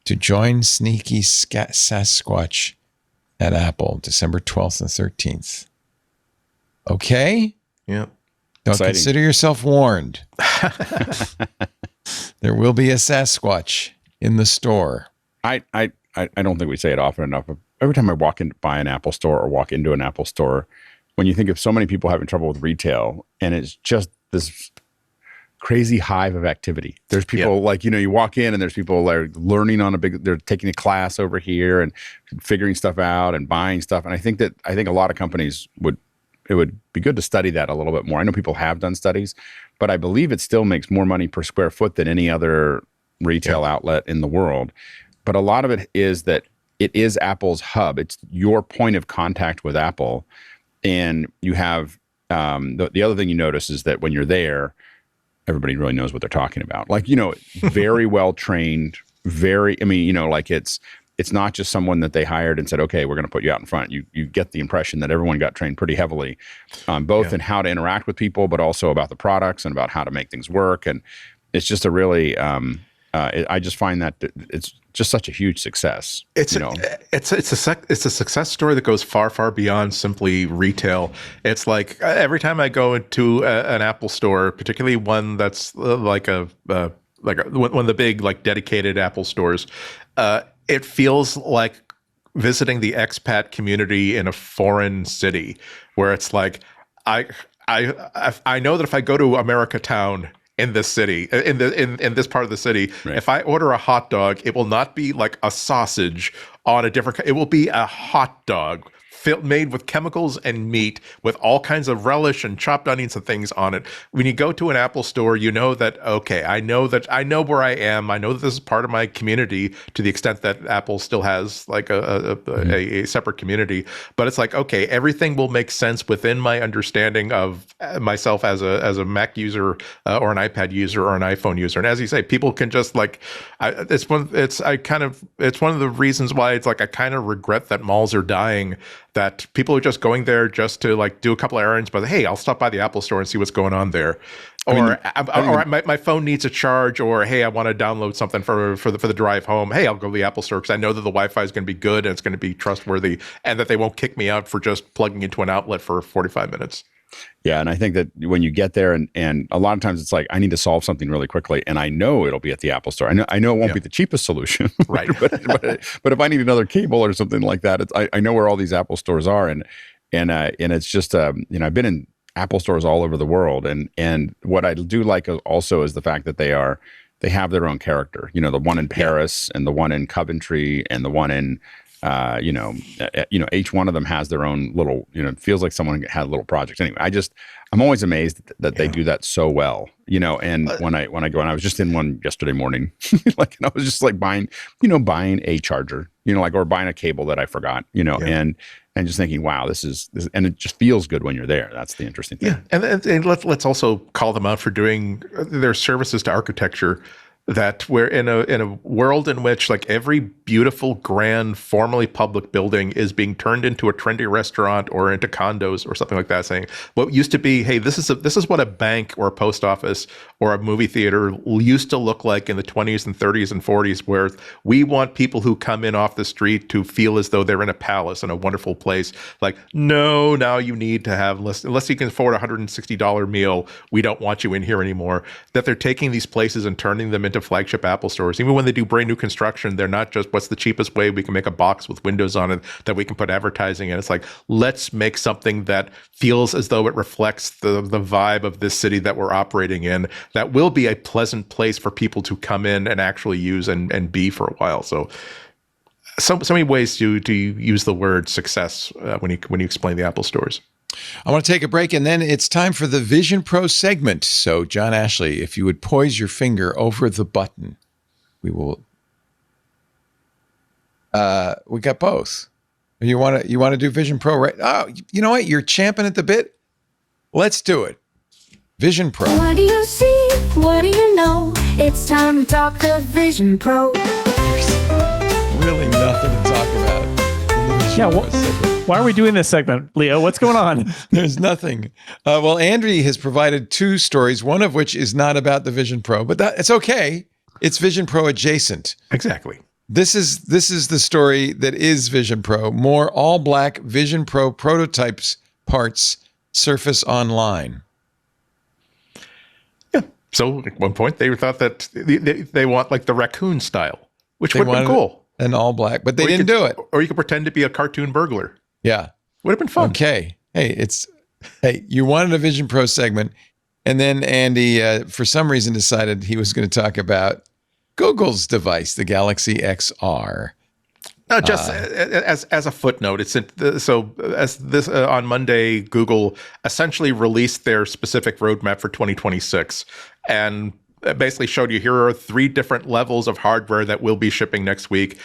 To join Sneaky Sasquatch at Apple, December 12th and 13th. Okay? Yeah. Don't Exciting. Consider yourself warned. There will be a Sasquatch in the store. I don't think we say it often enough. Every time I walk in by an Apple store or walk into an Apple store, when you think of so many people having trouble with retail, and it's just this crazy hive of activity. There's people like, you walk in and there's people like learning on they're taking a class over here and figuring stuff out and buying stuff. And I think a lot of companies it would be good to study that a little bit more. I know people have done studies, but I believe it still makes more money per square foot than any other retail outlet in the world. But a lot of it is that it is Apple's hub. It's your point of contact with Apple. And you have, the other thing you notice is that when you're there, everybody really knows what they're talking about. Like, very well trained, like it's not just someone that they hired and said, okay, we're going to put you out in front. You get the impression that everyone got trained pretty heavily, both in how to interact with people, but also about the products and about how to make things work. And it's just a really, I just find that it's just such a huge success. It's a success story that goes far, far beyond simply retail. It's like every time I go into an Apple store, particularly one that's like one of the big like dedicated Apple stores, it feels like visiting the expat community in a foreign city, where it's like I know that if I go to America Town in this city, in this part of the city, if I order a hot dog, it will not be like a sausage on a different. It will be a hot dog made with chemicals and meat with all kinds of relish and chopped onions and things on it. When you go to an Apple store, you know that, okay, I know where I am. I know that this is part of my community, to the extent that Apple still has like a separate community. But it's like, okay, everything will make sense within my understanding of myself as a Mac user or an iPad user or an iPhone user. And as you say, people can just like, it's one of the reasons why it's like I kind of regret that malls are dying. That people are just going there just to like do a couple of errands, but hey, I'll stop by the Apple store and see what's going on there. Or my phone needs a charge, or hey, I want to download something for the drive home. Hey, I'll go to the Apple store because I know that the Wi-Fi is going to be good and it's going to be trustworthy, and that they won't kick me out for just plugging into an outlet for 45 minutes. Yeah, and I think that when you get there, and a lot of times it's like, I need to solve something really quickly, and I know it'll be at the Apple store. I know it won't be the cheapest solution, right? but if I need another cable or something like that, I know where all these Apple stores are, and it's just I've been in Apple stores all over the world, and what I do like also is the fact that they have their own character. The one in Paris and the one in Coventry and the one in each one of them has their own little, it feels like someone had a little project. Anyway, I'm always amazed that they do that so well, and when I go, and I was just in one yesterday morning, and I was just like buying a charger, or buying a cable that I forgot, and just thinking, wow, this is, and it just feels good when you're there. That's the interesting thing. Yeah. And let's also call them out for doing their services to architecture. that we're in a world in which like every beautiful, grand, formerly public building is being turned into a trendy restaurant or into condos or something like that, saying what used to be, hey, this is what a bank or a post office or a movie theater used to look like in the 20s and 30s and 40s, where we want people who come in off the street to feel as though they're in a palace and a wonderful place. Like, no, now you need to have, unless you can afford a $160 meal, we don't want you in here anymore. That they're taking these places and turning them into flagship Apple stores. Even when they do brand new construction, they're not just what's the cheapest way we can make a box with windows on it that we can put advertising in. It's like, let's make something that feels as though it reflects the vibe of this city that we're operating in, that will be a pleasant place for people to come in and actually use and be for a while. So many ways to use the word success when you explain the Apple stores. I want to take a break, and then it's time for the Vision Pro segment. So, John Ashley, if you would poise your finger over the button, we will. We got both. You want to do Vision Pro, right? Oh, you know what? You're champing at the bit. Let's do it. Vision Pro. What do you see? What do you know? It's time to talk the Vision Pro. Really nothing to talk about. in the Vision Pro segment. Why are we doing this segment, Leo? What's going on? There's nothing. Well, Andy has provided two stories, one of which is not about the Vision Pro, but it's okay. It's Vision Pro adjacent. Exactly. This is the story that is Vision Pro. More all-black Vision Pro prototypes parts surface online. Yeah. So at one point they thought that they want like the raccoon style, which would have been cool. An all-black, but they didn't do it. Or you could pretend to be a cartoon burglar. Yeah. Would have been fun. Okay. Hey, you wanted a Vision Pro segment, and then Andy, for some reason, decided he was going to talk about Google's device, the Galaxy XR. No, just as a footnote, on Monday, Google essentially released their specific roadmap for 2026, and basically showed you here are 3 different levels of hardware that will be shipping next week.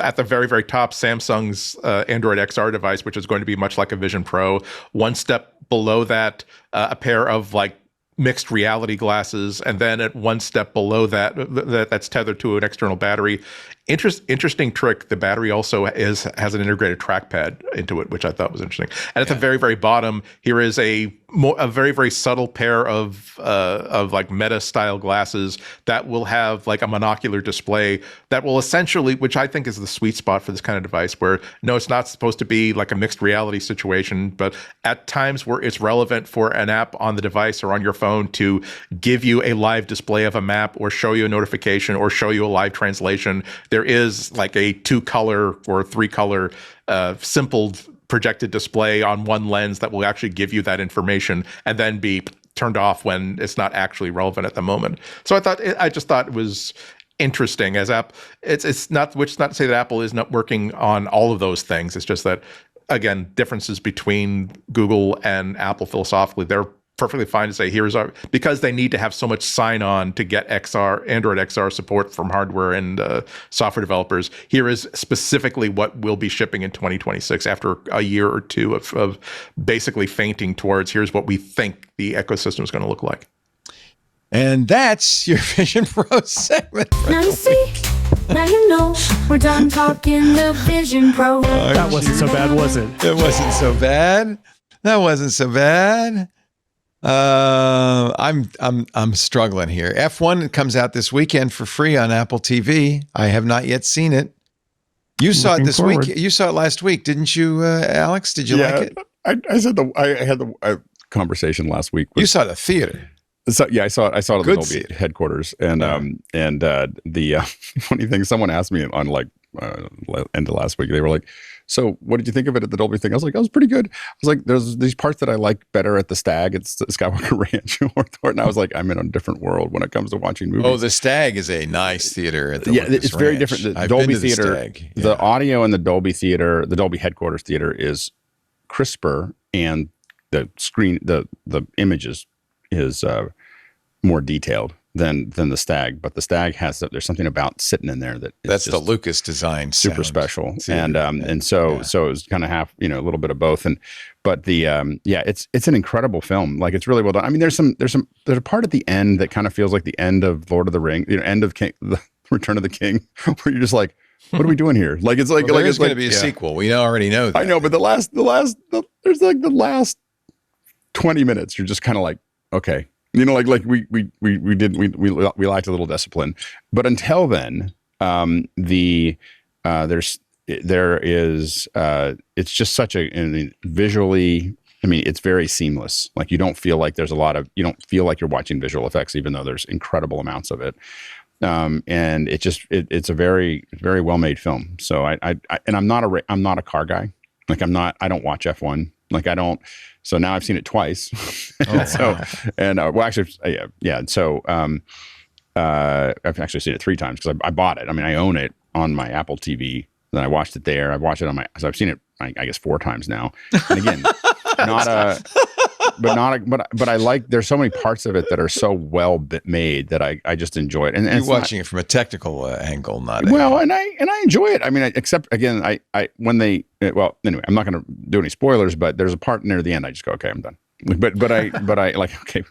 At the very, very top, Samsung's Android XR device, which is going to be much like a Vision Pro. One step below that, a pair of like mixed reality glasses, and then at one step below that's tethered to an external battery. Interesting trick. The battery also has an integrated trackpad into it, which I thought was interesting. And at the very, very bottom, here is a very, very subtle pair of like Meta style glasses that will have like a monocular display that will essentially, which I think is the sweet spot for this kind of device, where no, it's not supposed to be like a mixed reality situation, but at times where it's relevant for an app on the device or on your phone to give you a live display of a map or show you a notification or show you a live translation. There is like a 2-color or 3-color simple projected display on one lens that will actually give you that information and then be turned off when it's not actually relevant at the moment. So I just thought it was interesting as it's not to say that Apple is not working on all of those things. It's just that, again, differences between Google and Apple philosophically, they're perfectly fine to say because they need to have so much sign-on to get Android XR support from hardware and software developers. Here is specifically what will be shipping in 2026 after a year or two of basically fainting towards here's what we think the ecosystem is going to look like. And that's your Vision Pro segment. Now you see, now you know, we're done talking the Vision Pro. That wasn't so bad, was it? It wasn't so bad. That wasn't so bad. I'm struggling here. F1 comes out this weekend for free on Apple TV. I have not yet seen it. You saw it this week. You saw it last week, didn't you, Alex? Did you like it? I had the conversation last week. You saw it at the theater. So yeah, I saw it at the Good Dolby headquarters, and the funny thing, someone asked me on like end of last week. They were like, "So, what did you think of it at the Dolby thing?" I was like, "It was pretty good." I was like, "There's these parts that I like better at the Stag. It's the Skywalker Ranch." And I was like, "I'm in a different world when it comes to watching movies." Oh, the Stag is a nice theater at the Lucas it's very Ranch. different. The I've Dolby been to the theater, Stag. the audio in the Dolby theater, the Dolby headquarters theater is crisper, and the screen, the images is more detailed. than the Stag, but the Stag there's something about sitting in there that's the Lucas design super sound. special. See, So it was kind of half, a little bit of both. But it's an incredible film. Like, it's really well done. I mean, there's a part at the end that kind of feels like the end of Lord of the Rings, end of the Return of the King, where you're just like, what are we doing here? Like, it's like, well, there's going to be a sequel. We already know that. I know, but there's like the last 20 minutes, you're just kind of like, okay. We lacked a little discipline, but until then, it's just such visually. I mean, it's very seamless. Like, you don't feel like you don't feel like you're watching visual effects, even though there's incredible amounts of it. And it's a very, very well made film. So I'm not a car guy. Like, I don't watch F1. Like, I don't. So now I've seen it twice. So, So I've actually seen it 3 times because I bought it. I mean, I own it on my Apple TV. Then I watched it there. I've watched it so I've seen it, I guess, 4 times now. And again, but I like, there's so many parts of it that are so well made that I just enjoy it. And you're watching it from a technical angle, not and I enjoy it. I mean, except again, anyway, I'm not going to do any spoilers, but there's a part near the end. I just go, okay, I'm done. But I like, okay,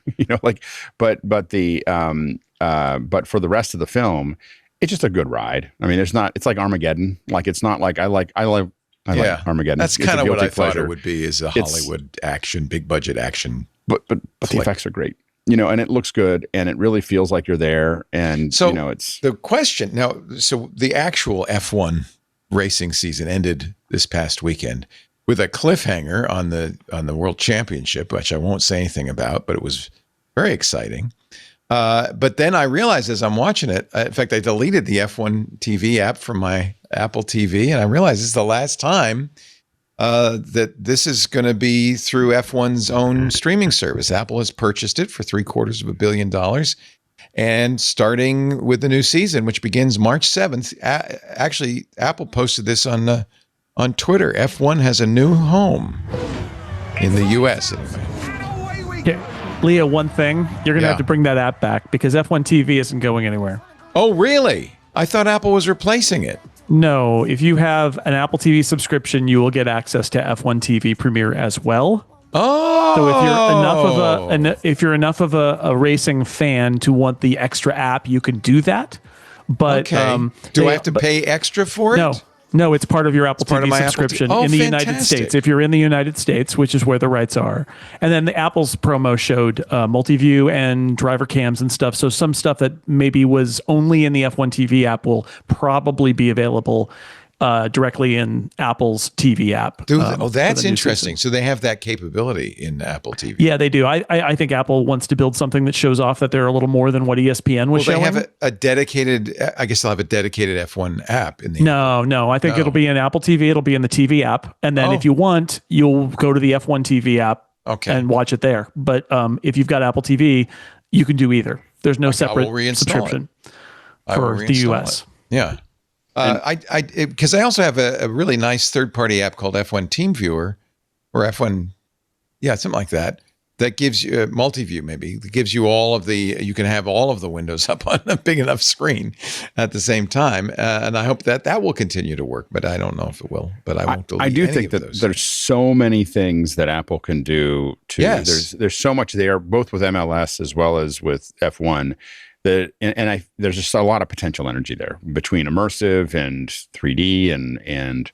but for the rest of the film, it's just a good ride. I mean, it's like Armageddon. Like, it's not like I like Armageddon. That's kind of what I thought it would be, is a Hollywood action, big budget action. But the effects are great, and it looks good, and it really feels like you're there. And so, it's the question now. So the actual F1 racing season ended this past weekend with a cliffhanger on the World Championship, which I won't say anything about, but it was very exciting. But then I realized as I'm watching it, in fact, I deleted the F1 TV app from my Apple TV, and I realized this is the last time that this is going to be through F1's own streaming service. Apple has purchased it for $750 million, and starting with the new season, which begins March 7th. Actually, Apple posted this on Twitter. F1 has a new home in the U.S. anyway. Yeah. Leah, one thing, you're going to have to bring that app back because F1 TV isn't going anywhere. Oh, really? I thought Apple was replacing it. No, if you have an Apple TV subscription, you will get access to F1 TV Premiere as well. Oh, so if you're enough of a racing fan to want the extra app, you can do that. But do I have to pay extra for it? No, it's part of your Apple TV subscription in the United States. If you're in the United States, which is where the rights are. And then the Apple's promo showed multi-view and driver cams and stuff. So some stuff that maybe was only in the F1 TV app will probably be available directly in Apple's TV app. That's interesting. So they have that capability in Apple TV. Yeah, they do. I think Apple wants to build something that shows off that they're a little more than what ESPN was showing. They have a dedicated, I guess they'll have a dedicated F1 app in the No. I think it'll be in Apple TV. It'll be in the TV app. And then if you want, you'll go to the F1 TV app and watch it there. But if you've got Apple TV, you can do either. There's no separate subscription for the US. Yeah. Because I also have a really nice third-party app called F1 TeamViewer, or F1, something like that. That gives you multi-view, maybe. That gives you you can have all of the windows up on a big enough screen at the same time. And I hope that will continue to work, but I don't know if it will. But I won't delete I do any think of that those. there's so many things that Apple can do. There's so much there, both with MLS as well as with F1. There's just a lot of potential energy there between immersive and 3D and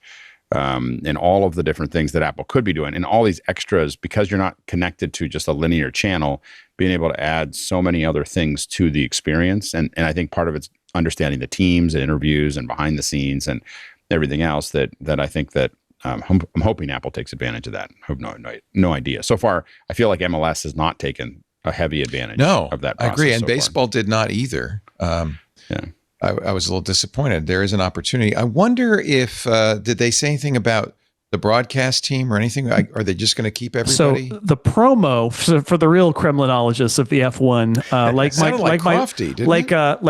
all of the different things that Apple could be doing, and all these extras, because you're not connected to just a linear channel, being able to add so many other things to the experience. And I think part of it's understanding the teams and interviews and behind the scenes and everything else that I think that I'm hoping Apple takes advantage of that. I have no idea. So far, I feel like MLS has not taken a heavy advantage of that process. I agree. And so baseball did not either. I was a little disappointed. There is an opportunity. I wonder if, did they say anything about the broadcast team or anything? Are they just going to keep everybody? So the promo for the real Kremlinologists of the F1, like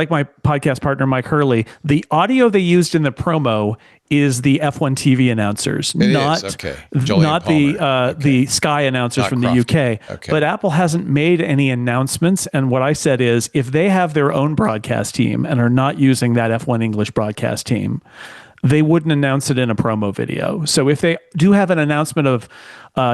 my podcast partner Mike Hurley, the audio they used in the promo is the F1 TV announcers, not the Sky announcers Not from Crofty. the UK. Okay. But Apple hasn't made any announcements. And what I said is, if they have their own broadcast team and are not using that F1 English broadcast team, they wouldn't announce it in a promo video. So if they do have an announcement of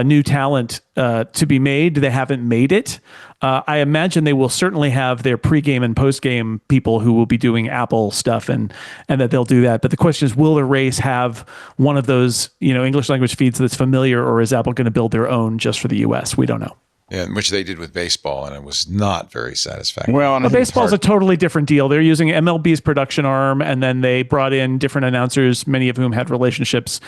new talent to be made, they haven't made it. I imagine they will certainly have their pregame and postgame people who will be doing Apple stuff, and that they'll do that. But the question is, will the race have one of those English language feeds that's familiar, or is Apple going to build their own just for the US? We don't know. Yeah, which they did with baseball, and it was not very satisfactory. Well, and I think it's baseball's a hard. totally different deal. They're using MLB's production arm, and then they brought in different announcers, many of whom had relationships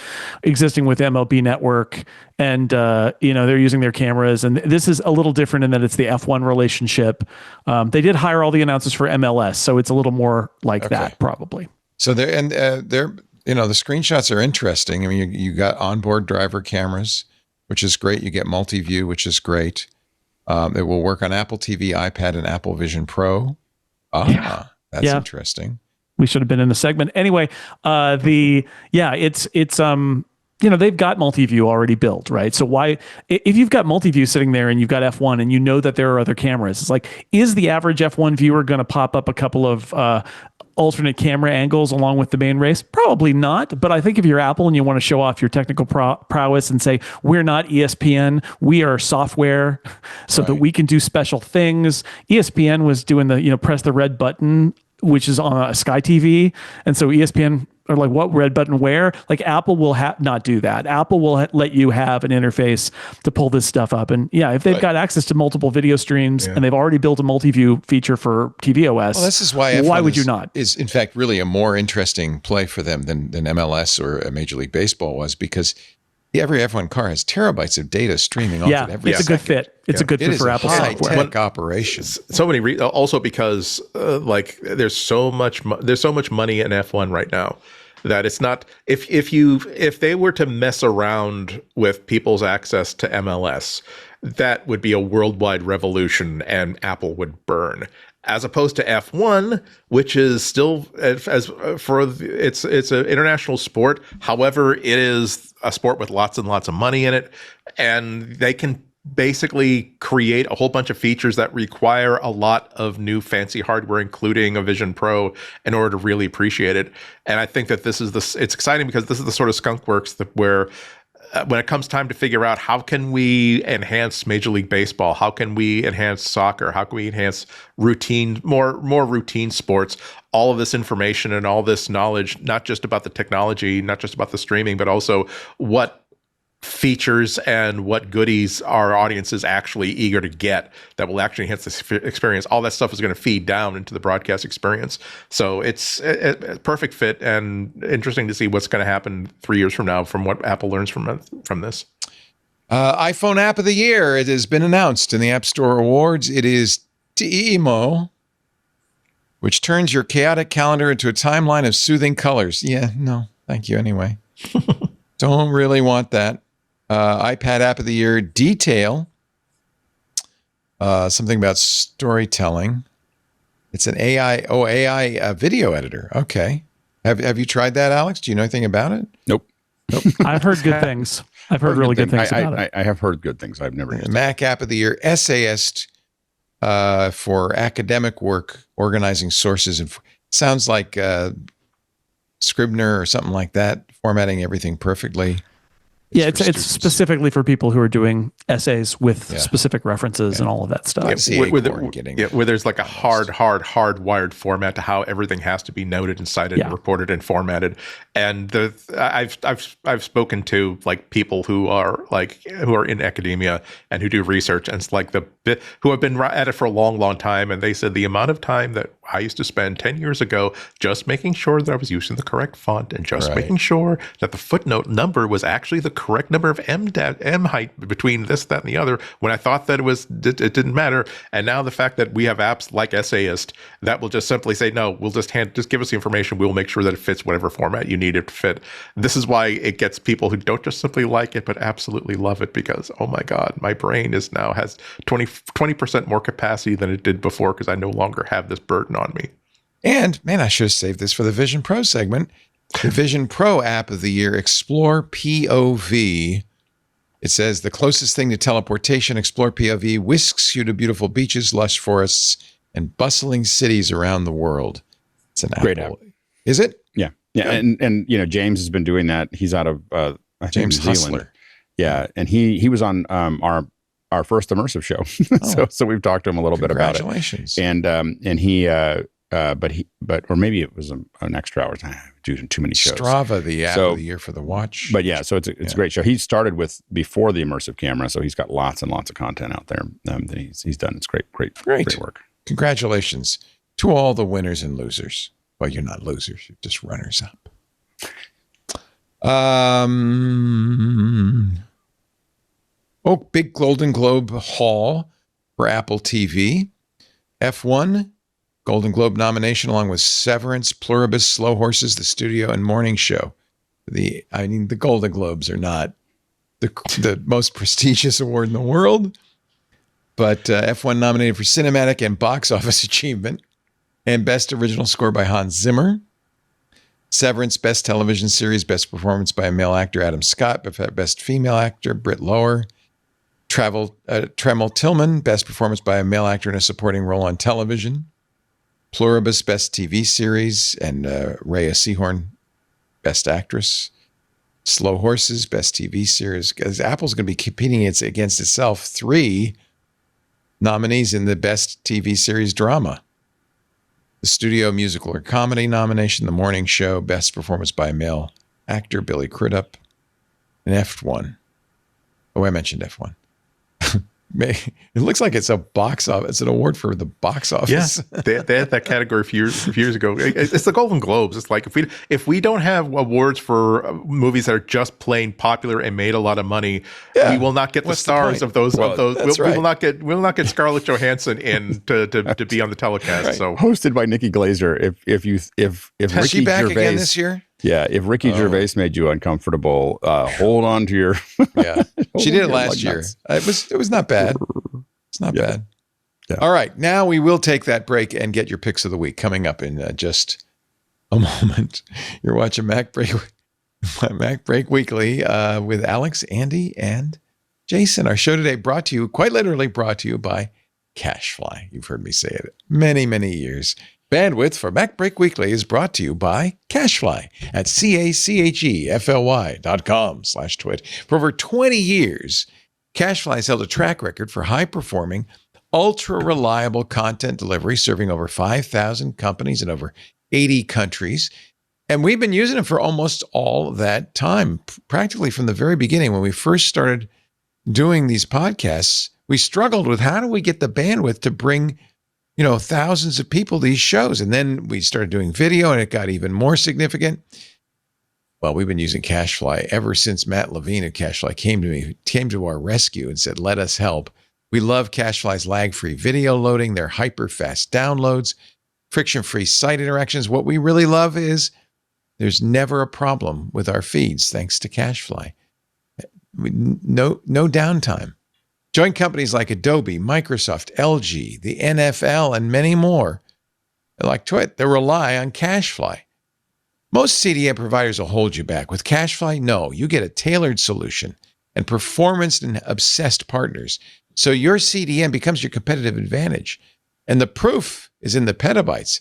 existing with MLB Network, and they're using their cameras. And this is a little different in that it's the F1 relationship. They did hire all the announcers for MLS, so it's a little more like that, probably. So the screenshots are interesting. I mean, you got onboard driver cameras, which is great. You get multi-view, which is great. It will work on Apple TV, iPad, and Apple Vision Pro. That's interesting. We should have been in the segment anyway. They've got multi-view already built, right? So why, if you've got multi-view sitting there and you've got F1 and you know that there are other cameras, it's like, is the average F1 viewer going to pop up a couple of alternate camera angles along with the main race? Probably not. But I think if you're Apple and you want to show off your technical prowess and say, we're not ESPN, we are software, so that we can do special things. ESPN was doing the, press the red button, which is on a Sky TV. And so ESPN are like, what red button where? Like Apple will not do that. Apple will let you have an interface to pull this stuff up. And if they've got access to multiple video streams and they've already built a multi-view feature for tvOS, well, this is why F1 why would you not? Is in fact really a more interesting play for them than MLS or Major League Baseball was, because every F1 car has terabytes of data streaming off it every it's a good fit. It's a good fit for Apple software. High-tech operation. So many also because there's so much money in F1 right now that it's not, if they were to mess around with people's access to MLS, that would be a worldwide revolution and Apple would burn. As opposed to F1, which is still it's an international sport. However, it is a sport with lots and lots of money in it, and they can basically create a whole bunch of features that require a lot of new fancy hardware, including a Vision Pro, in order to really appreciate it. And I think that it's exciting because this is the sort of skunk works where when it comes time to figure out how can we enhance Major League Baseball, how can we enhance soccer, how can we enhance more routine sports, all of this information and all this knowledge, not just about the technology, not just about the streaming, but also what features and what goodies our audience is actually eager to get that will actually enhance the experience. All that stuff is going to feed down into the broadcast experience. So it's a perfect fit, and interesting to see what's going to happen 3 years from now from what Apple learns from this. iPhone App of the Year. It has been announced in the App Store Awards. It is Timo, which turns your chaotic calendar into a timeline of soothing colors. Yeah, no, thank you anyway. Don't really want that. iPad App of the Year, Detail. Something about storytelling. It's an AI video editor. Okay. Have you tried that, Alex? Do you know anything about it? Nope. I've heard good things. I've heard really good things about it. I have heard good things. I've never used it. Mac App of the Year, Essayist, for academic work, organizing sources. And sounds like Scribner or something like that, formatting everything perfectly. It's specifically for people who are doing essays with specific references and all of that stuff. Where there's like a hardwired format to how everything has to be noted and cited and reported and formatted. And I've spoken to like people who are in academia and who do research, and it's like who have been at it for a long time, and they said the amount of time that I used to spend 10 years ago just making sure that I was using the correct font and just making sure that the footnote number was actually the correct number of M height between this, that, and the other when I thought that it didn't matter. And now the fact that we have apps like Essayist that will just simply say, no, we'll just give us the information. We'll make sure that it fits whatever format you need it to fit. This is why it gets people who don't just simply like it, but absolutely love it, because, oh my God, my brain has 20% more capacity than it did before because I no longer have this burden on me. And man, I should have saved this for the Vision Pro segment. The Vision Pro app of the year, Explore POV. It says the closest thing to teleportation, Explore POV whisks you to beautiful beaches, lush forests, and bustling cities around the world. It's an Great Apple. app. Is it? Yeah. And James has been doing that. He's out of I think James New Zealand. Hustler. Yeah, and he was on our first immersive show, so we've talked to him a little bit about it. Congratulations. And he or maybe it was an extra hour time doing too many shows. Strava, the app of the year for the watch. But yeah, so it's a great show. He started before the immersive camera, so he's got lots and lots of content out there that he's done. It's great work. Congratulations to all the winners and losers. Well, you're not losers, you're just runners up. Big Golden Globe haul for Apple TV. F1 Golden Globe nomination along with Severance, Pluribus, Slow Horses, The Studio, and Morning Show. The Golden Globes are not the most prestigious award in the world, but F1 nominated for cinematic and box office achievement and best original score by Hans Zimmer. Severance, best television series, best performance by a male actor, Adam Scott, best female actor, Britt Lower. Tremel Tillman, best performance by a male actor in a supporting role on television. Pluribus, best TV series, and Rhea Seehorn, best actress. Slow Horses, best TV series. Because Apple's going to be competing against itself. 3 nominees in the best TV series drama. The Studio Musical or Comedy nomination, The Morning Show, best performance by a male actor, Billy Crudup, and F1. Oh, I mentioned F1. It looks like it's a box office. It's an award for the box office. Yeah, they had that category a few years ago. It's the Golden Globes. It's like if we don't have awards for movies that are just plain popular and made a lot of money, we will not get the stars of those. Well, we will not get Scarlett Johansson in to be on the telecast. Right. So hosted by Nikki Glazer. If Is Ricky she back Gervais, again this year? Yeah, if Ricky Gervais made you uncomfortable, hold on to your. Yeah, she did it last lug year. nuts. It was not bad. It's not bad. Yeah. All right, now we will take that break and get your picks of the week coming up in just a moment. You're watching MacBreak Weekly with Alex, Andy, and Jason. Our show today quite literally brought to you by CashFly. You've heard me say it many, many years. Bandwidth for MacBreak Weekly is brought to you by CashFly at CACHEFLY.com/twit. For over 20 years, CashFly has held a track record for high-performing, ultra-reliable content delivery, serving over 5,000 companies in over 80 countries. And we've been using it for almost all that time, practically from the very beginning. When we first started doing these podcasts, we struggled with how do we get the bandwidth to bring thousands of people these shows. And then we started doing video and it got even more significant. Well, we've been using CashFly ever since Matt Levine at CashFly came to our rescue and said, let us help. We love CashFly's lag-free video loading, their hyper-fast downloads, friction-free site interactions. What we really love is there's never a problem with our feeds thanks to CashFly. No downtime. Join companies like Adobe, Microsoft, LG, the NFL, and many more. Like Twit, they rely on CashFly. Most CDN providers will hold you back. With CashFly, no, you get a tailored solution and performance and obsessed partners. So your CDN becomes your competitive advantage. And the proof is in the petabytes.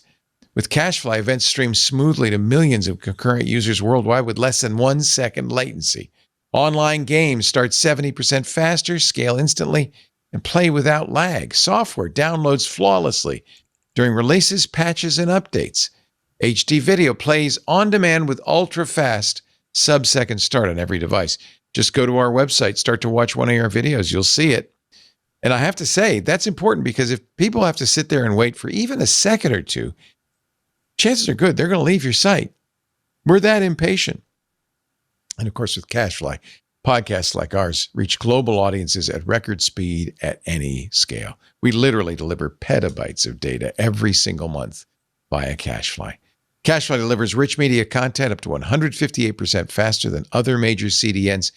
With CashFly, events stream smoothly to millions of concurrent users worldwide with less than 1 second latency. Online games start 70% faster, scale instantly, and play without lag. Software downloads flawlessly during releases, patches, and updates. HD video plays on demand with ultra-fast sub-second start on every device. Just go to our website, start to watch one of our videos. You'll see it. And I have to say, that's important because if people have to sit there and wait for even a second or two, chances are good they're going to leave your site. We're that impatient. And of course, with CashFly, Podcasts like ours reach global audiences at record speed at any scale. We literally deliver petabytes of data every single month via CacheFly. CacheFly delivers rich media content up to 158% faster than other major CDNs.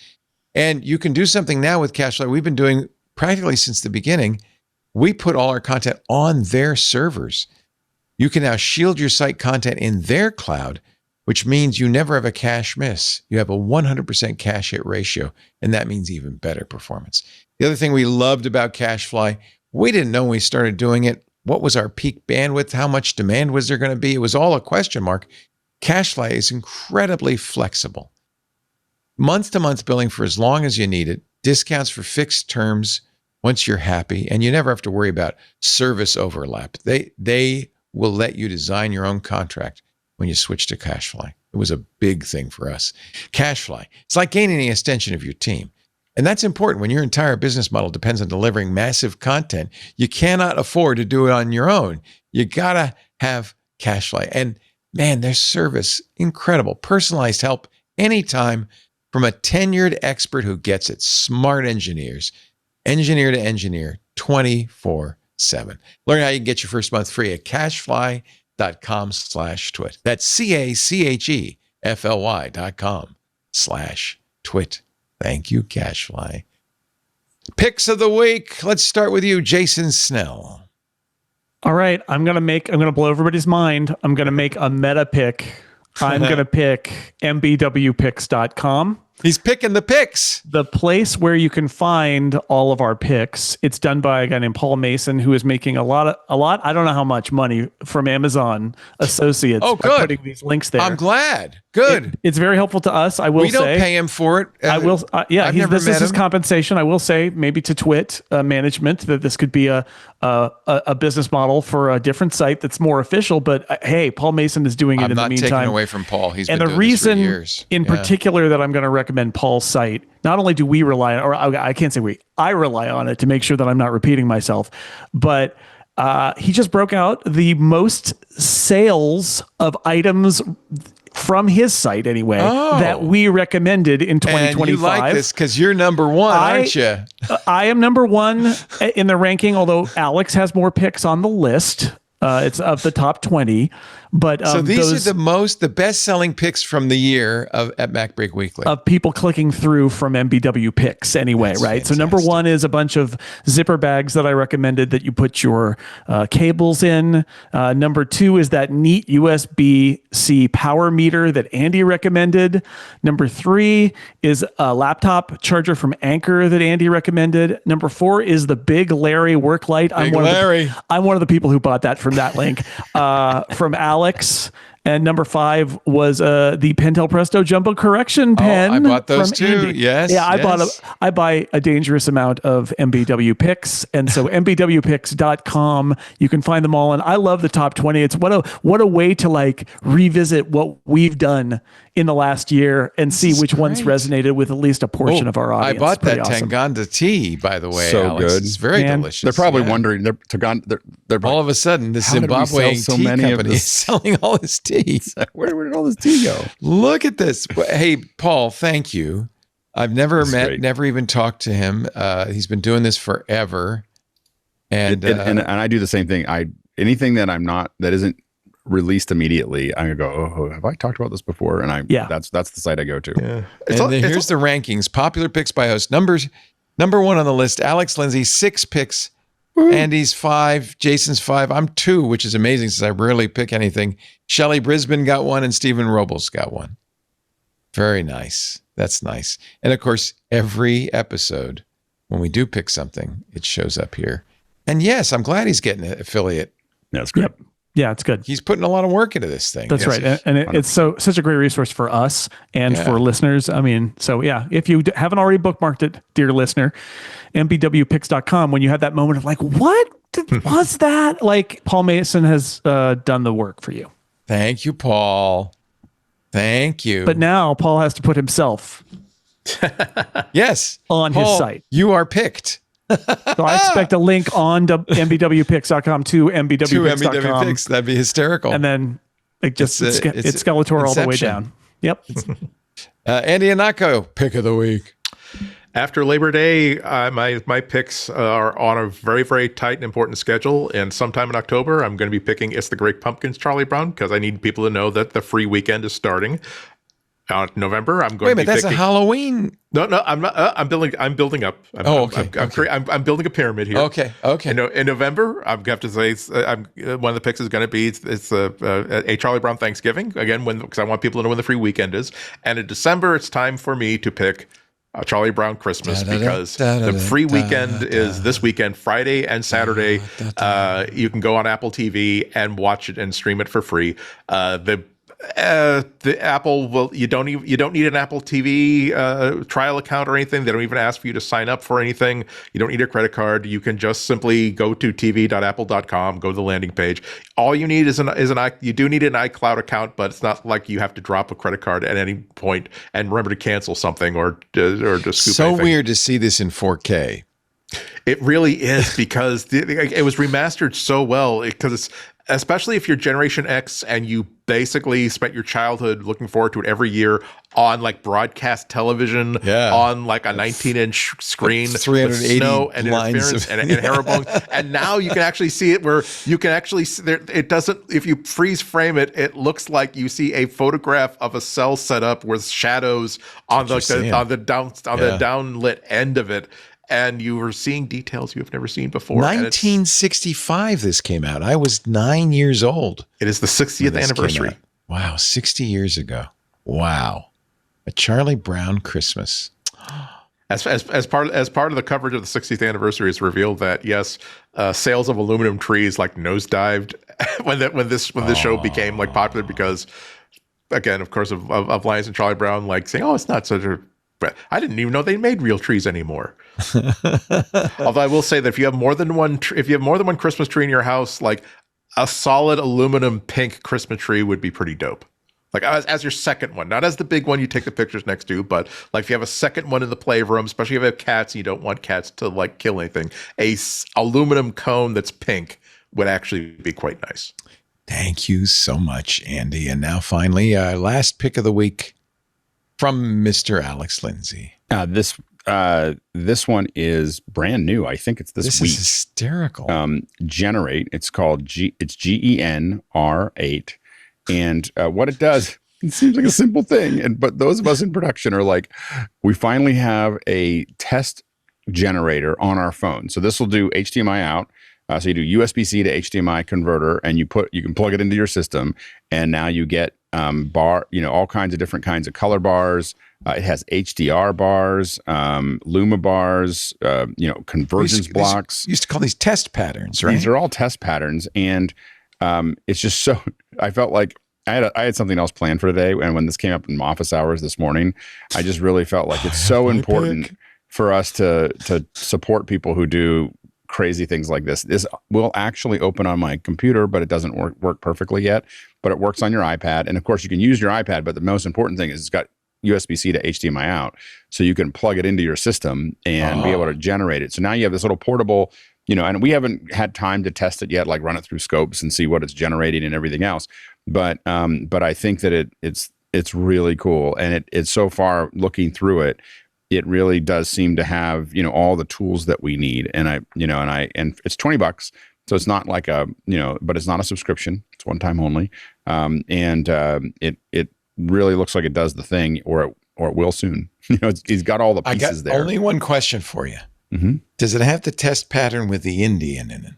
And you can do something now with CacheFly we've been doing practically since the beginning. We put all our content on their servers. You can now shield your site content in their cloud, which means you never have a cache miss. You have a 100% cache hit ratio, and that means even better performance. The other thing we loved about CacheFly, we didn't know when we started doing it, what was our peak bandwidth? How much demand was there going to be? It was all a question mark. CacheFly is incredibly flexible. Month-to-month billing for as long as you need it, discounts for fixed terms once you're happy, and you never have to worry about service overlap. They will let you design your own contract when you switch to CacheFly. It was a big thing for us. CacheFly, it's like gaining the extension of your team. And that's important when your entire business model depends on delivering massive content. You cannot afford to do it on your own. You got to have CacheFly. And man, their service, incredible. Personalized help anytime from a tenured expert who gets it. Smart engineers, engineer to engineer, 24/7. Learn how you can get your first month free at cachefly.com/twit. That's CACHEFLY.com/twit. Thank you, CacheFly. Picks of the week. Let's start with you, Jason Snell. All right, I'm gonna blow everybody's mind. I'm gonna make a meta pick. I'm gonna pick mbwpicks.com. He's picking the picks. The place where you can find all of our picks. It's done by a guy named Paul Mason, who is making a lot. I don't know how much money from Amazon associates. Oh, by good. putting these links there. I'm glad. Good. It's very helpful to us. I will say we don't pay him for it. I will. Yeah, I've never this is met his him. compensation. I will say maybe to Twit management that this could be a business model for a different site that's more official. But hey, Paul Mason is doing it I'm in the not meantime. taking away from Paul. He's and been the doing this for reason years. in particular that I'm going to recommend Paul's site, not only do we rely on, or I can't say we, I rely on it to make sure that I'm not repeating myself, but he just broke out the most sales of items from his site anyway that we recommended in 2025. And you like this because you're number one, aren't you? I am number one in the ranking, although Alex has more picks on the list. It's of the top 20, but so these are the best-selling picks from the year at MacBreak Weekly of people clicking through from MBW picks anyway. That's right. fantastic. So number one is a bunch of zipper bags that I recommended that you put your cables in. Number two is that neat USB-C power meter that Andy recommended. Number three is a laptop charger from Anchor that Andy recommended. Number four is the Big Larry work light. I'm one of the people who bought that from that link from Alex. And number five was the Pentel Presto Jumbo Correction pen. I bought those from too. Andy. Yes. Yeah, yes. I buy a dangerous amount of MBW picks. And so mbwpicks.com, you can find them all. And I love the top 20. It's what a way to like revisit what we've done in the last year and see which ones resonated with at least a portion of our audience. I bought that awesome. Tanganda tea, by the way. So Alex. good. It's very Man, delicious. They're probably wondering. They're all of a sudden, the how did we sell Zimbabwean so tea many of company is this? selling all this tea. Where did all this tea go? Look at this. Hey, Paul, thank you. I've never great. never even talked to him. He's been doing this forever. And I do the same thing. Anything that isn't released immediately, I'm gonna go, oh, have I talked about this before? And that's the site I go to. Yeah. Here's the rankings. Popular picks by host. Number one on the list, Alex Lindsay, 6 picks. Andy's 5, Jason's 5. I'm 2, which is amazing since I rarely pick anything. Shelley Brisbane got 1 and Stephen Robles got 1. Very nice. That's nice. And of course, every episode, when we do pick something, it shows up here. And yes, I'm glad he's getting an affiliate. That's great. Yep. Yeah, it's good. He's putting a lot of work into this thing. That's Yes. right. And it's such a great resource for us and for listeners. I mean, so yeah, if you haven't already bookmarked it, dear listener, mbwpicks.com, when you have that moment of like, what was that? Like Paul Mason has done the work for you. Thank you, Paul. Thank you. But now Paul has to put himself yes, on Paul, his site. You are picked. So I expect a link on mbwpicks.com to mbwpicks.com. MBW picks. That'd be hysterical. And then it's Skeletor all the way Inception. down. Yep. Andy Anako, pick of the week. After Labor Day, my picks are on a very, very tight and important schedule. And sometime in October, I'm going to be picking It's the Great Pumpkins, Charlie Brown, because I need people to know that the free weekend is starting. November, I'm going Wait a minute, to be that's a Halloween. No, I'm not. I'm building up. I'm building a pyramid here. Okay. In November, I'm going to have to say one of the picks is going to be it's a Charlie Brown Thanksgiving again, because I want people to know when the free weekend is. And in December, it's time for me to pick Charlie Brown Christmas, because the free weekend is this weekend, Friday and Saturday. You can go on Apple TV and watch it and stream it for free. The Apple will you don't need an Apple TV trial account or anything. They don't even ask for you to sign up for anything. You don't need a credit card. You can just simply go to tv.apple.com, go to the landing page. All you need is you do need an iCloud account, but it's not like you have to drop a credit card at any point and remember to cancel something or just scoop So anything. weird to see this in 4K. It really is, because it was remastered so well, because especially if you're Generation X and you basically spent your childhood looking forward to it every year on like broadcast television, on like a 19-inch screen with 380 snow and interference and herringbone. And now you can actually see it where you can actually see there. It doesn't, if you freeze frame it, it looks like you see a photograph of a cell setup with shadows on the downlit end of it. And you were seeing details you have never seen before. 1965 this came out. I was 9 years old. It is the 60th anniversary. Wow, 60 years ago. Wow. A Charlie Brown Christmas. As part of the coverage of the 60th anniversary, it's revealed that yes, sales of aluminum trees like nosedived when this show became like popular, because again, of course, of Lions and Charlie Brown like saying, "Oh, it's not such a." But I didn't even know they made real trees anymore. Although I will say that if you have more than one Christmas tree in your house, like a solid aluminum pink Christmas tree would be pretty dope. Like as your second one, not as the big one you take the pictures next to, but like if you have a second one in the playroom, especially if you have cats and you don't want cats to like kill anything, aluminum cone that's pink would actually be quite nice. Thank you so much, Andy. And now finally, last pick of the week from Mr. Alex Lindsay. This one is brand new. I think it's this week. This is hysterical. Generate. It's called it's GENR8. And what it does, it seems like a simple thing. But those of us in production are like, we finally have a test generator on our phone. So this will do HDMI out. So you do USB-C to HDMI converter, and you can plug it into your system, and now you get all kinds of different kinds of color bars. It has HDR bars, Luma bars, convergence blocks. Used to call these test patterns, right? These are all test patterns, and it's just so. I felt like I had something else planned for today, and when this came up in office hours this morning, I just really felt like it's so important for us to support people who do crazy things like this. This will actually open on my computer, but it doesn't work perfectly yet. But it works on your iPad, and of course you can use your iPad. But the most important thing is it's got USB-C to HDMI out, so you can plug it into your system and be able to generate it. So now you have this little portable, and we haven't had time to test it yet, like run it through scopes and see what it's generating and everything else. But I think that it's really cool, and it's so far looking through it. It really does seem to have, all the tools that we need. And and it's $20. So it's not like but it's not a subscription. It's one time only. It really looks like it does the thing, or it will soon. He's got all the pieces there. Only one question for you. Mm-hmm. Does it have the test pattern with the Indian in it?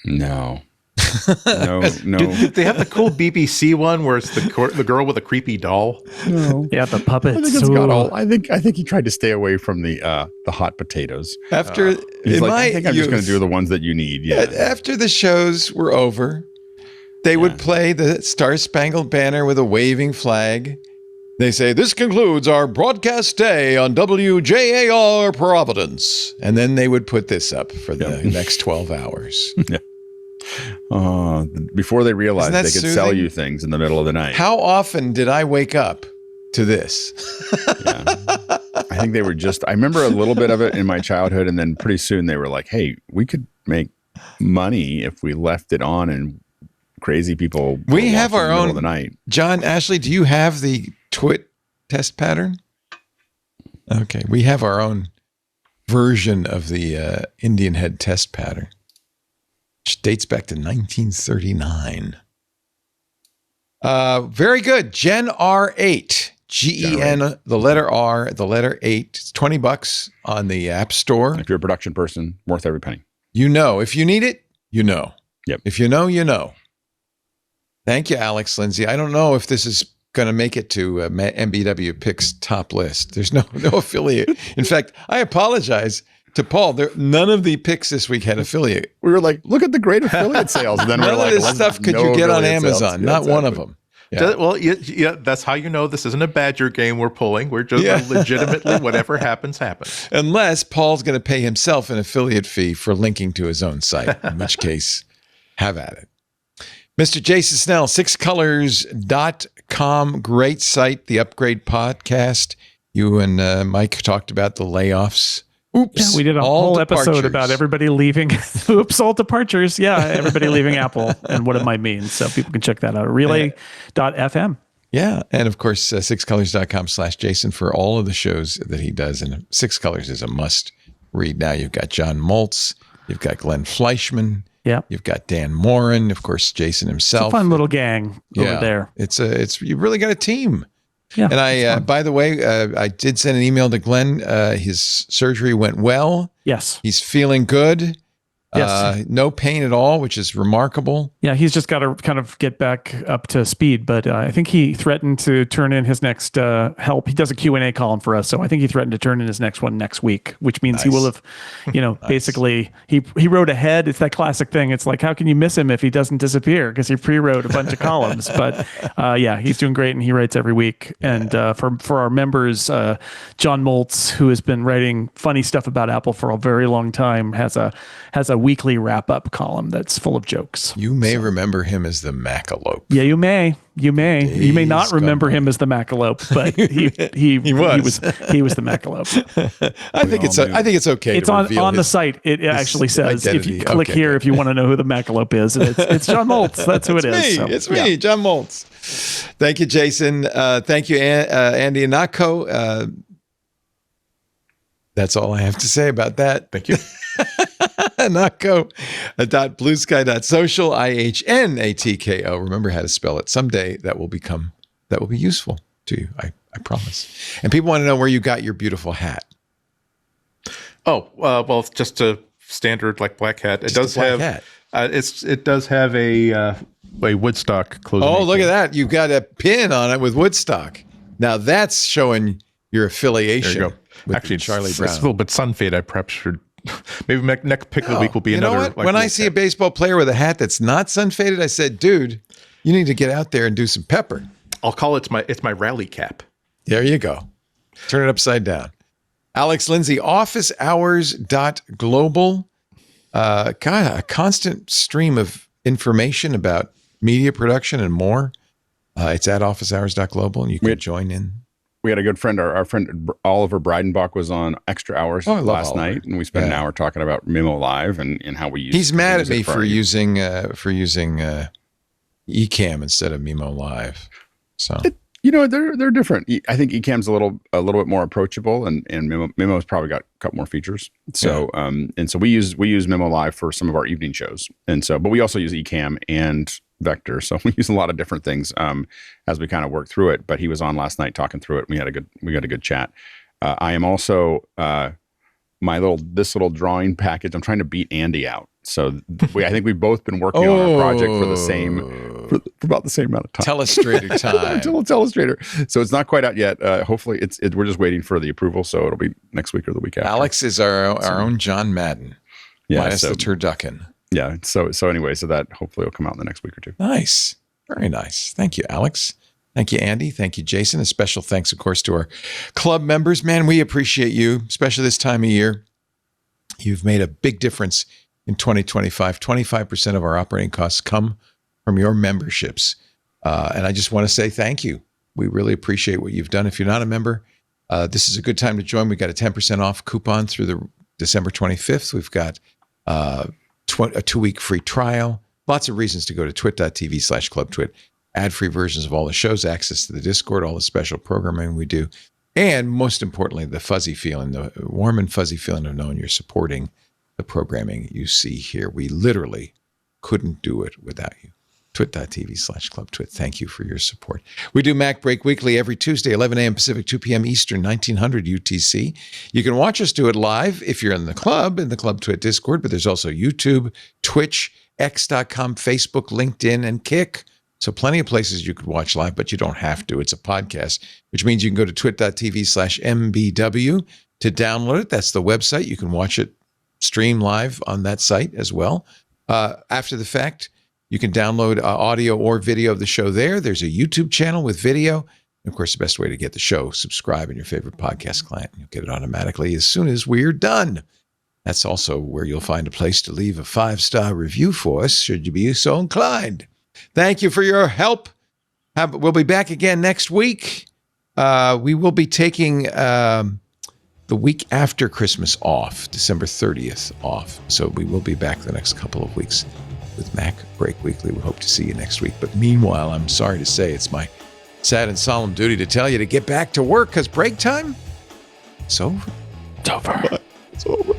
No. No. Did they have the cool BBC one where it's the girl with a creepy doll? No. Yeah, the puppets. I think it's got all. I think he tried to stay away from the hot potatoes. After he's like, I think I'm just going to do the ones that you need. Yeah. After the shows were over, they would play the Star Spangled Banner with a waving flag. They say, "This concludes our broadcast day on WJAR Providence," and then they would put this up for the next 12 hours. Yeah. Before they realized they could sell you things in the middle of the night. How often did I wake up to this? Yeah. I think they were I remember a little bit of it in my childhood, and then pretty soon they were like, hey, we could make money if we left it on, and crazy people we have our own of the night. John, Ashley, do you have the twit test pattern? Okay, we have our own version of the Indian head test pattern, which dates back to 1939. Very good. Gen R8. GEN, the letter R, the letter 8. It's $20 on the App Store. If you're a production person, worth every penny. You know. If you need it, you know. Yep. If you know, you know. Thank you, Alex Lindsay. I don't know if this is going to make it to MBW Picks top list. There's no affiliate. In fact, I apologize to Paul. None of the picks this week had affiliate. We were like, look at the great affiliate sales. And then None we're like, of this stuff could you get on Amazon. Not one of them. Yeah. Well, yeah, that's how you know this isn't a Badger game we're pulling. We're just legitimately whatever happens. Unless Paul's going to pay himself an affiliate fee for linking to his own site, in which case, have at it. Mr. Jason Snell, sixcolors.com, great site, the Upgrade podcast. You and Mike talked about the layoffs. Oops. Yeah, we did a whole episode about everybody leaving. Oops, all departures. Yeah, everybody leaving Apple and what it might mean. So people can check that out. Relay.fm. Yeah. And of course, sixcolors.com/Jason for all of the shows that he does. And Six Colors is a must read. Now you've got John Moltz, you've got Glenn Fleischman. Yeah. You've got Dan Morin, of course, Jason himself. It's a fun little gang over there. You've really got a team. Yeah, and I, by the way, I did send an email to Glenn. His surgery went well. Yes. He's feeling good. Yes. No pain at all, which is remarkable. Yeah, he's just got to kind of get back up to speed. But I think he threatened to turn in his next help. He does a Q&A column for us. So I think he threatened to turn in his next one next week, which means he will have, basically, he wrote ahead. It's that classic thing. It's like, how can you miss him if he doesn't disappear? Because he pre-wrote a bunch of columns. But he's doing great and he writes every week. And for our members, John Moltz, who has been writing funny stuff about Apple for a very long time, has a weekly wrap-up column that's full of jokes. You may remember him as the Macalope. Yeah, you may. You may not remember him as the Macalope, but he was the Macalope. I think it's okay. It's on the site. It actually says identity. If you click here, if you want to know who the Macalope is, it's John Moltz. That's who it is. It's me, John Moltz. Thank you, Jason. Thank you, Andy Anako. That's all I have to say about that. Thank you. Nako.bluesky.social, IHNATKO. Remember how to spell it. Someday that will be useful to you. I promise. And people want to know where you got your beautiful hat. Oh, well, it's just a standard like black hat. It does have a Woodstock clothing. Oh, look at that. You've got a pin on it with Woodstock. Now that's showing your affiliation. There you go. With actually, Charlie Brown. It's a little bit sun fade. I perhaps should. Maybe next pick of the week will be another. You know what? When I see a baseball player with a hat that's not sun faded, I said, "Dude, you need to get out there and do some pepper." I'll call it my rally cap. There you go. Turn it upside down. Alex Lindsay, officehours.global. God, a constant stream of information about media production and more. It's at officehours.global, and you can join in. We had a good friend, our friend Oliver Breidenbach was on Extra Hours last night, and we spent an hour talking about Mimo Live and how we use it. He's mad at me for using Ecamm instead of Mimo Live. So they're different. I think Ecamm's a little bit more approachable, and Mimo's probably got a couple more features. So so we use Mimo Live for some of our evening shows, but we also use Ecamm and Vector. So we use a lot of different things as we kind of work through it. But he was on last night talking through it. We got a good chat. I am also this little drawing package. I'm trying to beat Andy out. So I think we've both been working on our project for about the same amount of time. Telestrator time. Telestrator. So it's not quite out yet. Hopefully we're just waiting for the approval. So it'll be next week or the week after. Alex is our own John Madden. Minus the turducken. Yeah. So anyway, that hopefully will come out in the next week or two. Nice. Very nice. Thank you, Alex. Thank you, Andy. Thank you, Jason. A special thanks, of course, to our club members. Man, we appreciate you, especially this time of year. You've made a big difference in 2025. 25% of our operating costs come from your memberships. And I just want to say thank you. We really appreciate what you've done. If you're not a member, this is a good time to join. We've got a 10% off coupon through the December 25th. We've got a 2-week free trial. Lots of reasons to go to twit.tv/clubtwit. Ad-free versions of all the shows, access to the Discord, all the special programming we do. And most importantly, the fuzzy feeling, the warm and fuzzy feeling of knowing you're supporting the programming you see here. We literally couldn't do it without you. Twit.tv/ClubTwit. Thank you for your support. We do MacBreak Weekly every Tuesday, 11 a.m. Pacific, 2 p.m. Eastern, 1900 UTC. You can watch us do it live if you're in the Club Twit Discord, but there's also YouTube, Twitch, X.com, Facebook, LinkedIn, and Kick. So plenty of places you could watch live, but you don't have to. It's a podcast, which means you can go to twit.tv/MBW to download it. That's the website. You can watch it stream live on that site as well. After the fact, you can download audio or video of the show there. There's a YouTube channel with video. And of course, the best way to get the show, subscribe in your favorite podcast client. You'll get it automatically as soon as we're done. That's also where you'll find a place to leave a 5-star review for us, should you be so inclined. Thank you for your help. We'll be back again next week. We will be taking the week after Christmas off, December 30th off. So we will be back the next couple of weeks with MacBreak Weekly. We hope to see you next week. But meanwhile, I'm sorry to say it's my sad and solemn duty to tell you to get back to work because break time is over. It's over. It's over.